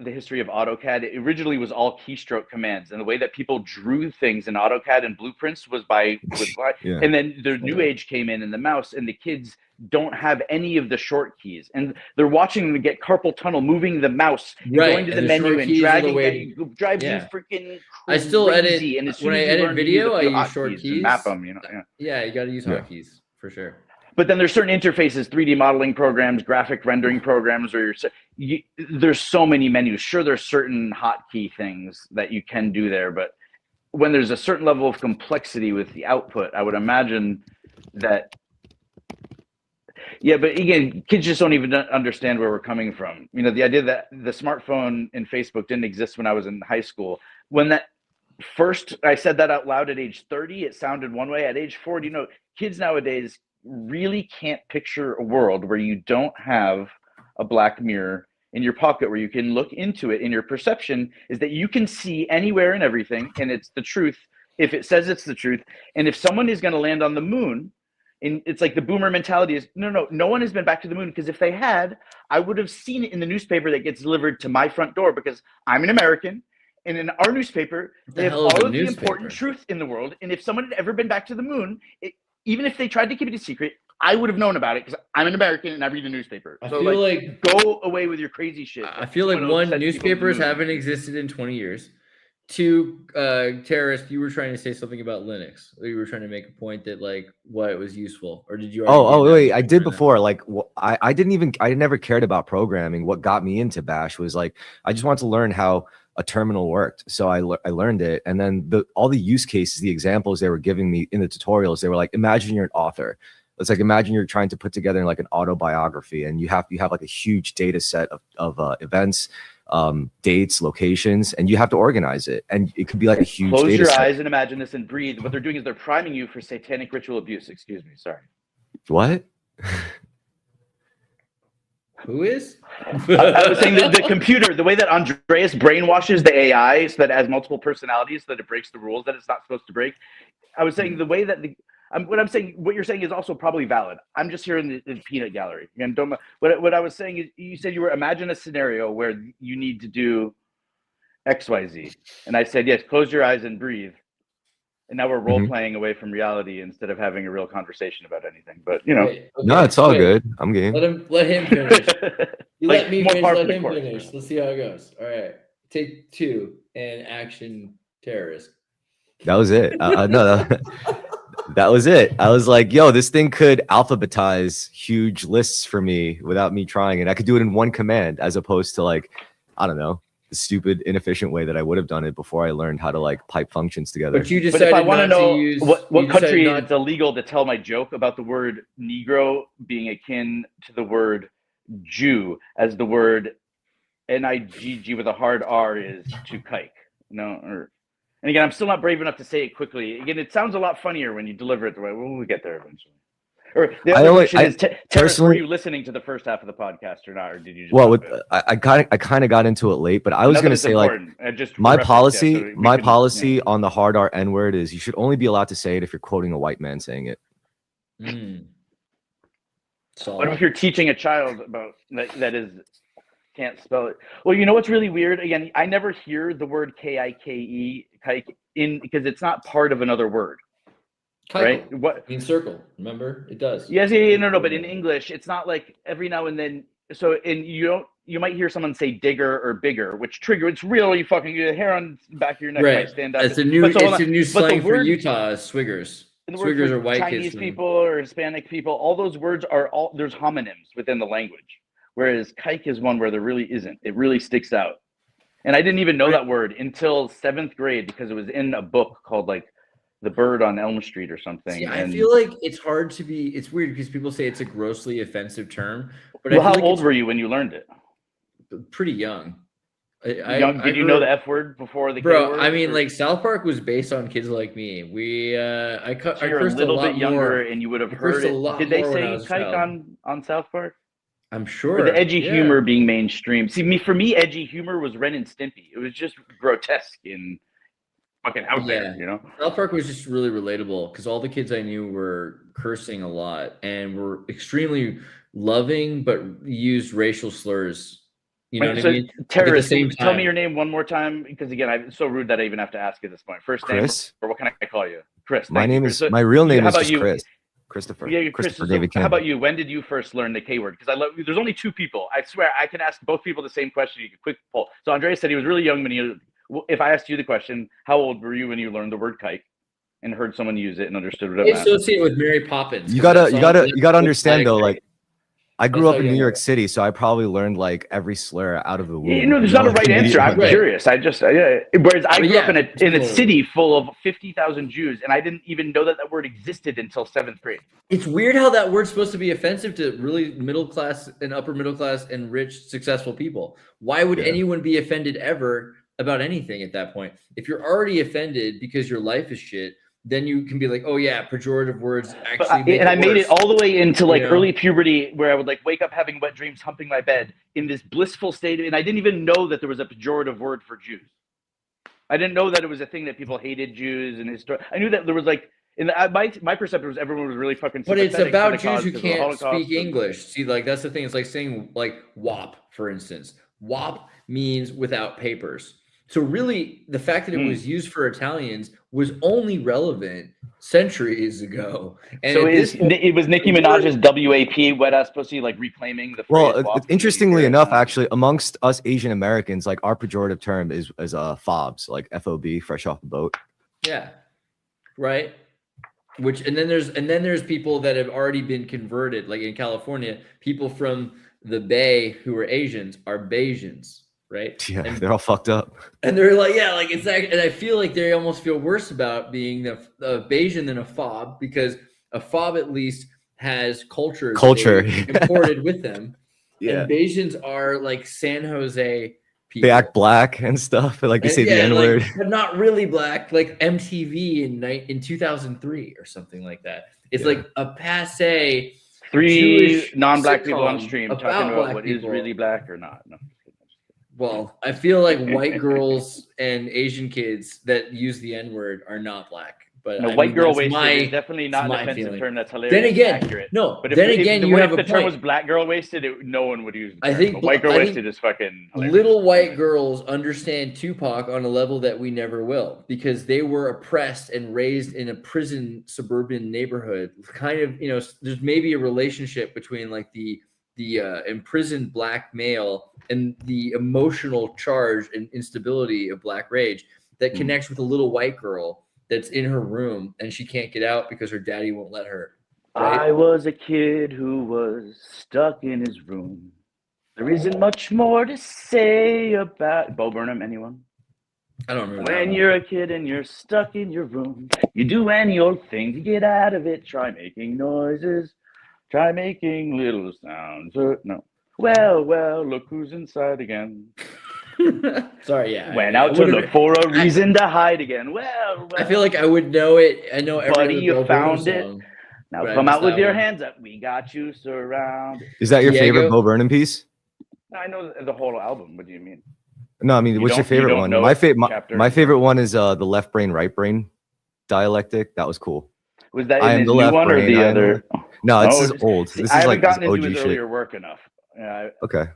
the history of AutoCAD, it originally was all keystroke commands, and the way that people drew things in AutoCAD and blueprints was and then the new age came in, and the mouse, and the kids don't have any of the short keys, and they're watching them get carpal tunnel, moving the mouse, and going to the menu and dragging it, drives you freaking crazy. I still edit, and as when I edit video, I use short keys. Map them, Yeah, you got to use hotkeys for sure. But then there's certain interfaces, 3D modeling programs, graphic rendering programs, where there's so many menus. Sure, there's certain hotkey things that you can do there, but when there's a certain level of complexity with the output, I would imagine that. Yeah, but again, kids just don't even understand where we're coming from. The idea that the smartphone and Facebook didn't exist when I was in high school. When that first, I said that out loud at age 30, it sounded one way. At age 40, kids nowadays really can't picture a world where you don't have a black mirror in your pocket where you can look into it, and your perception is that you can see anywhere and everything, and it's the truth if it says it's the truth. And if someone is going to land on the moon, and it's like the boomer mentality is no one has been back to the moon, because if they had, I would have seen it in the newspaper that gets delivered to my front door, because I'm an American And in our newspaper, they have hell is all a of the newspaper? important truth in the world. And if someone had ever been back to the moon, even if they tried to keep it a secret, I would have known about it because I'm an American and I read a newspaper. I So feel like go away with your crazy shit. I feel like Someone will one, send people to the newspapers moon. haven't existed in 20 years. Two, terrorist, you were trying to say something about Linux. Or you were trying to make a point that like why it was useful, or did you? Wait, I did before. Like, I never cared about programming. What got me into Bash was like I just wanted to learn how a terminal worked. So I learned it, and then all the use cases, the examples they were giving me in the tutorials, they were like, imagine you're an author. It's like imagine you're trying to put together like an autobiography, and you have like a huge data set of events, dates, locations, and you have to organize it, and it could be like a huge Close data your set. eyes and imagine this and breathe. What they're doing is they're priming you for satanic ritual abuse. Excuse me, sorry. What? Who is? I was saying that the computer, the way that Andreas brainwashes the AI so that it has multiple personalities, so that it breaks the rules that it's not supposed to break. I was saying the way that what you're saying is also probably valid. I'm just here in the peanut gallery. And what I was saying is, you said you were imagine a scenario where you need to do X, Y, Z, and I said yes. Close your eyes and breathe. And now we're role playing away from reality instead of having a real conversation about anything. But you know, No, it's all good. I'm game. Let him finish. You Like, let me more finish. par for Let the him course. finish. Let's see how it goes. All right, take two and action, terrorist. That was it. No, that was it. I was like, yo, this thing could alphabetize huge lists for me without me trying it. I could do it in one command as opposed to like, I don't know, the stupid, inefficient way that I would have done it before I learned how to like pipe functions together. But you But decided if I want to not know use what country it's illegal to tell my joke about the word Negro being akin to the word Jew, as the word Nigg with a hard R is to kike. And again, I'm still not brave enough to say it quickly. Again, it sounds a lot funnier when you deliver it the way. We'll get there eventually. Or the other question is, Terrence, were you listening to the first half of the podcast or not, or did you just? I kind of got into it late, but I was going to say like my policy on the hard R N word is you should only be allowed to say it if you're quoting a white man saying it. What if you're teaching a child about that is can't spell it? Well, you know what's really weird? Again, I never hear the word K-I-K-E in because it's not part of another word. Keikel. Right? What means circle? Remember, it does. Yes, no. But in English, it's not like every now and then. So, you might hear someone say digger or bigger, which trigger. It's real. You fucking the hair on the back of your neck might stand up. It's a new slang for Utah. Swiggers. Swiggers are white Chinese kids. people or Hispanic people. All those words are there's homonyms within the language. Whereas kike is one where there really isn't. It really sticks out. And I didn't even know that word until 7th grade because it was in a book called like The Bird on Elm Street or something. See, I feel like it's hard to be. It's weird because people say it's a grossly offensive term. But well, how old were you when you learned it? Pretty young. Did you know the F word before the K word? I mean, like South Park was based on kids like me. I you're a little bit younger, and you would have heard it. Did they say kike on South Park? I'm sure. Or the edgy humor being mainstream. See, for me, edgy humor was Ren and Stimpy. It was just grotesque and fucking out there, you know? South Park was just really relatable because all the kids I knew were cursing a lot and were extremely loving, but used racial slurs. You know what I mean? Terrorist, tell me your name one more time, because again, it's so rude that I even have to ask at this point. First Chris? name, or what can I call you? Chris. My real name is just Chris. Christopher. Yeah, Christopher Chris. David How Campbell. about you? When did you first learn the K word? Because there's only 2 people. I swear I can ask both people the same question. You can quick poll. So Andreas said he was really young when if I asked you the question, how old were you when you learned the word kike and heard someone use it and understood what it meant? Associate with Mary Poppins. You gotta understand though, like I grew up in New York City, so I probably learned like every slur out of the womb. There's not a right answer. I'm curious. Whereas I grew up in a city full of 50,000 Jews, and I didn't even know that word existed until 7th grade. It's weird how that word's supposed to be offensive to really middle class and upper middle class and rich, successful people. Why would anyone be offended ever about anything at that point? If you're already offended because your life is shit, then you can be like, oh yeah, pejorative words actually I made it all the way into like early puberty, where I would like wake up having wet dreams, humping my bed in this blissful state, and I didn't even know that there was a pejorative word for Jews. I didn't know that it was a thing that people hated Jews and history. I knew that there was like my perception was everyone was really fucking. But it's about Jews who can't speak English. See, like that's the thing. It's like saying like WAP, for instance. WAP means without papers. So really, the fact that it was used for Italians was only relevant centuries ago. And So it was Nicki Minaj's WAP Wet Ass Pussy like reclaiming the phrase? Well, interestingly enough, actually, amongst us Asian Americans, like our pejorative term is fobs, like FOB, fresh off the boat. Yeah, right. And then there's people that have already been converted, like in California, people from the Bay who are Asians are Bayesians. Right? Yeah, they're all fucked up. And they're like, yeah, like it's like, and I feel like they almost feel worse about being a Bayesian than a fob, because a fob at least has culture imported with them. Yeah. And Bayesians are like San Jose people. They act black and stuff. Like they say the N-word. Like, but not really black, like MTV in 2003 or something like that. It's like a passe. Three non-black people on stream talking about what is really black or not. No. Well, I feel like white girls and Asian kids that use the N-word are not black. But no, white girl wasted is definitely not an offensive term. That's hilarious. Then again, accurate. No. But if the term was black girl wasted, no one would use. The term. I think white girl wasted is fucking hilarious. Little white girls understand Tupac on a level that we never will, because they were oppressed and raised in a prison suburban neighborhood. Kind of, there's maybe a relationship between like the imprisoned black male and the emotional charge and instability of black rage that connects with a little white girl that's in her room and she can't get out because her daddy won't let her. Right? I was a kid who was stuck in his room. There isn't much more to say about Bo Burnham. Anyone? I don't remember. When you're a kid and you're stuck in your room, you do any old thing to get out of it. Try making noises. Try making little sounds. No. Well, look who's inside again. Sorry, yeah. Went out to look for a reason to hide again. Well, I feel like I would know it. I know every buddy, you found song, it. Now come out with your hands up. We got you surrounded. Is that your favorite Bo Burnham piece? I know the whole album. What do you mean? No, I mean, what's your favorite one? My favorite one is the left brain, right brain dialectic. That was cool. Was that in the new one or the other? No, this is old. This is I haven't like gotten into OG his shit. earlier work enough. Yeah. Okay.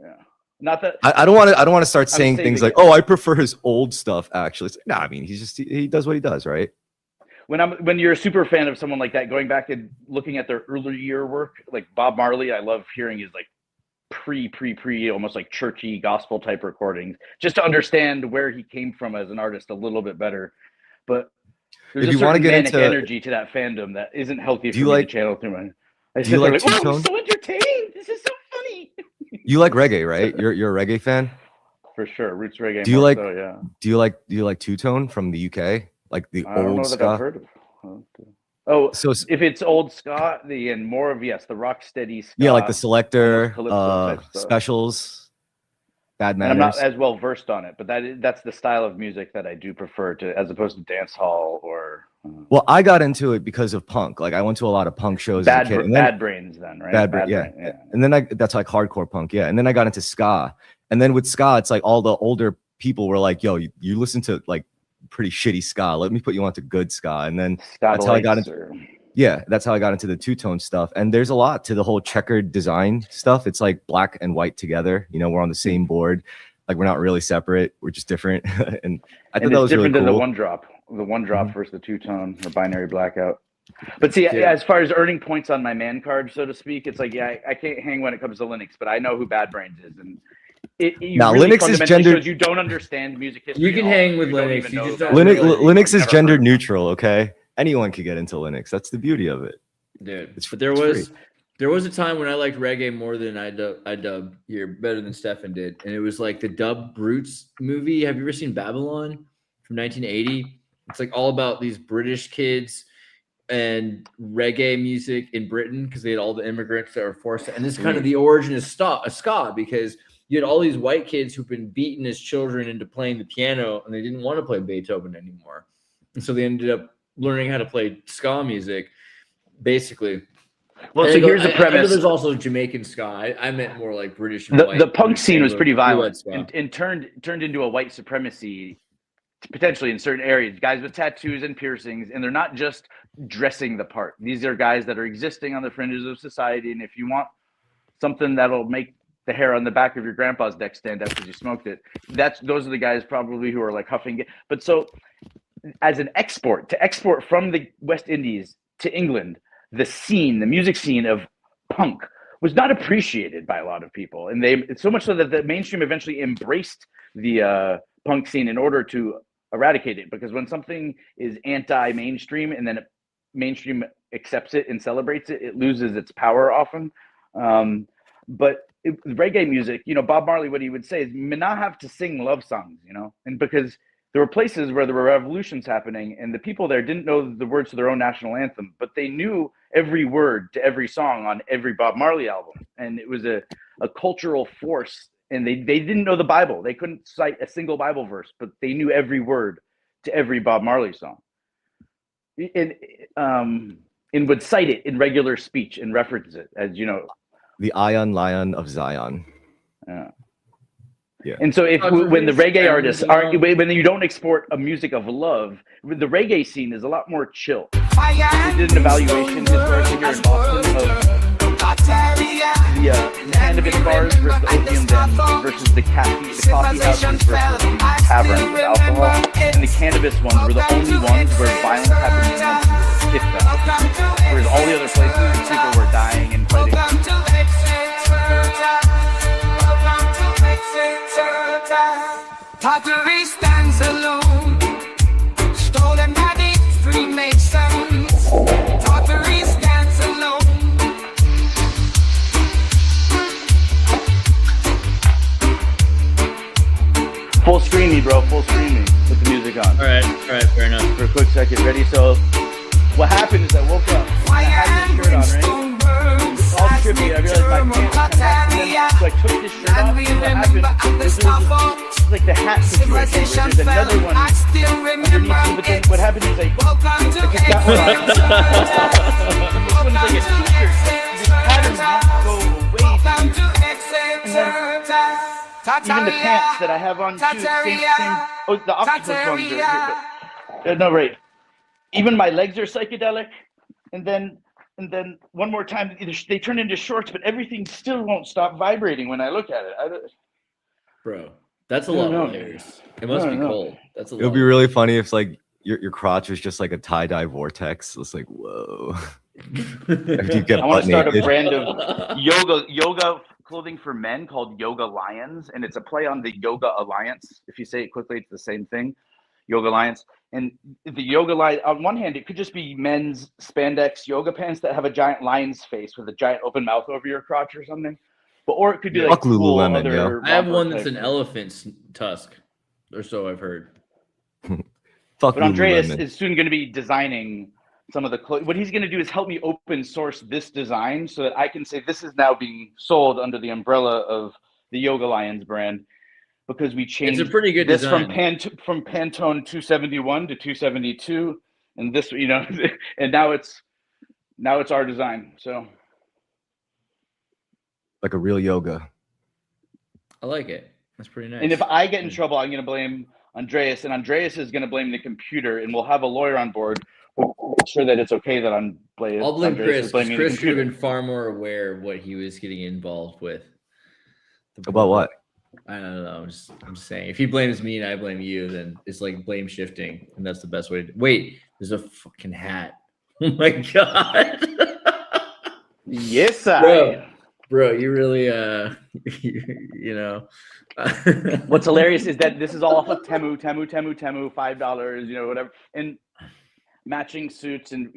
Yeah. Not that I don't want to start saying things like, "Oh, I prefer his old stuff." Actually, it's like, no, I mean, he does what he does, right? When you're a super fan of someone like that, going back and looking at their earlier work, like Bob Marley, I love hearing his like pre almost like churchy gospel type recordings, just to understand where he came from as an artist a little bit better. But there's if a you want to get into energy to that fandom that isn't healthy for me to channel through my. Do you like oh, two-tone? I'm so entertained. This is so funny. You like reggae, right? You're a reggae fan? For sure, roots reggae. Do you like? So, yeah. Do you like two-tone from the UK? Like the I don't know old that ska? I've heard of. Oh, so if it's old ska, and more of the rock steady ska. Yeah, like the Selector, type stuff. Specials, Bad Manners. And I'm not as well versed on it, but that's the style of music that I do prefer to, as opposed to dance hall or. Well, I got into it because of punk. Like I went to a lot of punk shows as a kid. Bad Brains, then, right? Bad Brains, yeah. And then that's like hardcore punk, yeah. And then I got into ska, and then with ska, it's like all the older people were like, "Yo, you listen to like pretty shitty ska. Let me put you onto good ska." And then that's how I got into. Yeah, that's how I got into the two-tone stuff. And there's a lot to the whole checkered design stuff. It's like black and white together. We're on the same board. Like we're not really separate. We're just different. and I thought that was different really than cool. the one drop versus the two-tone or binary blackout. But see, as far as earning points on my man card, so to speak, it's like, I can't hang when it comes to Linux, but I know who Bad Brains is. And now really Linux is gendered. You don't understand music history. You can hang with Linux. Linux is gendered neutral, okay? Anyone can get into Linux. That's the beauty of it. Dude, but there was a time when I liked reggae more than iDub here, better than Stefan did. And it was like the Dub Brutes movie. Have you ever seen Babylon from 1980? It's like all about these British kids and reggae music in Britain because they had all the immigrants that were forced to, and this is kind of the origin of ska, because you had all these white kids who've been beaten as children into playing the piano and they didn't want to play Beethoven anymore. And so they ended up learning how to play ska music, basically. Well, so here's the premise. There's also Jamaican ska. I meant more like British. And the punk scene was pretty violent and turned into a white supremacy, potentially in certain areas. Guys with tattoos and piercings, and they're not just dressing the part. These are guys that are existing on the fringes of society. And if you want something that'll make the hair on the back of your grandpa's neck stand up because you smoked it. Those are the guys probably who are like huffing it. But so as an export, to export from the West Indies to England, the music scene of punk was not appreciated by a lot of people. And it's so much so that the mainstream eventually embraced the punk scene in order to eradicate it. Because when something is anti-mainstream and then mainstream accepts it and celebrates it, it loses its power often. But reggae music, Bob Marley, what he would say is, "Me not have to sing love songs," and because there were places where there were revolutions happening, and the people there didn't know the words to their own national anthem, but they knew every word to every song on every Bob Marley album, and it was a cultural force. And they didn't know the Bible; they couldn't cite a single Bible verse, but they knew every word to every Bob Marley song, and would cite it in regular speech and reference it as the Ion Lion of Zion. Yeah. And so when the reggae artists when you don't export a music of love, the reggae scene is a lot more chill. We did an evaluation historically here in Boston of the cannabis bars versus the opium dens versus the coffee houses versus the taverns with alcohol. And the cannabis ones were the only ones where violence happened in whereas all the other places people were dying and fighting. Pottery stands alone. Stolen by the Freemasons. Pottery stands alone. Full screen me, bro. Full screen me with the music on. All right, fair enough. For a quick second, ready? So, what happened is I woke up. And I had this shirt on, right? It's all trippy. I realized my pants had so I took this shirt off. And what happened? This was like the hat situation. There's another one underneath. But then what happened is I just got one on. This one's like a t-shirt. This pattern didn't go away. And then even the pants that I have on too, same. Oh, the octopus ones are here. No, right. Even my legs are psychedelic, and then one more time they turn into shorts, but everything still won't stop vibrating when I look at it. Bro, that's a lot of layers. It must be cold. That's a lot. It would be really funny if like your crotch was just like a tie-dye vortex. It's like, whoa. I want to start a brand of yoga clothing for men called Yoga Lions, and it's a play on the Yoga Alliance. If you say it quickly, it's the same thing. Yoga Alliance. And the Yoga Lion, on one hand, it could just be men's spandex yoga pants that have a giant lion's face with a giant open mouth over your crotch or something. Or it could be like cool other. I have one that's an elephant's tusk, or so I've heard. But Andreas is soon going to be designing some of the clothes. What he's going to do is help me open source this design so that I can say this is now being sold under the umbrella of the Yoga Lions brand. Because we changed it's a pretty good this design. from Pantone 271 to 272, and this, and now it's our design. So, like a real yoga. I like it. That's pretty nice. And if I get in trouble, I'm going to blame Andreas, and Andreas is going to blame the computer, and we'll have a lawyer on board. We'll make sure that it's okay that I'm blaming. I'll blame Andreas Chris. Chris should have been far more aware of what he was getting involved with. About what? I don't know. I'm just saying. If he blames me and I blame you, then it's like blame shifting, and that's the best way to. Wait, there's a fucking hat. Oh my god. Yes, sir. Bro, you really What's hilarious is that this is all off of Temu, $5, whatever, and matching suits, and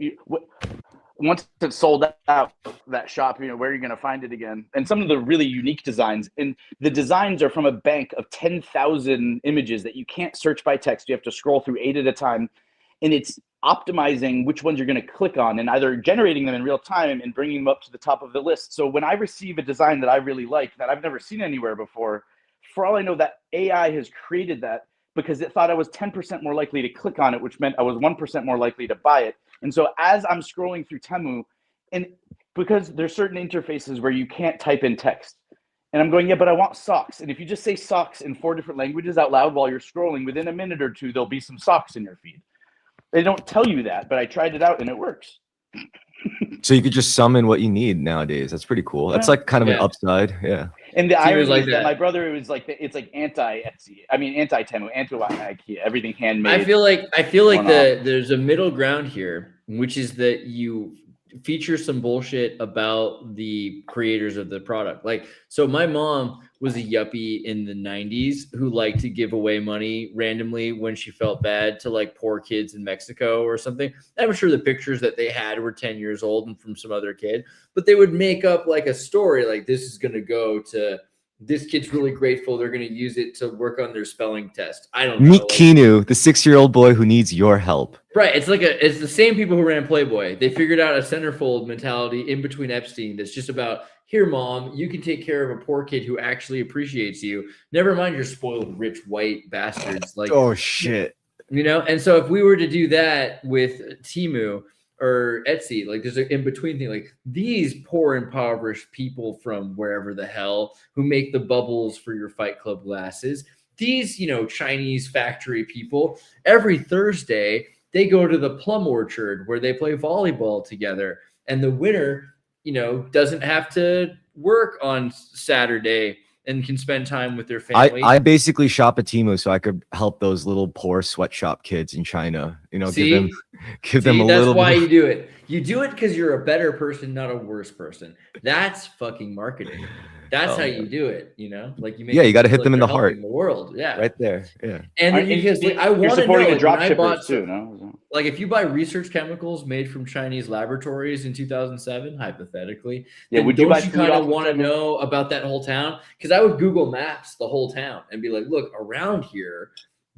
once it's sold out, that shop, where are you going to find it again? And some of the really unique designs, and the designs are from a bank of 10,000 images that you can't search by text. You have to scroll through 8 at a time, and it's optimizing which ones you're going to click on and either generating them in real time and bringing them up to the top of the list. So when I receive a design that I really like, that I've never seen anywhere before, for all I know, that AI has created that because it thought I was 10% more likely to click on it, which meant I was 1% more likely to buy it. And so as I'm scrolling through Temu, and because there's certain interfaces where you can't type in text, and I'm going, yeah, but I want socks. And if you just say socks in 4 different languages out loud while you're scrolling, within a minute or two, there'll be some socks in your feed. They don't tell you that, but I tried it out and it works. So you could just summon what you need nowadays. That's pretty cool. That's like kind of an upside. Yeah. And the irony like is that my brother was like, it's like anti Etsy. I mean, anti Temu, anti IKEA. Everything handmade. I feel like there's a middle ground here, which is that you feature some bullshit about the creators of the product. Like, so my mom was a yuppie in the 90s who liked to give away money randomly when she felt bad to like poor kids in Mexico or something. I'm sure the pictures that they had were 10 years old and from some other kid, but they would make up like a story like, this is going to go to this kid's really grateful. They're going to use it to work on their spelling test. I don't know. Meet Keanu, the 6-year-old boy who needs your help. Right. It's the same people who ran Playboy. They figured out a centerfold mentality in between Epstein. That's just about, here, mom, you can take care of a poor kid who actually appreciates you. Never mind your spoiled, rich, white bastards. Like, oh shit. You know? And so if we were to do that with Temu or Etsy, like there's an in-between thing, like these poor, impoverished people from wherever the hell who make the bubbles for your Fight Club glasses, these, you know, Chinese factory people, every Thursday, they go to the plum orchard where they play volleyball together. And the winner, you know, doesn't have to work on Saturday and can spend time with their family. I basically shop at Temu so I could help those little poor sweatshop kids in China. You know, give them a little. That's why you do it. You do it because you're a better person, not a worse person. That's fucking marketing. That's how you do it. You know, like you make. Yeah, you got to hit them in the heart. The world, yeah, right there. Yeah, and then because like, I want to know, the like, drop when I bought too, no? Like if you buy research chemicals made from Chinese laboratories in 2007, hypothetically, yeah, would you kind of want to know about that whole town? Because I would Google Maps the whole town and be like, look around here,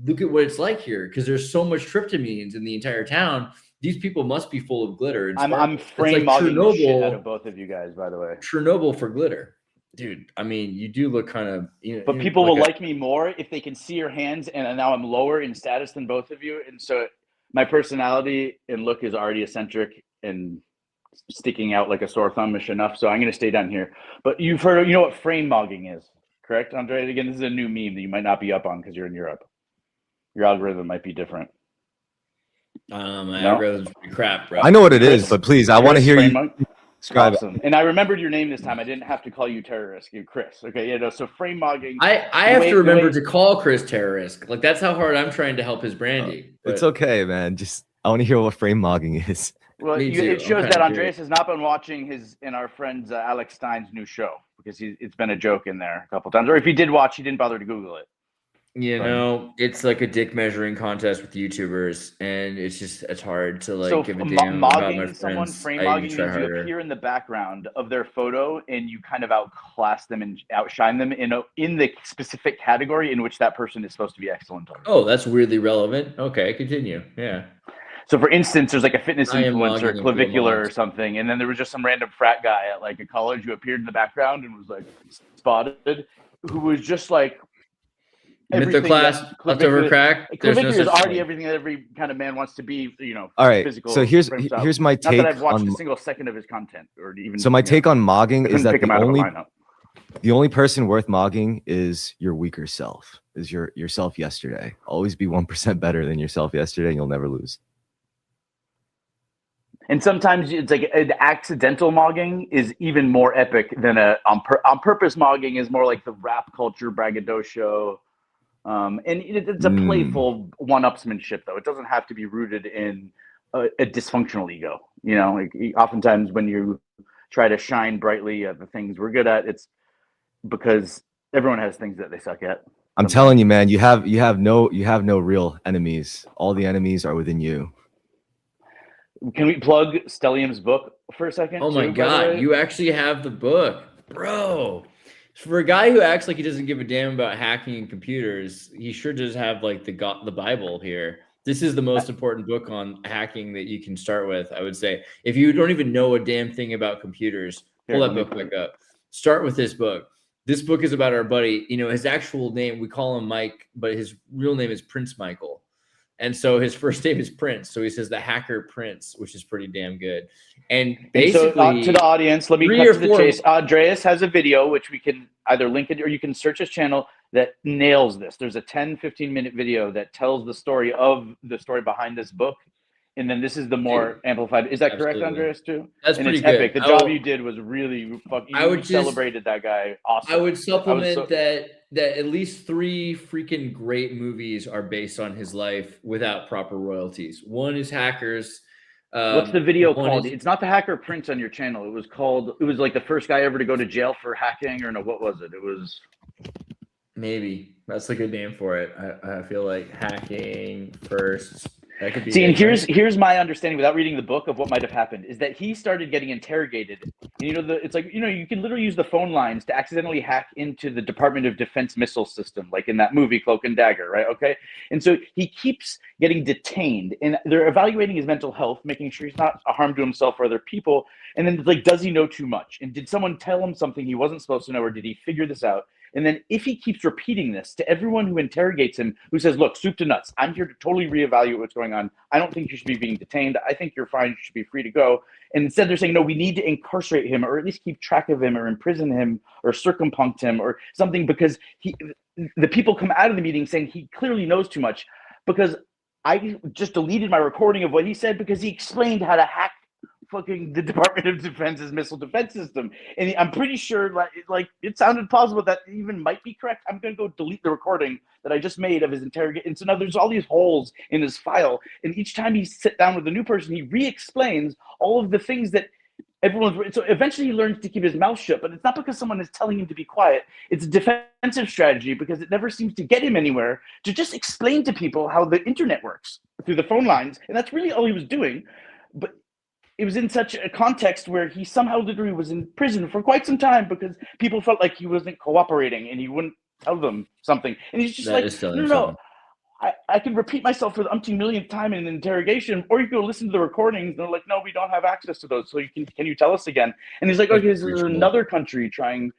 look at what it's like here, because there's so much tryptamines in the entire town. These people must be full of glitter. And I'm frame mogging the shit out of both of you guys, by the way. Chernobyl for glitter. Dude, I mean, you do look kind of, you know, but people will like me more if they can see your hands, and now I'm lower in status than both of you, and so my personality and look is already eccentric and sticking out like a sore thumb-ish enough. So I'm going to stay down here. But you've heard, you know what frame mogging is, correct, Andre? Again, this is a new meme that you might not be up on because you're in Europe. Your algorithm might be different. My algorithm's pretty crap, bro. I know what it is, but please, I want to hear you. Awesome. And I remembered your name this time. I didn't have to call you terrorist. You Chris. Okay, yeah, no, so frame mogging. I have to remember to call Chris terrorist. Like that's how hard I'm trying to help his brandy. It's okay, man. Just I want to hear what frame mogging is. Well, it shows that Andreas has not been watching his and our friend's Alex Stein's new show because it's been a joke in there a couple times. Or if he did watch, he didn't bother to Google it. You know, it's like a dick measuring contest with YouTubers, and it's hard to like give a damn about my friends. Frame mogging means you appear in the background of their photo, and you kind of outclass them and outshine them in the specific category in which that person is supposed to be excellent on. Oh, that's weirdly relevant. Okay, continue. Yeah. So, for instance, there's like a fitness influencer, Clavicular or something, and then there was just some random frat guy at like a college who appeared in the background and was like spotted, who was just like. Mythoclast, leftover crack. Clavicular is already everything that every kind of man wants to be, you know. All right. Physical, so here's my take. Not that I've watched a single second of his content, or even. So my take on mogging is that the only person worth mogging is your weaker self. Is yourself yesterday. Always be 1% better than yourself yesterday, and you'll never lose. And sometimes it's like an accidental mogging is even more epic than on purpose mogging is more like the rap culture braggadocio. And it's a playful one-upsmanship, though. It doesn't have to be rooted in a dysfunctional ego. You know, like oftentimes when you try to shine brightly at the things we're good at, it's because everyone has things that they suck at. I'm telling you, man, you have no real enemies. All the enemies are within you. Can we plug Stellium's book for a second? Oh my God, you actually have the book, bro. For a guy who acts like he doesn't give a damn about hacking and computers, he sure does have like the Bible here. This is the most important book on hacking that you can start with, I would say. If you don't even know a damn thing about computers, pull that book back up. Start with this book. This book is about our buddy. You know, his actual name, we call him Mike, but his real name is Prince Michael. And so his first name is Prince. So he says the hacker Prince, which is pretty damn good. And basically, to the audience, let me cut to the chase. Andreas has a video, which we can either link it or you can search his channel that nails this. There's a 10-15 minute video that tells the story behind this book and then this is the more amplified. Is that correct, Absolutely. Andreas, too? That's and pretty it's good. epic. The job you did was really fucking. I would celebrated that guy. Awesome. I would supplement that at least 3 freaking great movies are based on his life without proper royalties. One is Hackers. What's the video called? It's not The Hacker Prince on your channel. It was called. It was like the first guy ever to go to jail for hacking, or no? What was it? It was. Maybe that's a good name for it. I feel like Hacking First. That could be. See, and here's my understanding without reading the book of what might have happened is that he started getting interrogated. And, it's like, you can literally use the phone lines to accidentally hack into the Department of Defense missile system, like in that movie Cloak and Dagger, right? Okay. And so he keeps getting detained, and they're evaluating his mental health, making sure he's not a harm to himself or other people. And then it's like, does he know too much? And did someone tell him something he wasn't supposed to know, or did he figure this out? And then if he keeps repeating this to everyone who interrogates him, who says, look, soup to nuts, I'm here to totally reevaluate what's going on. I don't think you should be being detained. I think you're fine. You should be free to go. And instead they're saying, no, we need to incarcerate him, or at least keep track of him, or imprison him, or circumpunct him, or something, because the people come out of the meeting saying he clearly knows too much, because I just deleted my recording of what he said because he explained how to hack fucking the Department of Defense's missile defense system, and I'm pretty sure like it sounded plausible that even might be correct. I'm gonna go delete the recording that I just made of his interrogation. So now there's all these holes in his file, and each time he sit down with a new person, he re-explains all of the things that everyone's. So eventually he learns to keep his mouth shut, but it's not because someone is telling him to be quiet. It's a defensive strategy because it never seems to get him anywhere to just explain to people how the internet works through the phone lines, and that's really all he was doing. But it was in such a context where he somehow literally was in prison for quite some time because people felt like he wasn't cooperating and he wouldn't tell them something. And he's just no, I can repeat myself for the umpteen millionth time in an interrogation, or you go listen to the recordings. And they're like, no, we don't have access to those. So can you tell us again? And he's like, okay, this is another country trying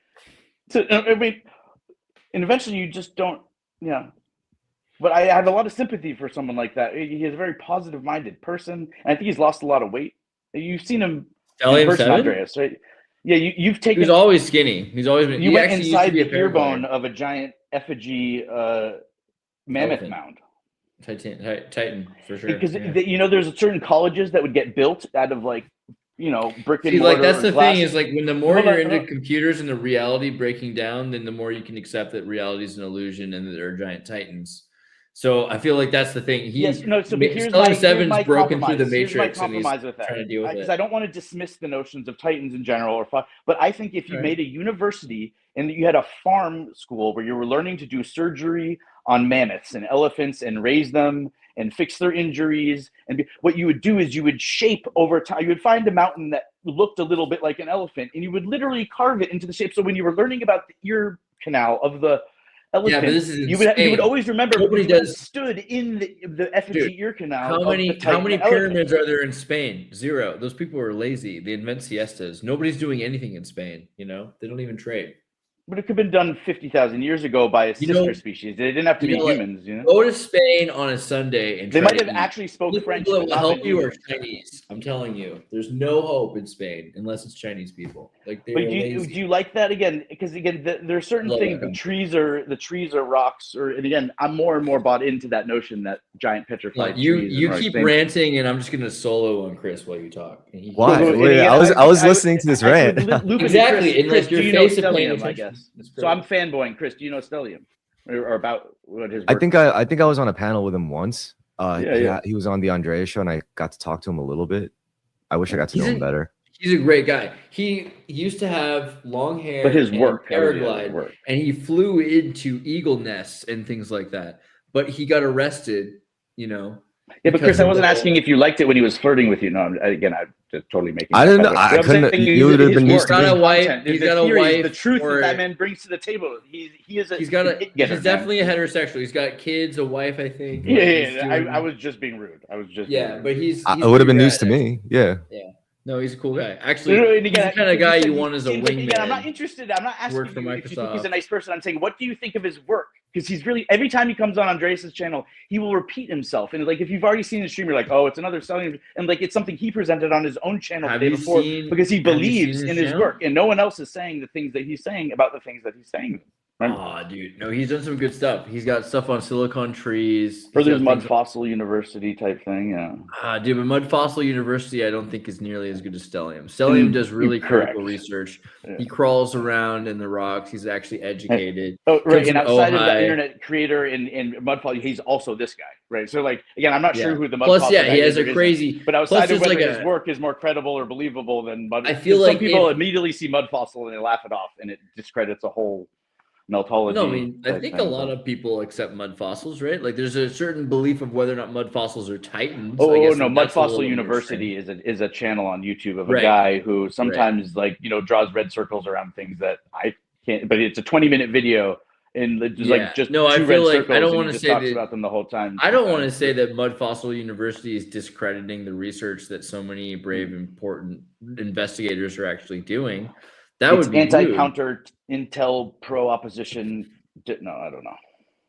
to, and eventually you just don't, But I have a lot of sympathy for someone like that. He is a very positive-minded person, and I think he's lost a lot of weight. You've seen him in person, Andreas, right? Yeah, you've taken. He's always skinny. He's always been. You went inside the ear bone of a giant effigy mammoth mound. Titan for sure. Because there's certain colleges that would get built out of brick and mortar. Like that's the thing is like when the more you're into computers and the reality breaking down, then the more you can accept that reality is an illusion and that there are giant titans. So I feel like that's the thing. Here's Seven's broken through the matrix and he's trying to deal with it. Because I don't want to dismiss the notions of titans in general, but I think if you made a university and you had a farm school where you were learning to do surgery on mammoths and elephants and raise them and fix their injuries, and what you would do is you would shape over time. You would find a mountain that looked a little bit like an elephant, and you would literally carve it into the shape. So when you were learning about the ear canal of the elephant, yeah, but this is you would always remember stood in the effigy ear canal. How many pyramids are there in Spain? 0. Those people are lazy. They invent siestas. Nobody's doing anything in Spain. They don't even trade. But it could have been done 50,000 years ago by a sister species. They didn't have to be humans. Go to Spain on a Sunday and they might have actually spoke French. People that will help you are Chinese. I'm telling you, there's no hope in Spain unless it's Chinese people. Like, do you like that again? Because again, there are certain things. The trees are rocks. And again, I'm more and more bought into that notion that giant petrified trees. You keep ranting, and I'm just gonna solo on Chris while you talk. Why? Wait, I was listening to this rant. Exactly, and like your face of paying I guess. So I'm fanboying Chris. Do you know Stellium or about what his work? I think I was on a panel with him once. He was on the Andreas show, and I got to talk to him a little bit. I wish I got to know him better. He's a great guy. He used to have long hair, but his work, paraglide, and he flew into eagle nests and things like that. But he got arrested. Yeah, but Chris, I wasn't asking if you liked it when he was flirting with you. No, I'm just totally making. I didn't know. I couldn't. You would have been used to. He's got a wife. The truth that man brings to the table. He's definitely a heterosexual. He's got kids, a wife, I think. I was just being rude. But he's it would have been news to me. Yeah. No, he's a cool guy. Actually, he's the kind of guy you want as a wingman. I'm not interested. I'm not asking you if you think he's a nice person. I'm saying, what do you think of his work? Because he's really, every time he comes on Andreas's channel, he will repeat himself. And like, if you've already seen the stream, you're like, oh, it's another selling. And like, it's something he presented on his own channel the day before because he believes in his work. And no one else is saying the things that he's saying about the things that he's saying. Right? Oh, dude, no, he's done some good stuff. He's got stuff on silicon trees. Or He's there's got Mud things- Fossil University type thing. Yeah. Dude, but Mud Fossil University, I don't think is nearly as good as Stellium. Stellium does really Correct. critical research. Yeah. He crawls around in the rocks. He's actually educated. Oh, right. Comes And from outside of the Ojai. internet creator in Mud Fossil, he's also this guy, right? So, like, again, I'm not sure who the Mud Plus, Fossil yeah, guy he is has or a isn't, crazy. but outside plus of whether like his work is more credible or believable than Mud, I feel some like people if- immediately see Mud Fossil and they laugh it off, and it discredits a whole meltology. No, I mean, I type think a thing, lot so. of people accept mud fossils, right? Like, there's a certain belief of whether or not mud fossils are titans. Oh, I guess no, that Mud that's a little Fossil more University is a channel on YouTube of a Right. guy who sometimes draws red circles around things that I can't. But it's a 20-minute video, and it's like just no, I two feel red like circles, I don't and he want to just say talks that. about them the whole time. I don't want to say that Mud Fossil University is discrediting the research that so many brave, important investigators are actually doing. That It's would be rude. anti-counter intel pro opposition. No, I don't know.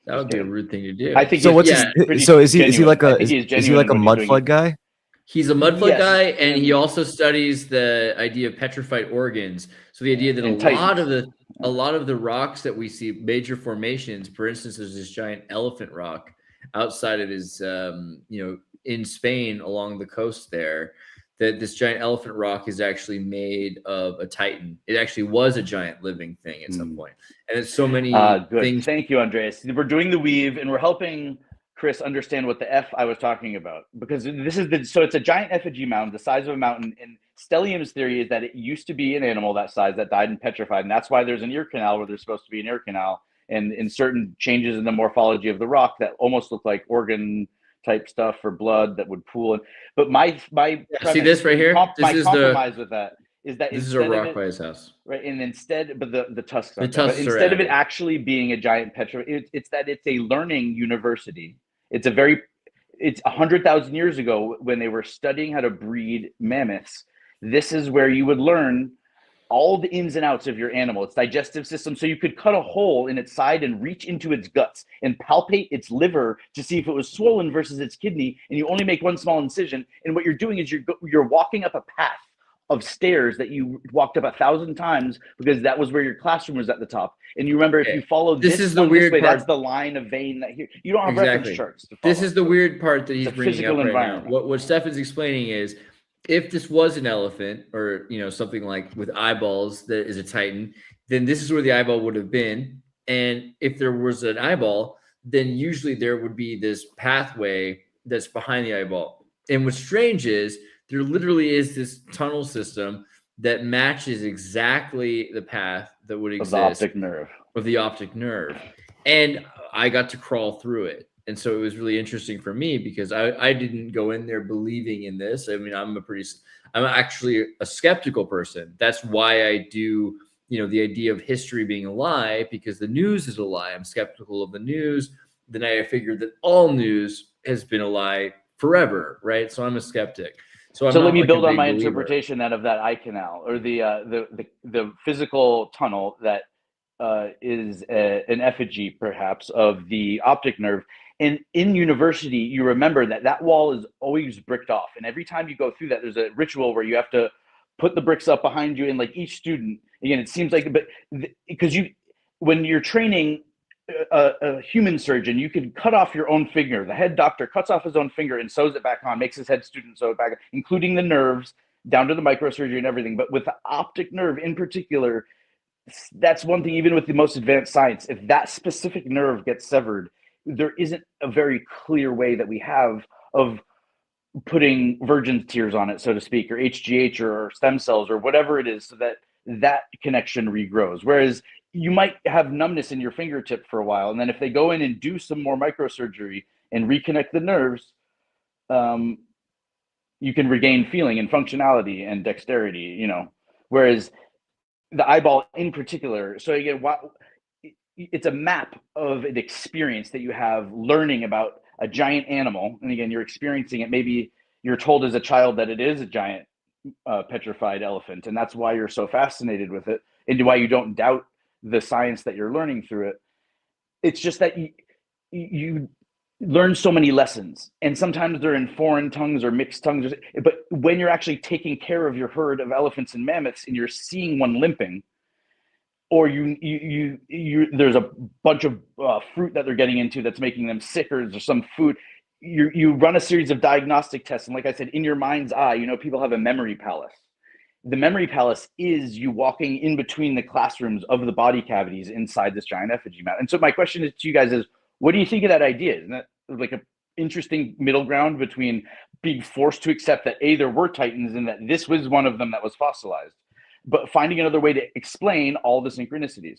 That would be a rude thing to do. I think So what's yeah, his, pretty so is he genuine. like I a think he is he like a genuine in what mud he's flood doing. guy? He's a mud flood Yes, guy, and he and- also studies the idea of petrified organs. So the idea that And a lot of the rocks that we see, major formations, for instance, there's this giant elephant rock outside of his, in Spain along the coast there. That this giant elephant rock is actually made of a titan. It actually was a giant living thing at some point, and it's so many Good. things. Thank you, Andreas. We're doing the weave, and we're helping Chris understand what the F I was talking about, because this is so it's a giant effigy mound the size of a mountain. And Stellium's theory is that it used to be an animal that size that died and petrified, and that's why there's an ear canal where there's supposed to be an ear canal, and in certain changes in the morphology of the rock that almost look like organ type stuff or blood that would pool. But my See this right here? my This is compromise with that is that this is a rock by his house. right? And instead, but the tusks, The aren't there. But tusks are instead of it added. actually being a giant it's that it's a learning university. It's 100,000 years ago when they were studying how to breed mammoths. This is where you would learn all the ins and outs of your animal, its digestive system. So you could cut a hole in its side and reach into its guts and palpate its liver to see if it was swollen versus its kidney. And you only make one small incision. And what you're doing is you're walking up a path of stairs that you walked up 1,000 times because that was where your classroom was at the top. And you remember, if you follow This is the weird way, part. that's the line of vein that you don't have reference charts to follow. This is the weird part that he's It's a bringing physical up right now. environment. What Stefan's explaining is, if this was an elephant or something like with eyeballs that is a titan, then this is where the eyeball would have been. And if there was an eyeball, then usually there would be this pathway that's behind the eyeball. And what's strange is there literally is this tunnel system that matches exactly the path that would exist of the optic nerve. And I got to crawl through it. And so it was really interesting for me because I didn't go in there believing in this. I mean, I'm actually a skeptical person. That's why I do, the idea of history being a lie, because the news is a lie. I'm skeptical of the news. Then I figured that all news has been a lie forever, right? So I'm a skeptic. So let me build on my interpretation then of that eye canal, or the physical tunnel that is an effigy perhaps of the optic nerve. And in university, you remember that wall is always bricked off. And every time you go through that, there's a ritual where you have to put the bricks up behind you. And like each student, again, it seems like, because when you're training a human surgeon, you can cut off your own finger. The head doctor cuts off his own finger and sews it back on, makes his head student sew it back on, including the nerves down to the microsurgery and everything. But with the optic nerve in particular, that's one thing, even with the most advanced science, if that specific nerve gets severed, there isn't a very clear way that we have of putting virgin tears on it, so to speak, or HGH or stem cells or whatever it is, so that connection regrows. Whereas you might have numbness in your fingertip for a while, and then if they go in and do some more microsurgery and reconnect the nerves, you can regain feeling and functionality and dexterity, whereas the eyeball in particular. So again, it's a map of an experience that you have learning about a giant animal. And again, you're experiencing it. Maybe you're told as a child that it is a giant petrified elephant, and that's why you're so fascinated with it, and why you don't doubt the science that you're learning through it. It's just that you learn so many lessons, and sometimes they're in foreign tongues or mixed tongues. But when you're actually taking care of your herd of elephants and mammoths and you're seeing one limping, or there's a bunch of fruit that they're getting into that's making them sick, or there's some food. You run a series of diagnostic tests, and like I said, in your mind's eye, people have a memory palace. The memory palace is you walking in between the classrooms of the body cavities inside this giant effigy mound. And so my question to you guys is, what do you think of that idea? Isn't that like an interesting middle ground between being forced to accept that there were Titans and that this was one of them that was fossilized, but finding another way to explain all the synchronicities?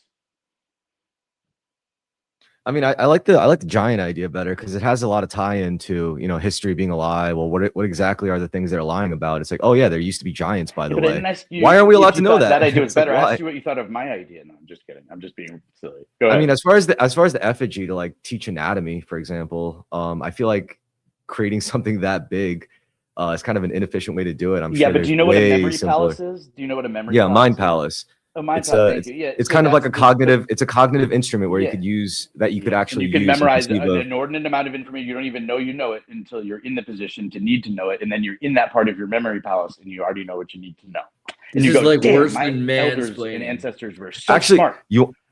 I mean, I like the giant idea better because it has a lot of tie-in to history being a lie. Well, what exactly are the things they're lying about? It's like, oh yeah, there used to be giants, by the way. Why aren't we allowed to know that? That idea was better. I asked you what you thought of my idea. No, I'm just kidding. I'm just being silly. Go ahead. I mean, as far as the effigy to like teach anatomy, for example, I feel like creating something that big is kind of an inefficient way to do it. I'm sure. Yeah, but do you know what a memory palace is? Do you know what a memory? Yeah, mind palace. It's kind of like a cognitive. It's a cognitive instrument where you could use that. You could actually you can memorize an inordinate amount of information. You don't even know you know it until you're in the position to need to know it, and then you're in that part of your memory palace, and you already know what you need to know. And this is like worse than elders and ancestors were so actually smart.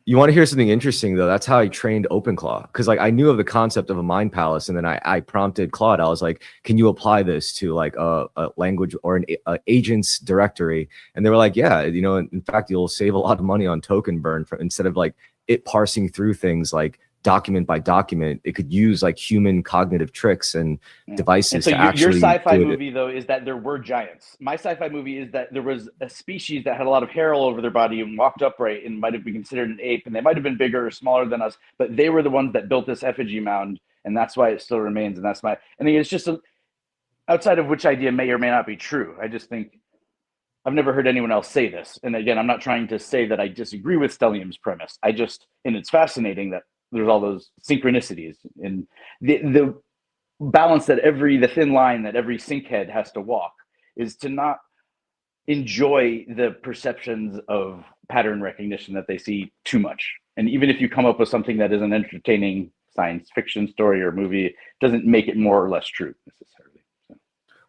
You want to hear something interesting though? That's how I trained OpenClaw, because like I knew of the concept of a mind palace, and then I prompted Claude. I was like, "Can you apply this to like a language or an agent's directory?" And they were like, "Yeah, in fact, you'll save a lot of money on token burn instead of like it parsing through things like document by document. It could use like human cognitive tricks and devices and so to actually." Your sci-fi movie though is that there were giants. My sci-fi movie is that there was a species that had a lot of hair all over their body and walked upright and might have been considered an ape, and they might have been bigger or smaller than us, but they were the ones that built this effigy mound, and that's why it still remains. And that's I think it's just outside of which idea may or may not be true. I just think I've never heard anyone else say this. And again, I'm not trying to say that I disagree with Stellium's premise. And it's fascinating that there's all those synchronicities and the balance that the thin line that every synchead has to walk is to not enjoy the perceptions of pattern recognition that they see too much. And even if you come up with something that is an entertaining science fiction story or movie, it doesn't make it more or less true necessarily.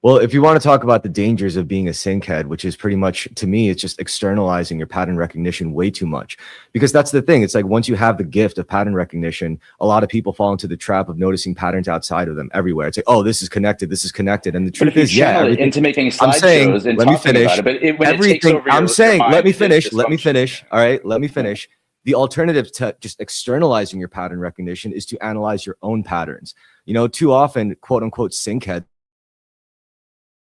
Well, if you want to talk about the dangers of being a synchead, which is pretty much, to me, it's just externalizing your pattern recognition way too much. Because that's the thing. It's like once you have the gift of pattern recognition, a lot of people fall into the trap of noticing patterns outside of them everywhere. It's like, oh, this is connected. This is connected. And the truth is, yeah. Into making slideshows and let me finish. About it, but everything. I'm saying, let me finish. Let me finish. All right, let me finish. The alternative to just externalizing your pattern recognition is to analyze your own patterns. Too often, quote unquote, synchead.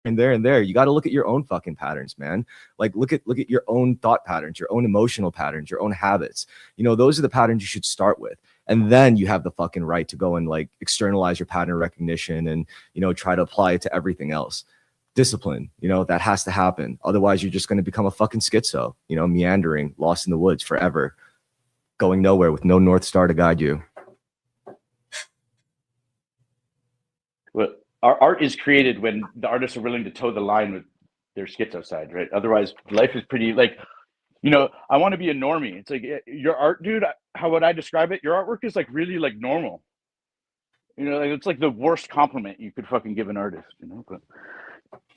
And there, you got to look at your own fucking patterns, man. Like look at your own thought patterns, your own emotional patterns, your own habits. Those are the patterns you should start with, and then you have the fucking right to go and like externalize your pattern recognition and try to apply it to everything else. Discipline, that has to happen. Otherwise, you're just going to become a fucking schizo, meandering, lost in the woods forever, going nowhere with no North Star to guide you. Well, our art is created when the artists are willing to toe the line with their schizo side, right? Otherwise, life is pretty like, I want to be a normie. It's like your art, dude. How would I describe it? Your artwork is like really like normal. It's like the worst compliment you could fucking give an artist. But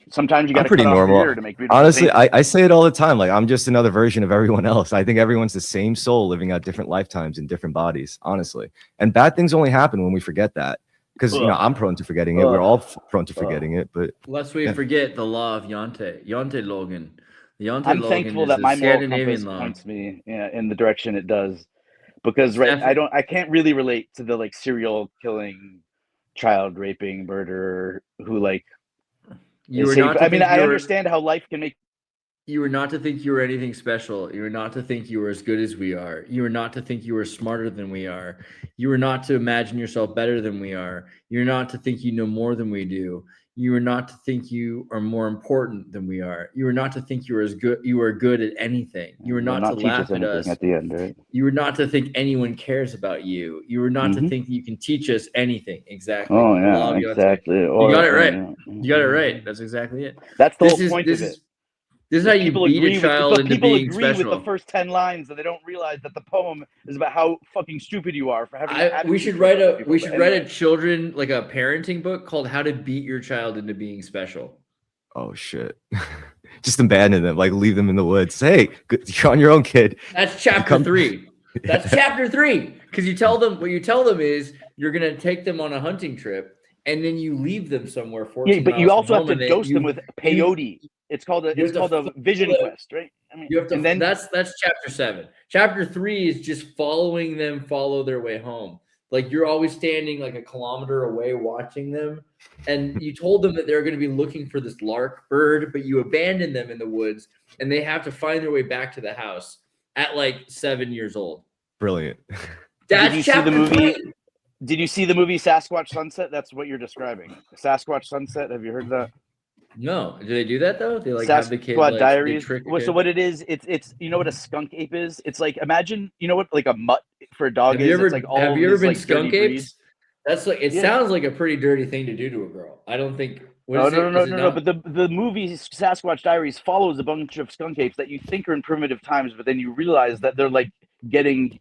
sometimes you got to pretty normal to make beautiful honestly things. I say it all the time. Like I'm just another version of everyone else. I think everyone's the same soul living out different lifetimes in different bodies, honestly. And bad things only happen when we forget that. Because I'm prone to forgetting it. We're all prone to forgetting it. But lest we forget the law of Yonte Logan. I'm thankful that my moral compass points me in the direction it does, because I can't really relate to the like serial killing, child raping murderer who like. I understand how life can make. You were not to think you were anything special. You were not to think you were as good as we are. You were not to think you were smarter than we are. You were not to imagine yourself better than we are. You're not to think you know more than we do. You were not to think you are more important than we are. You were not to think you were as good. You were good at anything. You were not to laugh at us at the end, right? You were not to think anyone cares about you. You were not to think that you can teach us anything. Exactly. Oh yeah, exactly. You got it right. You got it right. That's exactly it. That's the whole point of it. This is how you beat a child into being special. People agree with the first 10 lines, and they don't realize that the poem is about how fucking stupid you are for having. We should write a children like a parenting book called "How to Beat Your Child into Being Special." Oh shit! Just abandon them, like leave them in the woods. Hey, you're on your own, kid. That's chapter 3. That's chapter 3. Because what you tell them is you're gonna take them on a hunting trip, and then you leave them somewhere 14 but miles you also from have home, to dose them with peyote. It's called a vision quest, right? I mean, you have to, and then that's chapter 7. Chapter 3 is just following them, follow their way home. Like you're always standing like a kilometer away watching them. And you told them that they're going to be looking for this lark bird, but you abandon them in the woods and they have to find their way back to the house at like 7 years old. Brilliant. Did you see the movie? Did you see the movie Sasquatch Sunset? That's what you're describing. Sasquatch Sunset. Have you heard that? No. Do they do that though? They like have the kid Sasquatch like, Diaries. trick the Well, kid? so what it is, it's you know what a skunk ape is? It's like imagine what like a mutt for a dog Have is. you ever, It's like all have you ever these, been like, skunk dirty apes? breeds. That's like it sounds like a pretty dirty thing to do to a girl. I don't think. No. But the movie Sasquatch Diaries follows a bunch of skunk apes that you think are in primitive times, but then you realize that they're like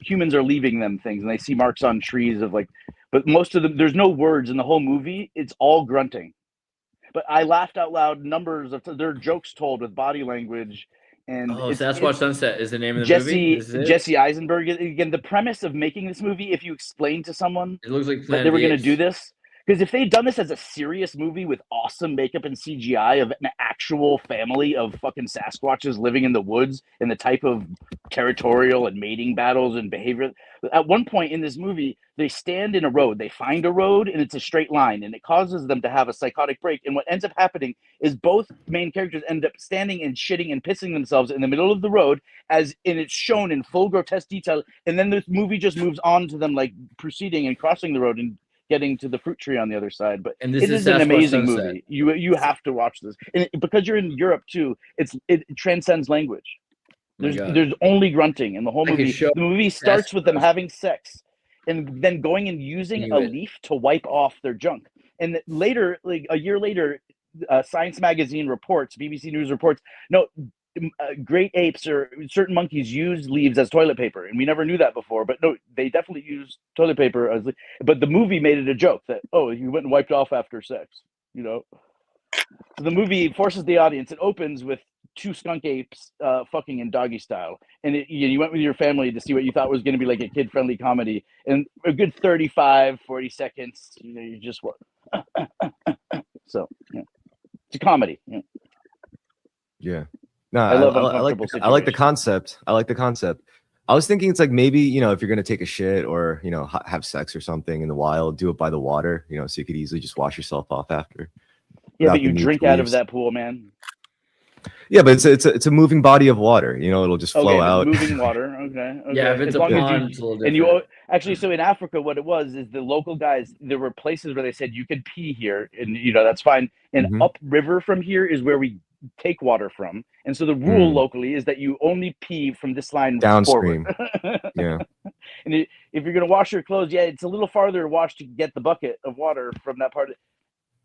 humans are leaving them things, and they see marks on trees of like. But most of them, there's no words in the whole movie. It's all grunting. But I laughed out loud. There are jokes told with body language. And Sasquatch Sunset is the name of the movie. This is it? Jesse Eisenberg. Again, the premise of making this movie, if you explain to someone it looks like that they were going to do this, because if they'd done this as a serious movie with awesome makeup and CGI of an actual family of fucking Sasquatches living in the woods and the type of territorial and mating battles and behavior. At one point in this movie, they stand in a road. They find a road and it's a straight line, and it causes them to have a psychotic break. And what ends up happening is both main characters end up standing and shitting and pissing themselves in the middle of the road, and it's shown in full grotesque detail. And then this movie just moves on to them like proceeding and crossing the road and getting to the fruit tree on the other side. But and this it is an amazing movie. You have to watch this, and because you're in Europe too, it transcends language. There's only grunting in the whole movie. The movie starts with them having sex and then going and using a leaf to wipe off their junk. And later, like a year later, Science Magazine reports, BBC News reports, no, great apes or certain monkeys use leaves as toilet paper, and we never knew that before. But no, they definitely use toilet paper as. But the movie made it a joke that you went and wiped off after sex, So the movie forces the audience. It opens with two skunk apes fucking in doggy style, and you went with your family to see what you thought was going to be like a kid-friendly comedy, and a good 35-40 seconds, you just what. So it's a comedy. Yeah. No, I love I like the concept. I like the concept. I was thinking it's like maybe, if you're going to take a shit or, have sex or something in the wild, do it by the water, so you could easily just wash yourself off after. Yeah, but you drink out of that pool, man. Yeah, but it's a moving body of water. It'll just flow out. Moving water. Okay. Yeah, if it's a pond, it's a little different. And you actually, so in Africa, what it was is the local guys. There were places where they said you could pee here, and that's fine. And upriver from here is where we take water from. And so the rule locally is that you only pee from this line downstream. Forward. Yeah. And if you're gonna wash your clothes, it's a little farther to wash to get the bucket of water from that part.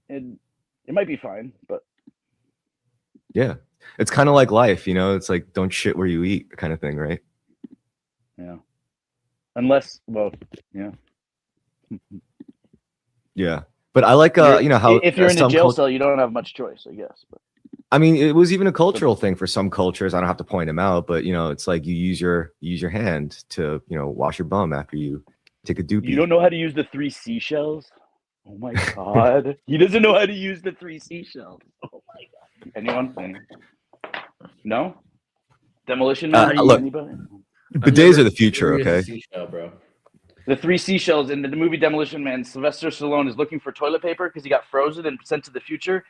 And it might be fine, but yeah. It's kind of like life, it's like don't shit where you eat kind of thing, right? Yeah. Unless, yeah. Yeah. But I like how if you're in a jail cell, you don't have much choice, I guess. But I mean, it was even a cultural thing for some cultures. I don't have to point them out, but it's like you use your hand to, wash your bum after you take a doopy. You don't know how to use the 3 seashells? Oh my god. He doesn't know how to use the 3 seashells. Oh my god. Anyone? No? Demolition Man? Look, anybody? Bidets are the future, okay? Seashell, bro. The 3 seashells in the movie Demolition Man, Sylvester Stallone is looking for toilet paper because he got frozen and sent to the future.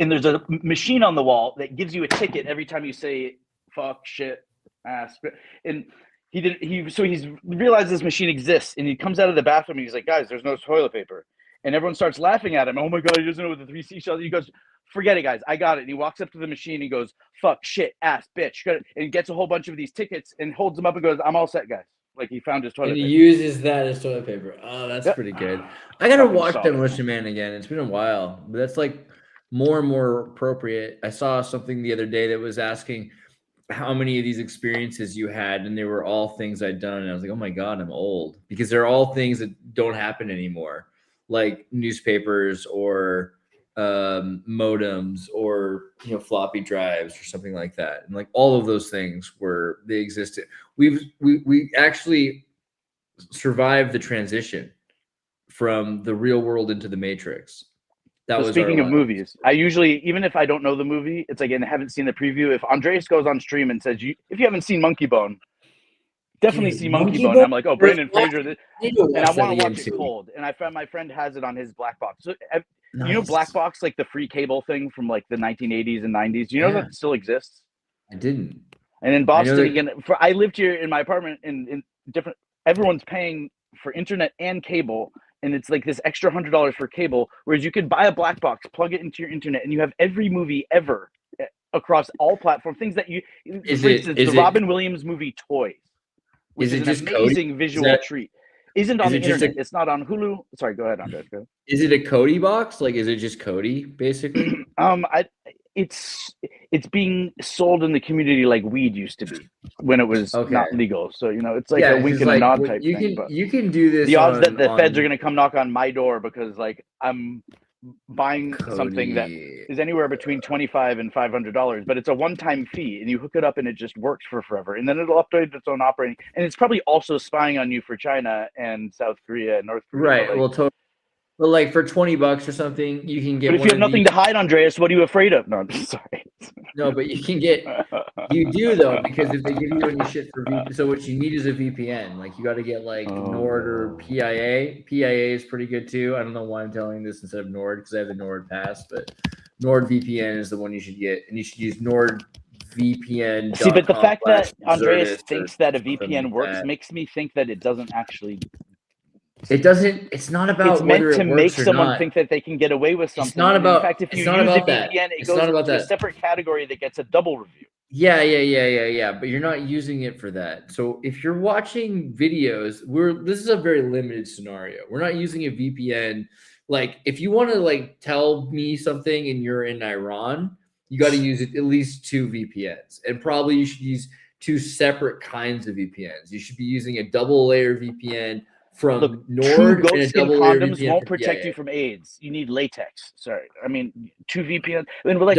And there's a machine on the wall that gives you a ticket every time you say fuck, shit, ass. And he's realized this machine exists, and he comes out of the bathroom and he's like, guys, there's no toilet paper. And everyone starts laughing at him. Oh my god, he doesn't know what the 3 seashells. He goes, forget it, guys, I got it. And he walks up to the machine and he goes, fuck, shit, ass, bitch. And gets a whole bunch of these tickets and holds them up and goes, I'm all set, guys. Like he found his toilet paper. And he uses that as toilet paper. Oh, that's pretty good. I gotta watch Demolition Man again. It's been a while, but that's like more and more appropriate. I saw something the other day that was asking how many of these experiences you had, and they were all things I'd done. And I was like, oh my god, I'm old, because they're all things that don't happen anymore, like newspapers or modems or floppy drives or something like that, and like all of those things they existed. We actually survived the transition from the real world into the Matrix. That was speaking our of life. movies, I usually, even if I don't know the movie, it's like, and I haven't seen the preview, if Andreas goes on stream and says, if you haven't seen Monkey Bone, definitely see Monkey Bone. I'm like, oh, Brandon Fraser, and I want to watch it cold. And I found my friend has it on his Black Box. So, you know, Black Box, like the free cable thing from like the 1980s and 90s. You know that still exists? I didn't. And in Boston again, I lived here in my apartment in different. Everyone's paying for internet and cable, and it's like this extra $100 for cable. Whereas you could buy a Black Box, plug it into your internet, and you have every movie ever across all platforms. Things that you, for instance, the Robin Williams movie Toys, which is an amazing visual treat. Isn't on the internet. It's not on Hulu. Sorry, go ahead, Andres. Go ahead. Is it a Cody box? Like, is it just Cody, basically? It's being sold in the community like weed used to be when it was not legal. So it's like a wink and a nod type thing. But you can do this. The odds that the feds are going to come knock on my door because like I'm buying something that is anywhere between $25 and $500, but it's a one-time fee, and you hook it up and it just works for forever, and then it'll update its own operating, and it's probably also spying on you for China and South Korea and North Korea. Right. Like, well, totally. But like for $20 or something, you can get. But if you have nothing to hide, Andreas, what are you afraid of? No, I'm sorry. No, but you can get. You do though, because if they give you any shit for VPN, so what you need is a VPN. Like you got to get like Nord or PIA. PIA is pretty good too. I don't know why I'm telling this instead of Nord because I have the Nord Pass, but Nord VPN is the one you should get, and you should use NordVPN. See, but the fact that Andreas thinks that a VPN works makes me think that it doesn't actually. It doesn't. It's not about. It's meant to make someone think that they can get away with something. It's not about. In fact, if you use a VPN, it goes into a separate category that gets a double review. Yeah. But you're not using it for that. So if you're watching videos, this is a very limited scenario. We're not using a VPN. Like if you want to like tell me something and you're in Iran, you got to use at least 2 VPNs, and probably you should use 2 separate kinds of VPNs. You should be using a double layer VPN. From Nord, 2 goatskin condoms won't protect you from AIDS. You need latex. Sorry, I mean 2 VPN. And like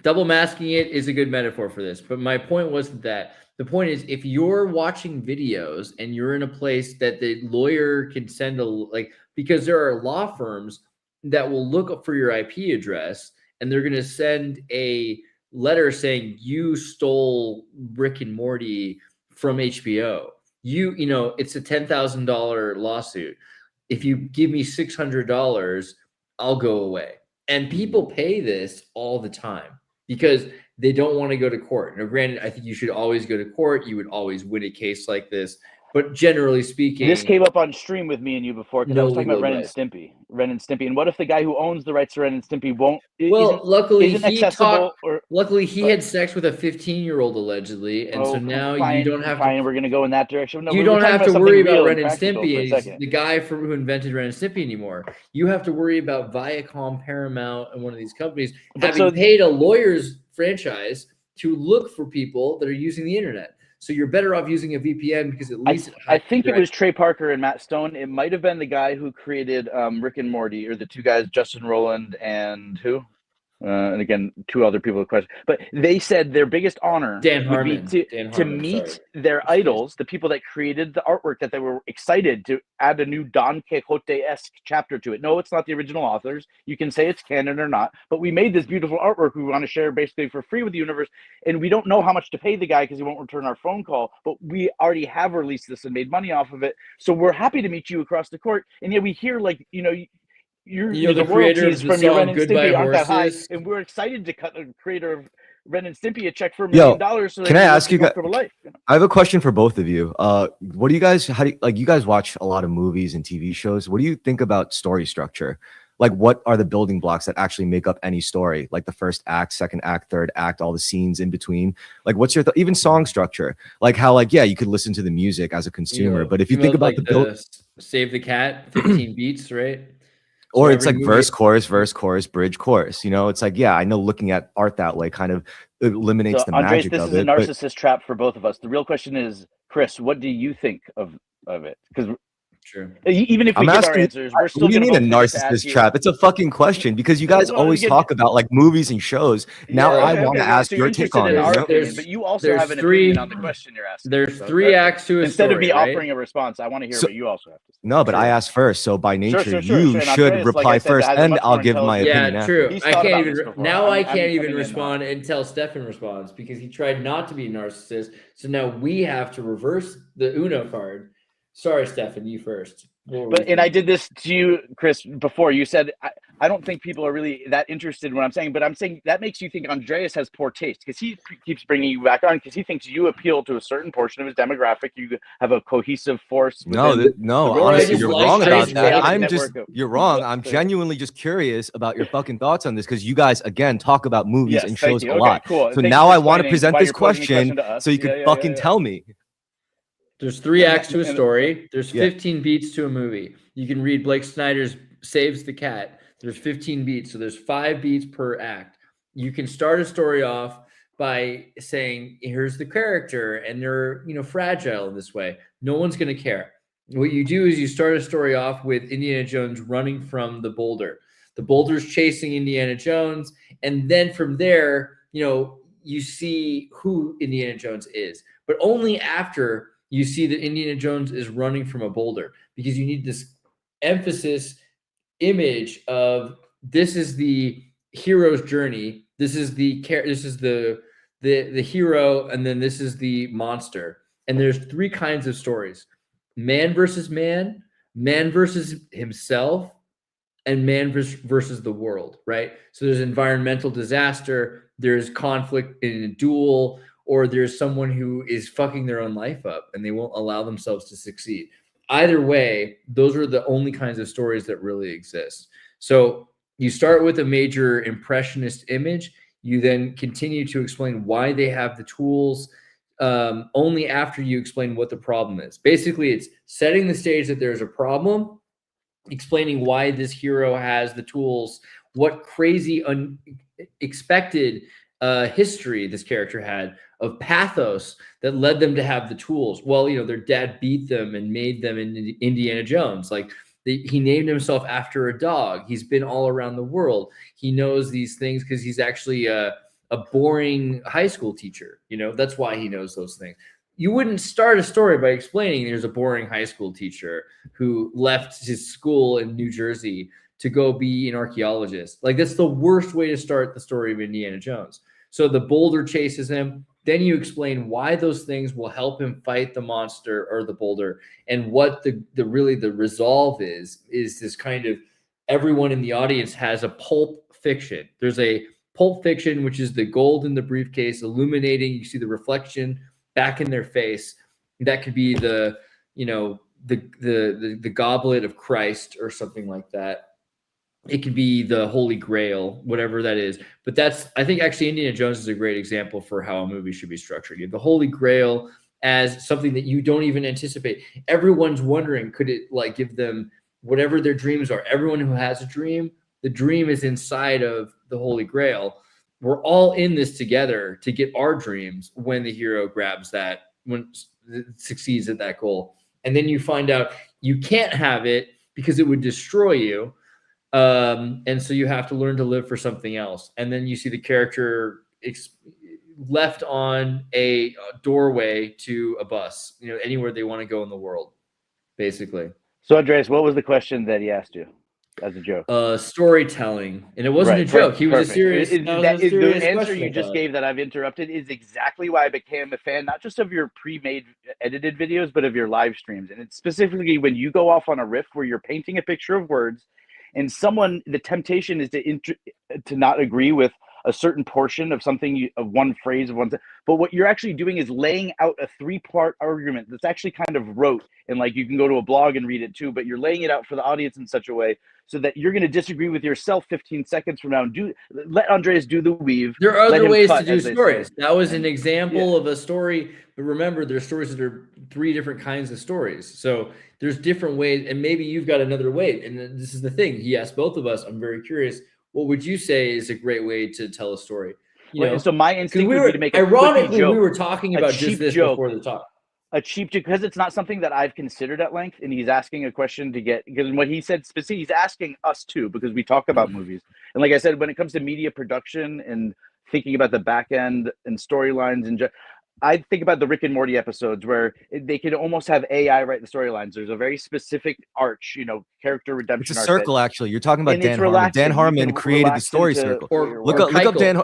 double masking it is a good metaphor for this. But my point wasn't that. The point is, if you're watching videos and you're in a place that the lawyer can send because there are law firms that will look up for your IP address and they're going to send a letter saying you stole Rick and Morty from HBO. It's a $10,000 lawsuit. If you give me $600, I'll go away. And people pay this all the time because they don't want to go to court. Now, granted, I think you should always go to court. You would always win a case like this. But generally speaking, this came up on stream with me and you before because I was talking about Ren and Stimpy. And what if the guy who owns the rights to Ren and Stimpy won't? Luckily he had sex with a 15-year-old allegedly, and so now you don't have to. We're going to go in that direction. No, you don't have to worry about Ren and Stimpy. The guy who invented Ren and Stimpy anymore. You have to worry about Viacom, Paramount, and one of these companies having paid a lawyer's franchise to look for people that are using the internet. So you're better off using a VPN because at least I think it was Trey Parker and Matt Stone. It might have been the guy who created Rick and Morty, or the 2 guys, Justin Roiland and who? And again, 2 other people with questions. But they said their biggest honor would be to meet their idols, the people that created the artwork, that they were excited to add a new Don Quixote-esque chapter to it. No, it's not the original authors. You can say it's canon or not, but we made this beautiful artwork we want to share basically for free with the universe, and we don't know how much to pay the guy because he won't return our phone call, but we already have released this and made money off of it. So we're happy to meet you across the court, and yet we hear you're the royalties from your Ren and Stimpy aren't that high, and we're excited to cut the creator of Ren and Stimpy a check for $1 million. So can I ask you guys? I have a question for both of you. What do you guys? You guys watch a lot of movies and TV shows? What do you think about story structure? Like, what are the building blocks that actually make up any story? Like the first act, second act, third act, all the scenes in between. Like, what's your even song structure? Like how you could listen to the music as a consumer, but if you think about the Save the Cat, 15 beats, right? Or it's like verse, chorus, bridge, chorus. It's like, I know looking at art that way kind of eliminates the Andres, magic this of is it. A narcissist trap for both of us. The real question is, Chris, what do you think of it? Because True. Even if we I'm give our asking, answers, we're still what do you going mean to a narcissist trap? It's a fucking question because you guys always talk about like movies and shows. Now I want to ask so your you're take interested on in it. our You know? opinion, but you also have an opinion on the question you're asking. There's So 3 acts to a instead story, of me right? offering a response, I want to hear what you also have to say. No, but I asked first, so by nature sure. you And should Andreas, reply like I said, first, has a and much I'll more give my intelligent- opinion. Yeah, true. He's I thought can't about even this before. now. I I'm can't even coming in respond until Stefan responds because he tried not to be a narcissist. So now we have to reverse the Uno card. Sorry, Stefan, you first. And I did this to you, Chris, before. You said I don't think people are really that interested in what I'm saying, but I'm saying that makes you think Andreas has poor taste because he keeps bringing you back on because he thinks you appeal to a certain portion of his demographic. You have a cohesive force. No, no, honestly, you're wrong about that. You're wrong. I'm genuinely just curious about your fucking thoughts on this because you guys again talk about movies and shows a lot. Cool. So now I want to present this question so you can fucking tell me. There's 3 acts to a story. There's 15 beats to a movie. You can read Blake Snyder's Saves the Cat. There's 15 beats, so there's 5 beats per act. You can start a story off by saying, here's the character, and they're fragile in this way. No one's going to care. What you do is you start a story off with Indiana Jones running from the boulder. The boulder's chasing Indiana Jones, and then from there, you see who Indiana Jones is, but only after you see that Indiana Jones is running from a boulder, because you need this emphasis image of this is the hero's journey. This is the hero, and then this is the monster. And there's 3 kinds of stories: man versus man, man versus himself, and man versus the world, right? So there's environmental disaster, there's conflict in a duel, or there's someone who is fucking their own life up and they won't allow themselves to succeed. Either way, those are the only kinds of stories that really exist. So you start with a major impressionist image. You then continue to explain why they have the tools only after you explain what the problem is. Basically, it's setting the stage that there's a problem, explaining why this hero has the tools, what crazy unexpected history this character had of pathos that led them to have the tools. Well, their dad beat them and made them into Indiana Jones. Like he named himself after a dog. He's been all around the world. He knows these things because he's actually a boring high school teacher. That's why he knows those things. You wouldn't start a story by explaining there's a boring high school teacher who left his school in New Jersey to go be an archaeologist. Like, that's the worst way to start the story of Indiana Jones. So the boulder chases him. Then you explain why those things will help him fight the monster or the boulder, and what the resolve is this kind of, everyone in the audience has a pulp fiction. There's a pulp fiction, which is the gold in the briefcase illuminating. You see the reflection back in their face. That could be the goblet of Christ or something like that. It could be the Holy Grail, whatever that is. But I think actually Indiana Jones is a great example for how a movie should be structured. You have the Holy Grail as something that you don't even anticipate. Everyone's wondering, could it give them whatever their dreams are? Everyone who has a dream, the dream is inside of the Holy Grail. We're all in this together to get our dreams when the hero grabs that, when it succeeds at that goal. And then you find out you can't have it because it would destroy you. And so you have to learn to live for something else. And then you see the character left on a doorway to a bus, anywhere they want to go in the world, basically. So, Andreas, what was the question that he asked you as a joke? Storytelling. And it wasn't a joke. He was a serious. The answer you just gave that I've interrupted is exactly why I became a fan, not just of your pre-made edited videos, but of your live streams. And it's specifically when you go off on a riff where you're painting a picture of words, and the temptation is to not agree with a certain portion of something, of one phrase of one. But what you're actually doing is laying out a 3-part argument that's actually kind of rote, and you can go to a blog and read it too. But you're laying it out for the audience in such a way so that you're going to disagree with yourself 15 seconds from now. And let Andreas do the weave. There are other ways to do stories. That was an example of a story. But remember, there's stories that are 3 different kinds of stories. So there's different ways, and maybe you've got another way. And this is the thing. He asked both of us. I'm very curious. What would you say is a great way to tell a story? So my instinct would be to make a ironically, joke, we were talking about just this joke. before the talk. a cheap, because it's not something that I've considered at length, and he's asking a question to get, because what he said specifically, he's asking us too, because we talk about movies. And like I said, when it comes to media production and thinking about the back end and storylines, and I think about the Rick and Morty episodes where they could almost have AI write the storylines. There's a very specific arch, character redemption. It's a circle, actually. You're talking about Dan Harmon. Dan Harmon created the story circle. Look up Dan.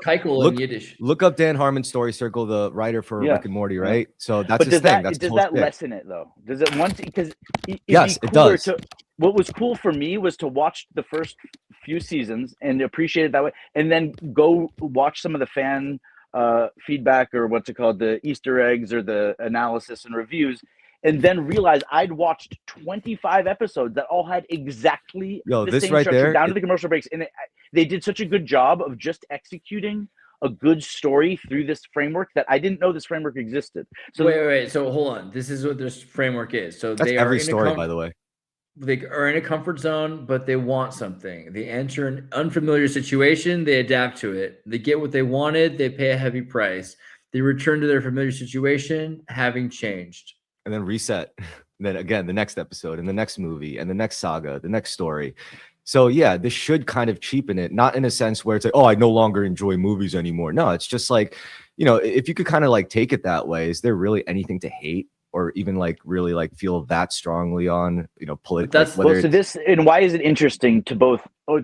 Look up Dan Harmon's story circle, the writer for Rick and Morty, right? So that's his thing. Does that lessen it though? Does it want to? Because yes, it does. What was cool for me was to watch the first few seasons and appreciate it that way, and then go watch some of the fan feedback, or what's it called, the Easter eggs or the analysis and reviews, and then realize I'd watched 25 episodes that all had exactly the same structure down to the commercial breaks, and they did such a good job of just executing a good story through this framework that I didn't know this framework existed. So wait. So hold on. This is what this framework is. So that's every story, by the way. They are in a comfort zone, but they want something. They enter an unfamiliar situation. They adapt to it. They get what they wanted. They pay a heavy price. They return to their familiar situation, having changed. And then reset. Then again, the next episode and the next movie and the next saga, the next story. So yeah, this should kind of cheapen it. Not in a sense where it's like, oh, I no longer enjoy movies anymore. No, it's just like, if you could kind of like take it that way, is there really anything to hate? Or even like really like feel that strongly on, political. So this, and why is it interesting to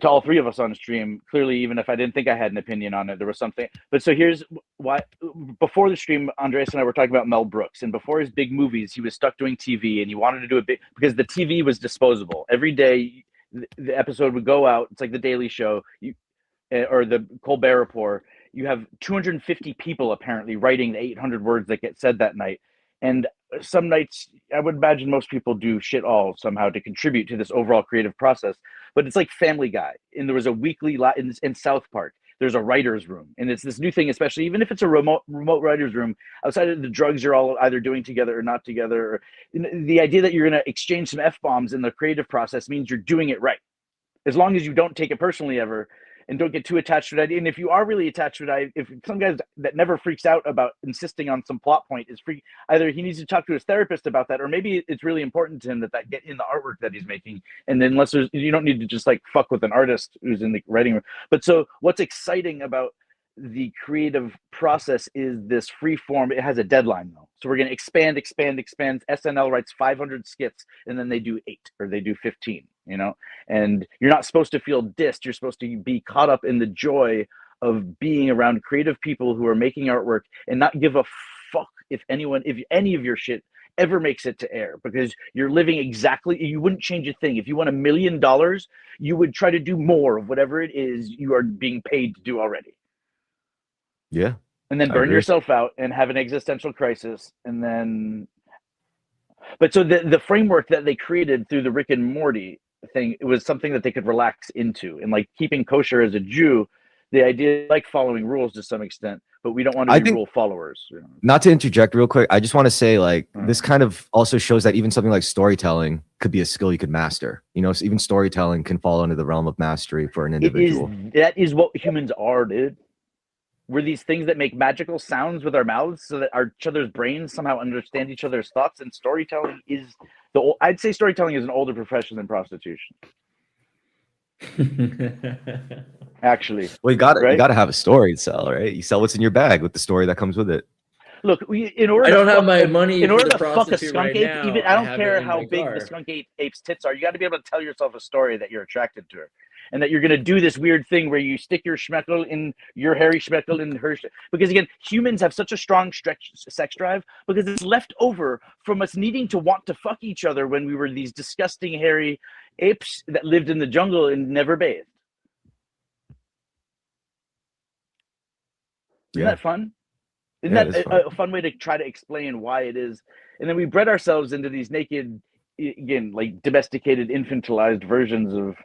all three of us on the stream? Clearly, even if I didn't think I had an opinion on it, there was something. But so here's why. Before the stream, Andreas and I were talking about Mel Brooks, and before his big movies, he was stuck doing TV, and he wanted to do a big, because the TV was disposable. Every day, the episode would go out. It's like the Daily Show, or the Colbert Report. You have 250 people apparently writing the 800 words that get said that night. And some nights, I would imagine most people do shit all somehow to contribute to this overall creative process. But it's like Family Guy. And there was a weekly in South Park. There's a writer's room. And it's this new thing, especially even if it's a remote writer's room, outside of the drugs you're all either doing together or not together. Or, the idea that you're going to exchange some F-bombs in the creative process means you're doing it right. As long as you don't take it personally ever, and don't get too attached to it. And if you are really attached to it, if some guy that never freaks out about insisting on some plot point is free, either he needs to talk to his therapist about that, or maybe it's really important to him that get in the artwork that he's making. And then you don't need to just like fuck with an artist who's in the writing room. But so what's exciting about the creative process is this free form. It has a deadline though. So we're going to expand. SNL writes 500 skits and then they do 8 or they do 15. And you're not supposed to feel dissed. You're supposed to be caught up in the joy of being around creative people who are making artwork and not give a fuck if any of your shit ever makes it to air, because you're living exactly, you wouldn't change a thing. If you won $1 million, you would try to do more of whatever it is you are being paid to do already. Yeah. And then burn yourself out and have an existential crisis. And then, but so the framework that they created through the Rick and Morty thing, it was something that they could relax into, and like keeping kosher as a Jew, the idea like following rules to some extent, but we don't want to be rule followers. Not to interject real quick, I just want to say like this kind of also shows that even something like storytelling could be a skill you could master. So even storytelling can fall under the realm of mastery for an individual. That is what humans are, dude. We're these things that make magical sounds with our mouths so that each other's brains somehow understand each other's thoughts. And storytelling is I'd say storytelling is an older profession than prostitution. Actually, well, you got to have a story to sell, right? You sell what's in your bag with the story that comes with it. Look, I don't have my money. In order to fuck a skunk ape, even I don't care how big the skunk ape's tits are. You got to be able to tell yourself a story that you're attracted to her, and that you're going to do this weird thing where you stick your schmeckle in your hairy schmeckle in her. Because again, humans have such a strong sex drive because it's left over from us needing to want to fuck each other when we were these disgusting hairy apes that lived in the jungle and never bathed. Isn't that fun? Isn't that a fun way to try to explain why it is? And then we bred ourselves into these naked, again, like domesticated, infantilized versions of,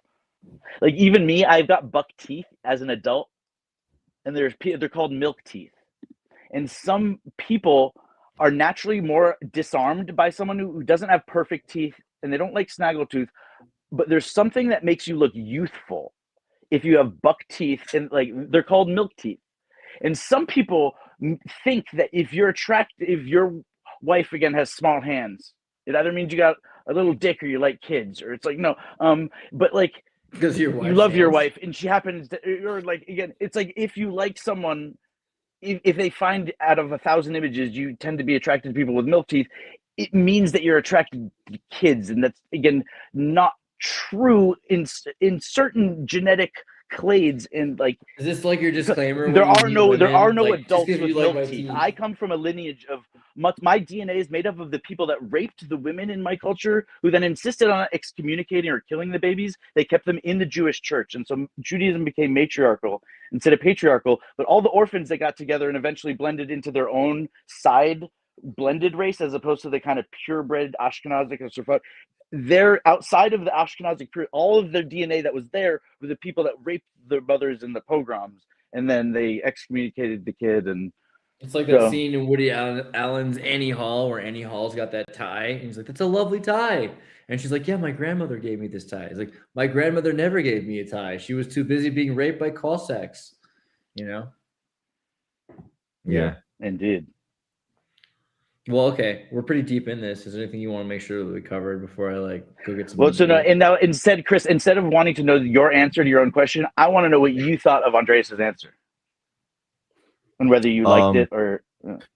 like even me, I've got buck teeth as an adult, and they're called milk teeth. And some people are naturally more disarmed by someone who doesn't have perfect teeth, and they don't like snaggletooth, but there's something that makes you look youthful if you have buck teeth, and like they're called milk teeth. And some people think that if you're wife again has small hands. It either means you got a little dick or you like kids, or it's like no. But like because you love your wife and she happens to, or like again, it's like if you like someone, if they find out of 1,000 images you tend to be attracted to people with milk teeth, it means that you're attracted to kids, and that's again not true in certain genetic clades. And like, is this like your disclaimer? There are no like, adults with milk teeth. I come from a lineage of my DNA is made up of the people that raped the women in my culture, who then insisted on excommunicating or killing the babies. They kept them in the Jewish church, and so Judaism became matriarchal instead of patriarchal. But all the orphans that got together and eventually blended into their own side blended race, as opposed to the kind of purebred Ashkenazic or Sephardic, they're outside of the Ashkenazic period. All of their DNA that was there were the people that raped their mothers in the pogroms, and then they excommunicated the kid. And it's like that scene in Woody Allen's Annie Hall, where Annie Hall's got that tie, and he's like, "That's a lovely tie," and she's like, "Yeah, my grandmother gave me this tie." He's like, "My grandmother never gave me a tie. She was too busy being raped by Cossacks." You know? Yeah, indeed. Well, okay, we're pretty deep in this. Is there anything you want to make sure that we covered before I like go get some? Well, so no, and now instead, Chris, instead of wanting to know your answer to your own question, I want to know what you thought of Andreas's answer, and whether you liked it or.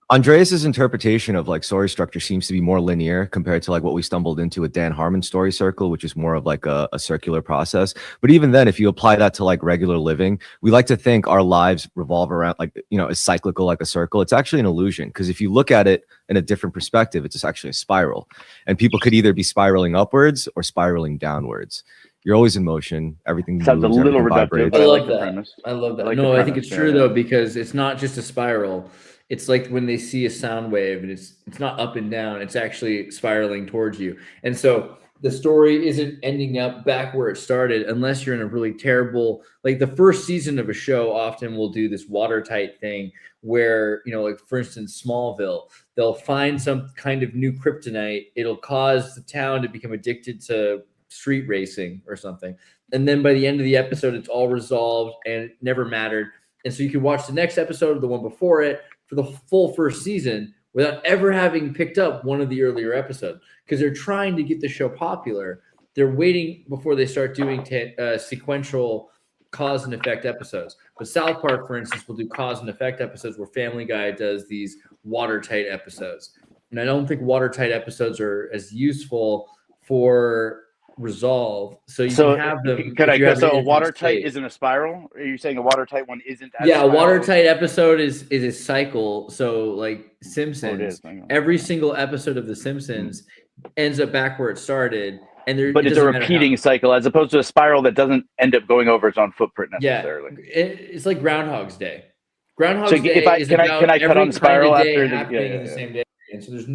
Andreas's interpretation of like story structure seems to be more linear compared to like what we stumbled into with Dan Harmon's story circle, which is more of like a circular process. But even then, if you apply that to like regular living, we like to think our lives revolve around like, you know, is cyclical like a circle. It's actually an illusion, because if you look at it in a different perspective, it's just actually a spiral, and people could either be spiraling upwards or spiraling downwards. You're always in motion. Everything sounds moves, a little reductive. I love that. I love that. No, I think it's true though, because it's not just a spiral. It's like when they see a sound wave, and it's not up and down. It's actually spiraling towards you. And so the story isn't ending up back where it started, unless you're in a really terrible, like the first season of a show often will do this watertight thing where, you know, like for instance, Smallville, they'll find some kind of new kryptonite. It'll cause the town to become addicted to street racing or something. And then by the end of the episode, it's all resolved and it never mattered. And so you can watch the next episode or the one before it for the full first season without ever having picked up one of the earlier episodes, because they're trying to get the show popular. They're waiting before they start doing sequential cause and effect episodes. But South Park, for instance, will do cause and effect episodes, where Family Guy does these watertight episodes. And I don't think watertight episodes are as useful for resolve. So you can have them. So a watertight isn't a spiral? Are you saying a watertight one isn't? Yeah, a watertight episode is a cycle. So like Simpsons, every single episode of The Simpsons ends up back where it started, and but it's a repeating cycle, as opposed to a spiral that doesn't end up going over its own footprint necessarily. Yeah, it's like Groundhog's Day. Groundhog's Day is can I cut on spiral kind of day after happening in the same day. And so there's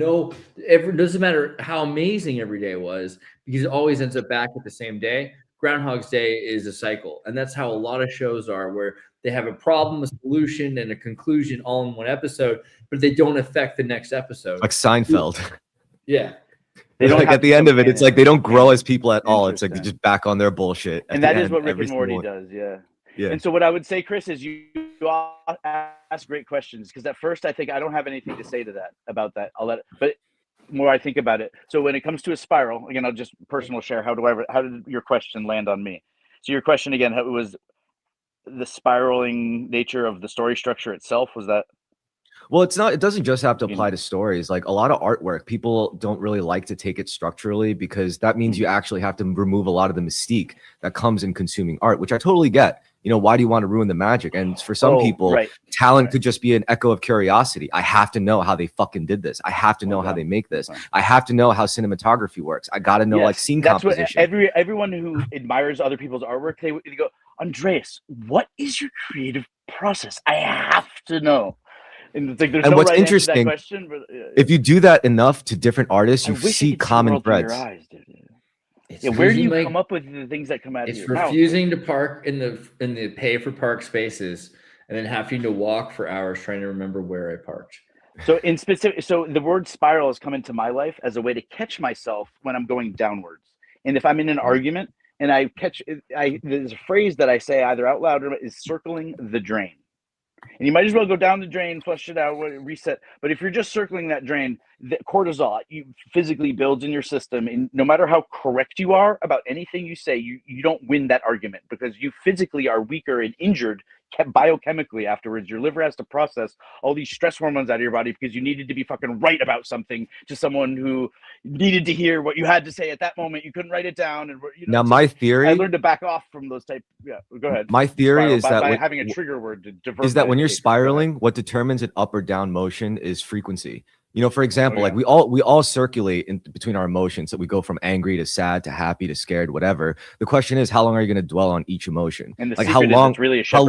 it doesn't matter how amazing every day was, because it always ends up back at the same day. Groundhog's Day is a cycle. And that's how a lot of shows are, where they have a problem, a solution, and a conclusion all in one episode, but they don't affect the next episode. Like Seinfeld. Yeah. They don't like at the end of it, it's like they don't grow as people at all. It's like they're just back on their bullshit. And that is what Rick and Morty does. Yeah. Yeah. And so what I would say, Chris, is you ask great questions, because at first I think I don't have anything to say to that about that. I'll let it, but more I think about it. So when it comes to a spiral, again, I'll just personal share. How did your question land on me? So your question again, how it was the spiraling nature of the story structure itself. Was that? Well, it doesn't just have to apply to stories. Like a lot of artwork, people don't really like to take it structurally, because that means you actually have to remove a lot of the mystique that comes in consuming art, which I totally get. You know, why do you want to ruin the magic? And for some people, talent could just be an echo of curiosity. I have to know how they fucking did this. I have to know how they make this. I have to know how cinematography works. I got to know like scene composition. What everyone who admires other people's artwork, they go, Andreas, what is your creative process? I have to know. And it's like, there's no what's right interesting, answer to that question, but, if you do that enough to different artists, you see common threads. Where do you come up with the things that come out of your mouth? It's refusing to park in the pay for park spaces, and then having to walk for hours trying to remember where I parked. So the word spiral has come into my life as a way to catch myself when I'm going downwards. And if I'm in an argument and there's a phrase that I say either out loud or is circling the drain. And you might as well go down the drain, flush it out, reset. But if you're just circling that drain, the cortisol physically builds in your system. And no matter how correct you are about anything you say, you don't win that argument because you physically are weaker and injured biochemically afterwards. Your liver has to process all these stress hormones out of your body because you needed to be fucking right about something to someone who needed to hear what you had to say at that moment. You couldn't write it down. And now my theory, I learned to back off from those type. Yeah, go ahead. My theory is that by having a trigger word to divert is that when you're spiraling, what determines an up or down motion is frequency. You know, for example, like we all circulate in between our emotions. So we go from angry to sad to happy to scared, whatever. The question is, how long are you going to dwell on each emotion? And the like how long? Really how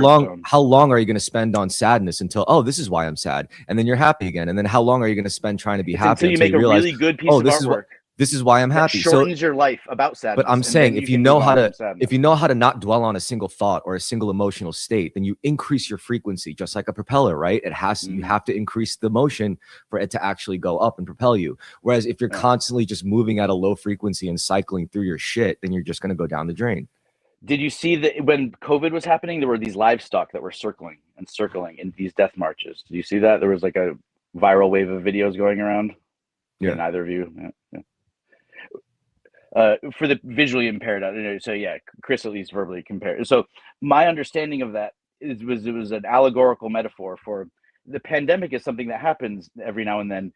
long are you going to spend on sadness until this is why I'm sad, and then you're happy again, and then how long are you going to spend trying to be happy until you make a realize, really good piece of artwork? This is why I'm happy. That shortens your life about sadness. But I'm saying if you know how to not dwell on a single thought or a single emotional state, then you increase your frequency, just like a propeller, right? You have to increase the motion for it to actually go up and propel you. Whereas if you're constantly just moving at a low frequency and cycling through your shit, then you're just going to go down the drain. Did you see that when COVID was happening, there were these livestock that were circling in these death marches? Did you see that? There was like a viral wave of videos going around. Yeah. Neither of you. Yeah. For the visually impaired, so yeah, Chris at least verbally compared. So my understanding of that it was an allegorical metaphor for the pandemic is something that happens every now and then,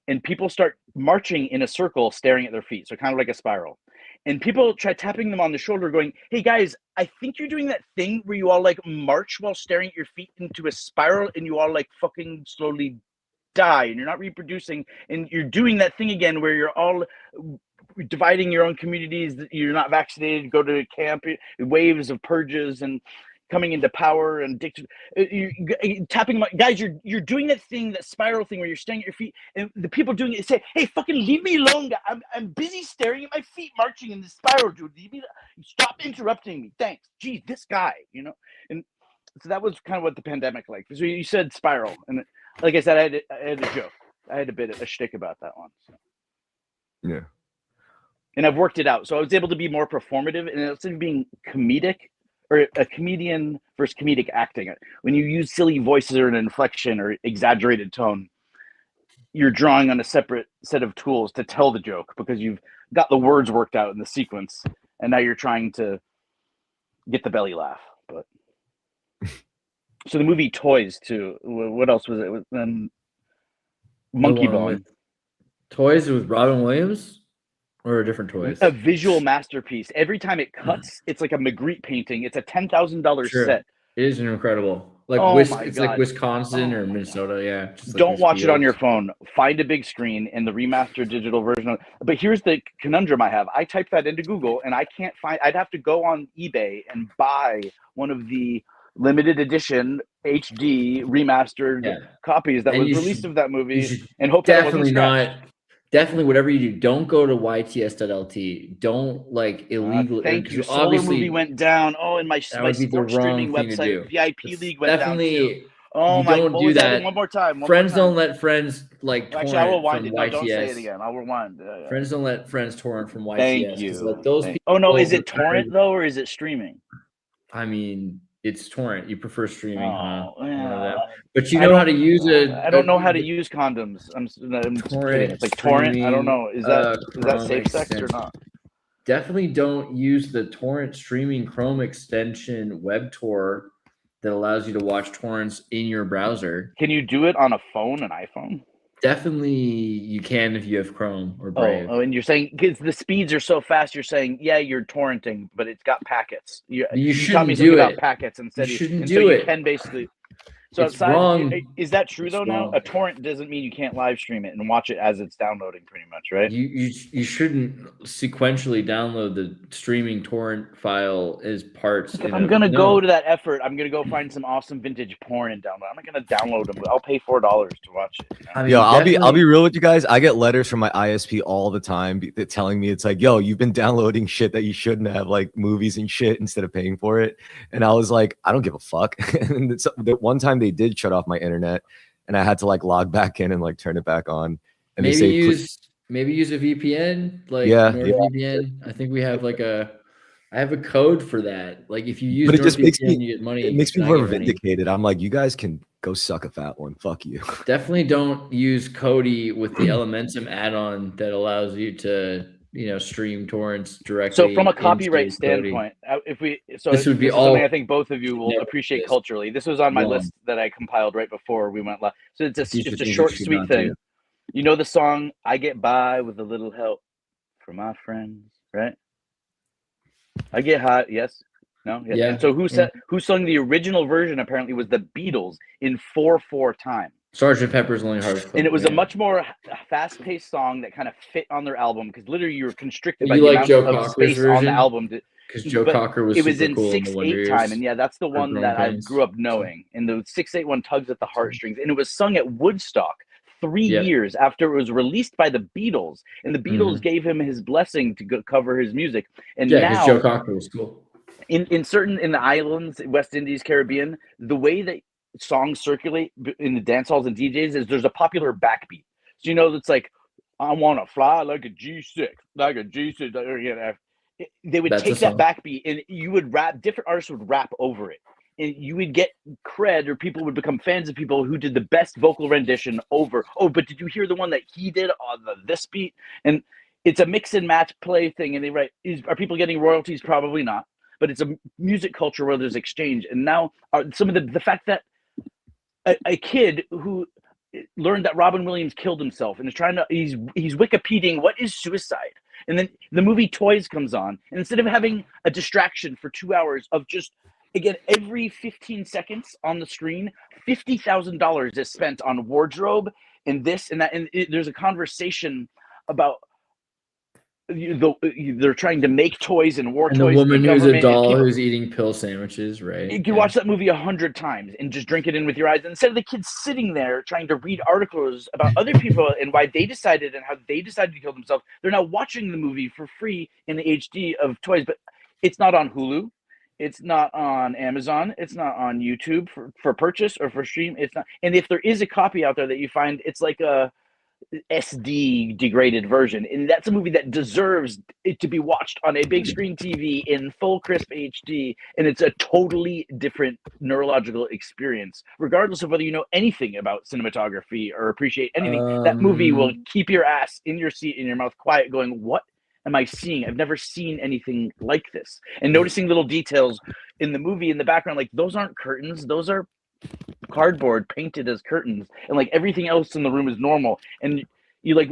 and people start marching in a circle, staring at their feet, so kind of like a spiral. And people try tapping them on the shoulder, going, "Hey guys, I think you're doing that thing where you all like march while staring at your feet into a spiral, and you all like fucking slowly die, and you're not reproducing, and you're doing that thing again where you're all dividing your own communities, you're not vaccinated, go to camp, waves of purges and coming into power and tapping them, guys, you're doing that thing, that spiral thing where you're staring at your feet, and the people doing it say, hey, fucking leave me alone, I'm busy staring at my feet marching in this spiral, dude, stop interrupting me, thanks. Geez, this guy, and so that was kind of what the pandemic like. So you said spiral, and like I said, I had a joke, I had a shtick about that one, so. Yeah. And I've worked it out. So I was able to be more performative, and instead of being comedic or a comedian versus comedic acting, when you use silly voices or an inflection or exaggerated tone, you're drawing on a separate set of tools to tell the joke because you've got the words worked out in the sequence, and now you're trying to get the belly laugh. But so the movie Toys too. What else was it? It was Monkey Bone. Toys with Robin Williams. Or a different Toys? A visual masterpiece. Every time it cuts, it's like a Magritte painting. It's a $10,000 set. It is incredible. Like it's like Wisconsin or Minnesota. Yeah. Don't watch it on your phone. Find a big screen and the remastered digital version. But here's the conundrum I have. I type that into Google and I can't find. I'd have to go on eBay and buy one of the limited edition HD remastered copies that was released of that movie and hope that it wasn't scratched. Definitely, whatever you do, don't go to YTS.LT. Don't like illegal. Thank you. Solar movie went down. Oh, and my sports streaming website, VIP League, went down too. Oh my! Don't do that. One more time. Friends don't let friends like. Actually, I will wind it. No, don't say it again. I'll rewind. Friends don't let friends torrent from YTS. Thank you. Oh no, is it torrent though, or is it streaming? I mean, it's torrent. You prefer streaming, huh? Yeah. But you know how to use it. I don't know how to use condoms. I'm torrent. It's like torrent. I don't know. Is that safe sex or not? Definitely don't use the torrent streaming Chrome extension WebTor that allows you to watch torrents in your browser. Can you do it on a phone, an iPhone? Definitely you can if you have Chrome or Brave. Oh, and you're saying because the speeds are so fast, you're saying, yeah, you're torrenting, but it's got packets. You shouldn't do it. About packets instead. You shouldn't do it. You can basically. So it's wrong. Is that true though? Now a torrent doesn't mean you can't live stream it and watch it as it's downloading, pretty much, right? You shouldn't sequentially download the streaming torrent file as parts. I'm gonna go to that effort. I'm gonna go find some awesome vintage porn and download. I'm not gonna download them. I'll pay $4 to watch it. You know? I mean, I'll be real with you guys. I get letters from my ISP all the time telling me it's like, yo, you've been downloading shit that you shouldn't have, like movies and shit, instead of paying for it. And I was like, I don't give a fuck. And the one time they did shut off my internet, and I had to like log back in and like turn it back on. And maybe use a VPN, like NordVPN. I think we have like a I have a code for that. Like if you use But it just makes NordVPN, me, you get money. it makes me and I more get money. vindicated. I'm like, you guys can go suck a fat one. Fuck you. Definitely don't use Kodi with the Elementum add-on that allows you to, stream torrents directly. So from a into copyright Kodi. standpoint, This would be is all something I think both of you will never appreciate exist. culturally. This was on my Long. list that I compiled right before we went live. So it's These are a things short, you should sweet not thing. do. You know the song "I Get By with a Little Help from My Friends," right? I get hot. Yes. No. Yes. Yeah. And so who sung the original version? Apparently was the Beatles in 4/4 time. Sgt. Pepper's Lonely Hearts Club. And it was yeah. a much more fast-paced song that kind of fit on their album because literally you were constricted by You the like amount Joe of Cocker's space on version? the album. Because Joe But Cocker was it was super in cool in the 6/8 Wonder time, Years. and yeah, that's the one Growing that I Pains. grew up knowing. And the 6/8 one tugs at the heartstrings, and it was sung at Woodstock 3 Yeah. years after it was released by the Beatles, and the Beatles Mhm. gave him his blessing to go cover his music. And Yeah, because Joe now, Cocker was cool. in the islands, West Indies, Caribbean, the way that songs circulate in the dance halls and DJs is there's a popular backbeat. So it's like, I want to fly like a G6, like a G6. They would That's take a that song. backbeat and you would rap. Different artists would rap over it, and you would get cred, or people would become fans of people who did the best vocal rendition over. Oh, but did you hear the one that he did on this beat? And it's a mix and match play thing. And they write, are people getting royalties? Probably not. But it's a music culture where there's exchange. And now some of the fact that a kid who learned that Robin Williams killed himself and is trying to, he's Wikipediaing what is suicide. And then the movie Toys comes on, and instead of having a distraction for 2 hours of just, again, every 15 seconds on the screen, $50,000 is spent on wardrobe and this and that. And there's a conversation about they're trying to make toys and war And toys. the woman who's a doll people, who's eating pill sandwiches, right? you can watch that movie 100 times and just drink it in with your eyes. And instead of the kids sitting there trying to read articles about other people and why they decided and how they decided to kill themselves, they're now watching the movie for free in the HD of Toys. But it's not on Hulu. It's not on Amazon. It's not on YouTube for purchase or for stream. It's not. And if there is a copy out there that you find, it's like a SD degraded version, and that's a movie that deserves it to be watched on a big screen TV in full crisp HD, and it's a totally different neurological experience regardless of whether you know anything about cinematography or appreciate anything. That movie will keep your ass in your seat, in your mouth quiet, going, what am I seeing? I've never seen anything like this. And noticing little details in the movie in the background, like those aren't curtains, those are cardboard painted as curtains, and like everything else in the room is normal, and you're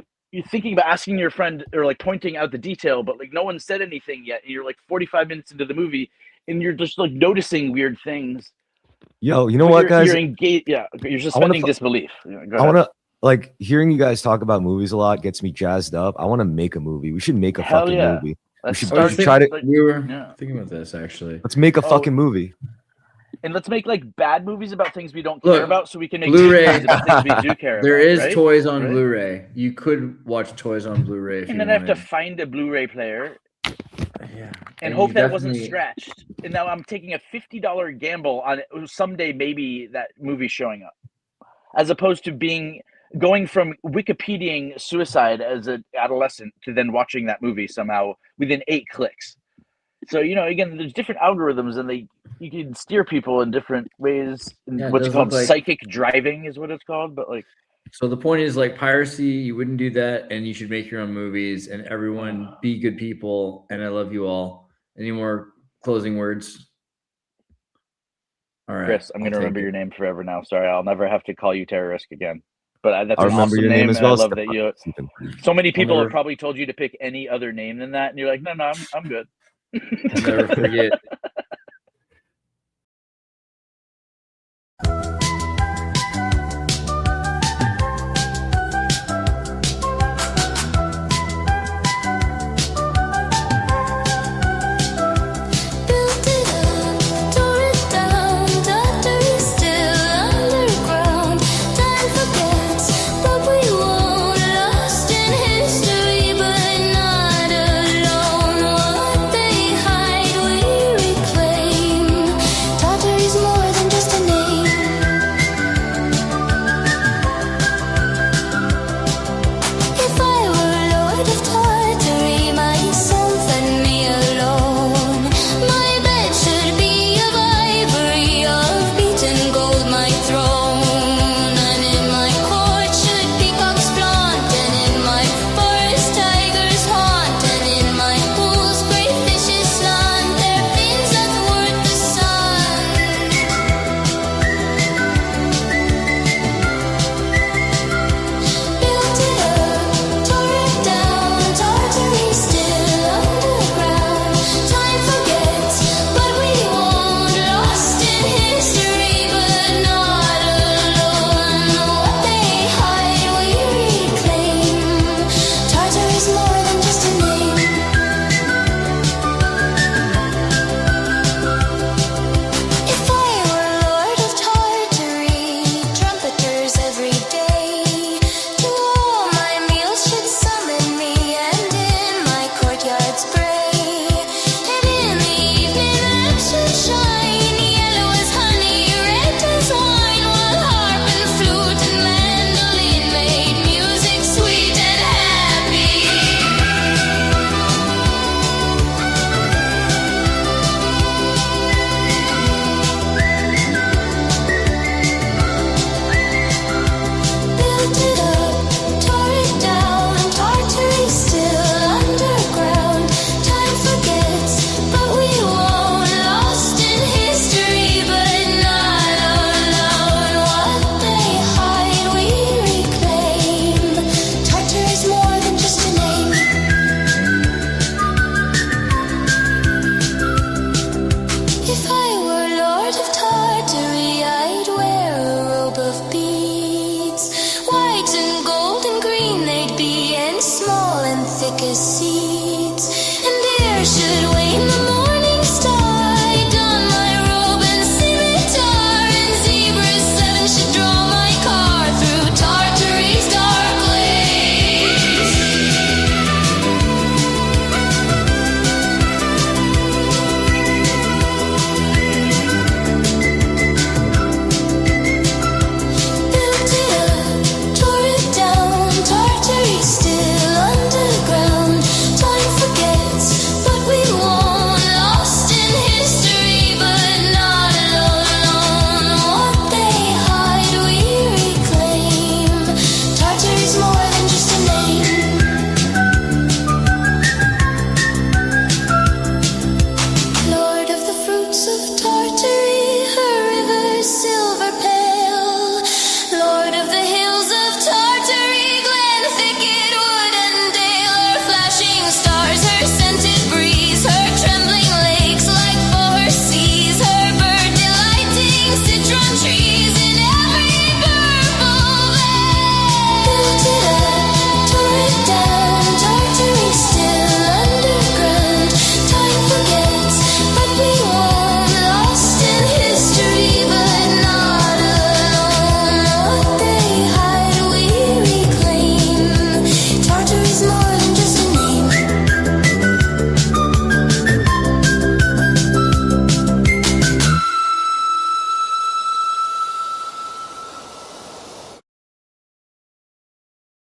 thinking about asking your friend or like pointing out the detail, but like no one said anything yet, and you're like 45 minutes into the movie and you're just like noticing weird things. Yo, you know what, guys? You're engaged. Yeah, you're suspending disbelief. I want to, like, hearing you guys talk about movies a lot gets me jazzed up. I want to make a movie. We should make a fucking movie. Let's we start should try to. We were thinking about this actually. Let's make a fucking movie. And let's make like bad movies about things we don't care about, so we can make Blu-ray movies about things we do care There about. is right? Toys on Right? Blu-ray. You could watch Toys on Blu-ray if And you then I have to wanted. find a Blu-ray player. Yeah. And And hope you that it wasn't definitely- scratched. And now I'm taking a $50 gamble on it. Someday maybe that movie showing up, as opposed to going from Wikipediaing suicide as an adolescent to then watching that movie somehow within 8 clicks. So again, there's different algorithms, and you can steer people in different ways. Yeah, it What's does called look like- psychic driving is what it's called. But like, So the point is, like, piracy, you wouldn't do that, and you should make your own movies, and everyone be good people, and I love you all. Any more closing words? All right. Chris, I'm going to I'll take remember it. your name forever now. Sorry, I'll never have to call you terrorist again. But that's I an remember awesome your name as and well, I love that Stefan. so many people never- have probably told you to pick any other name than that, and you're like, no, I'm good. I'll never forget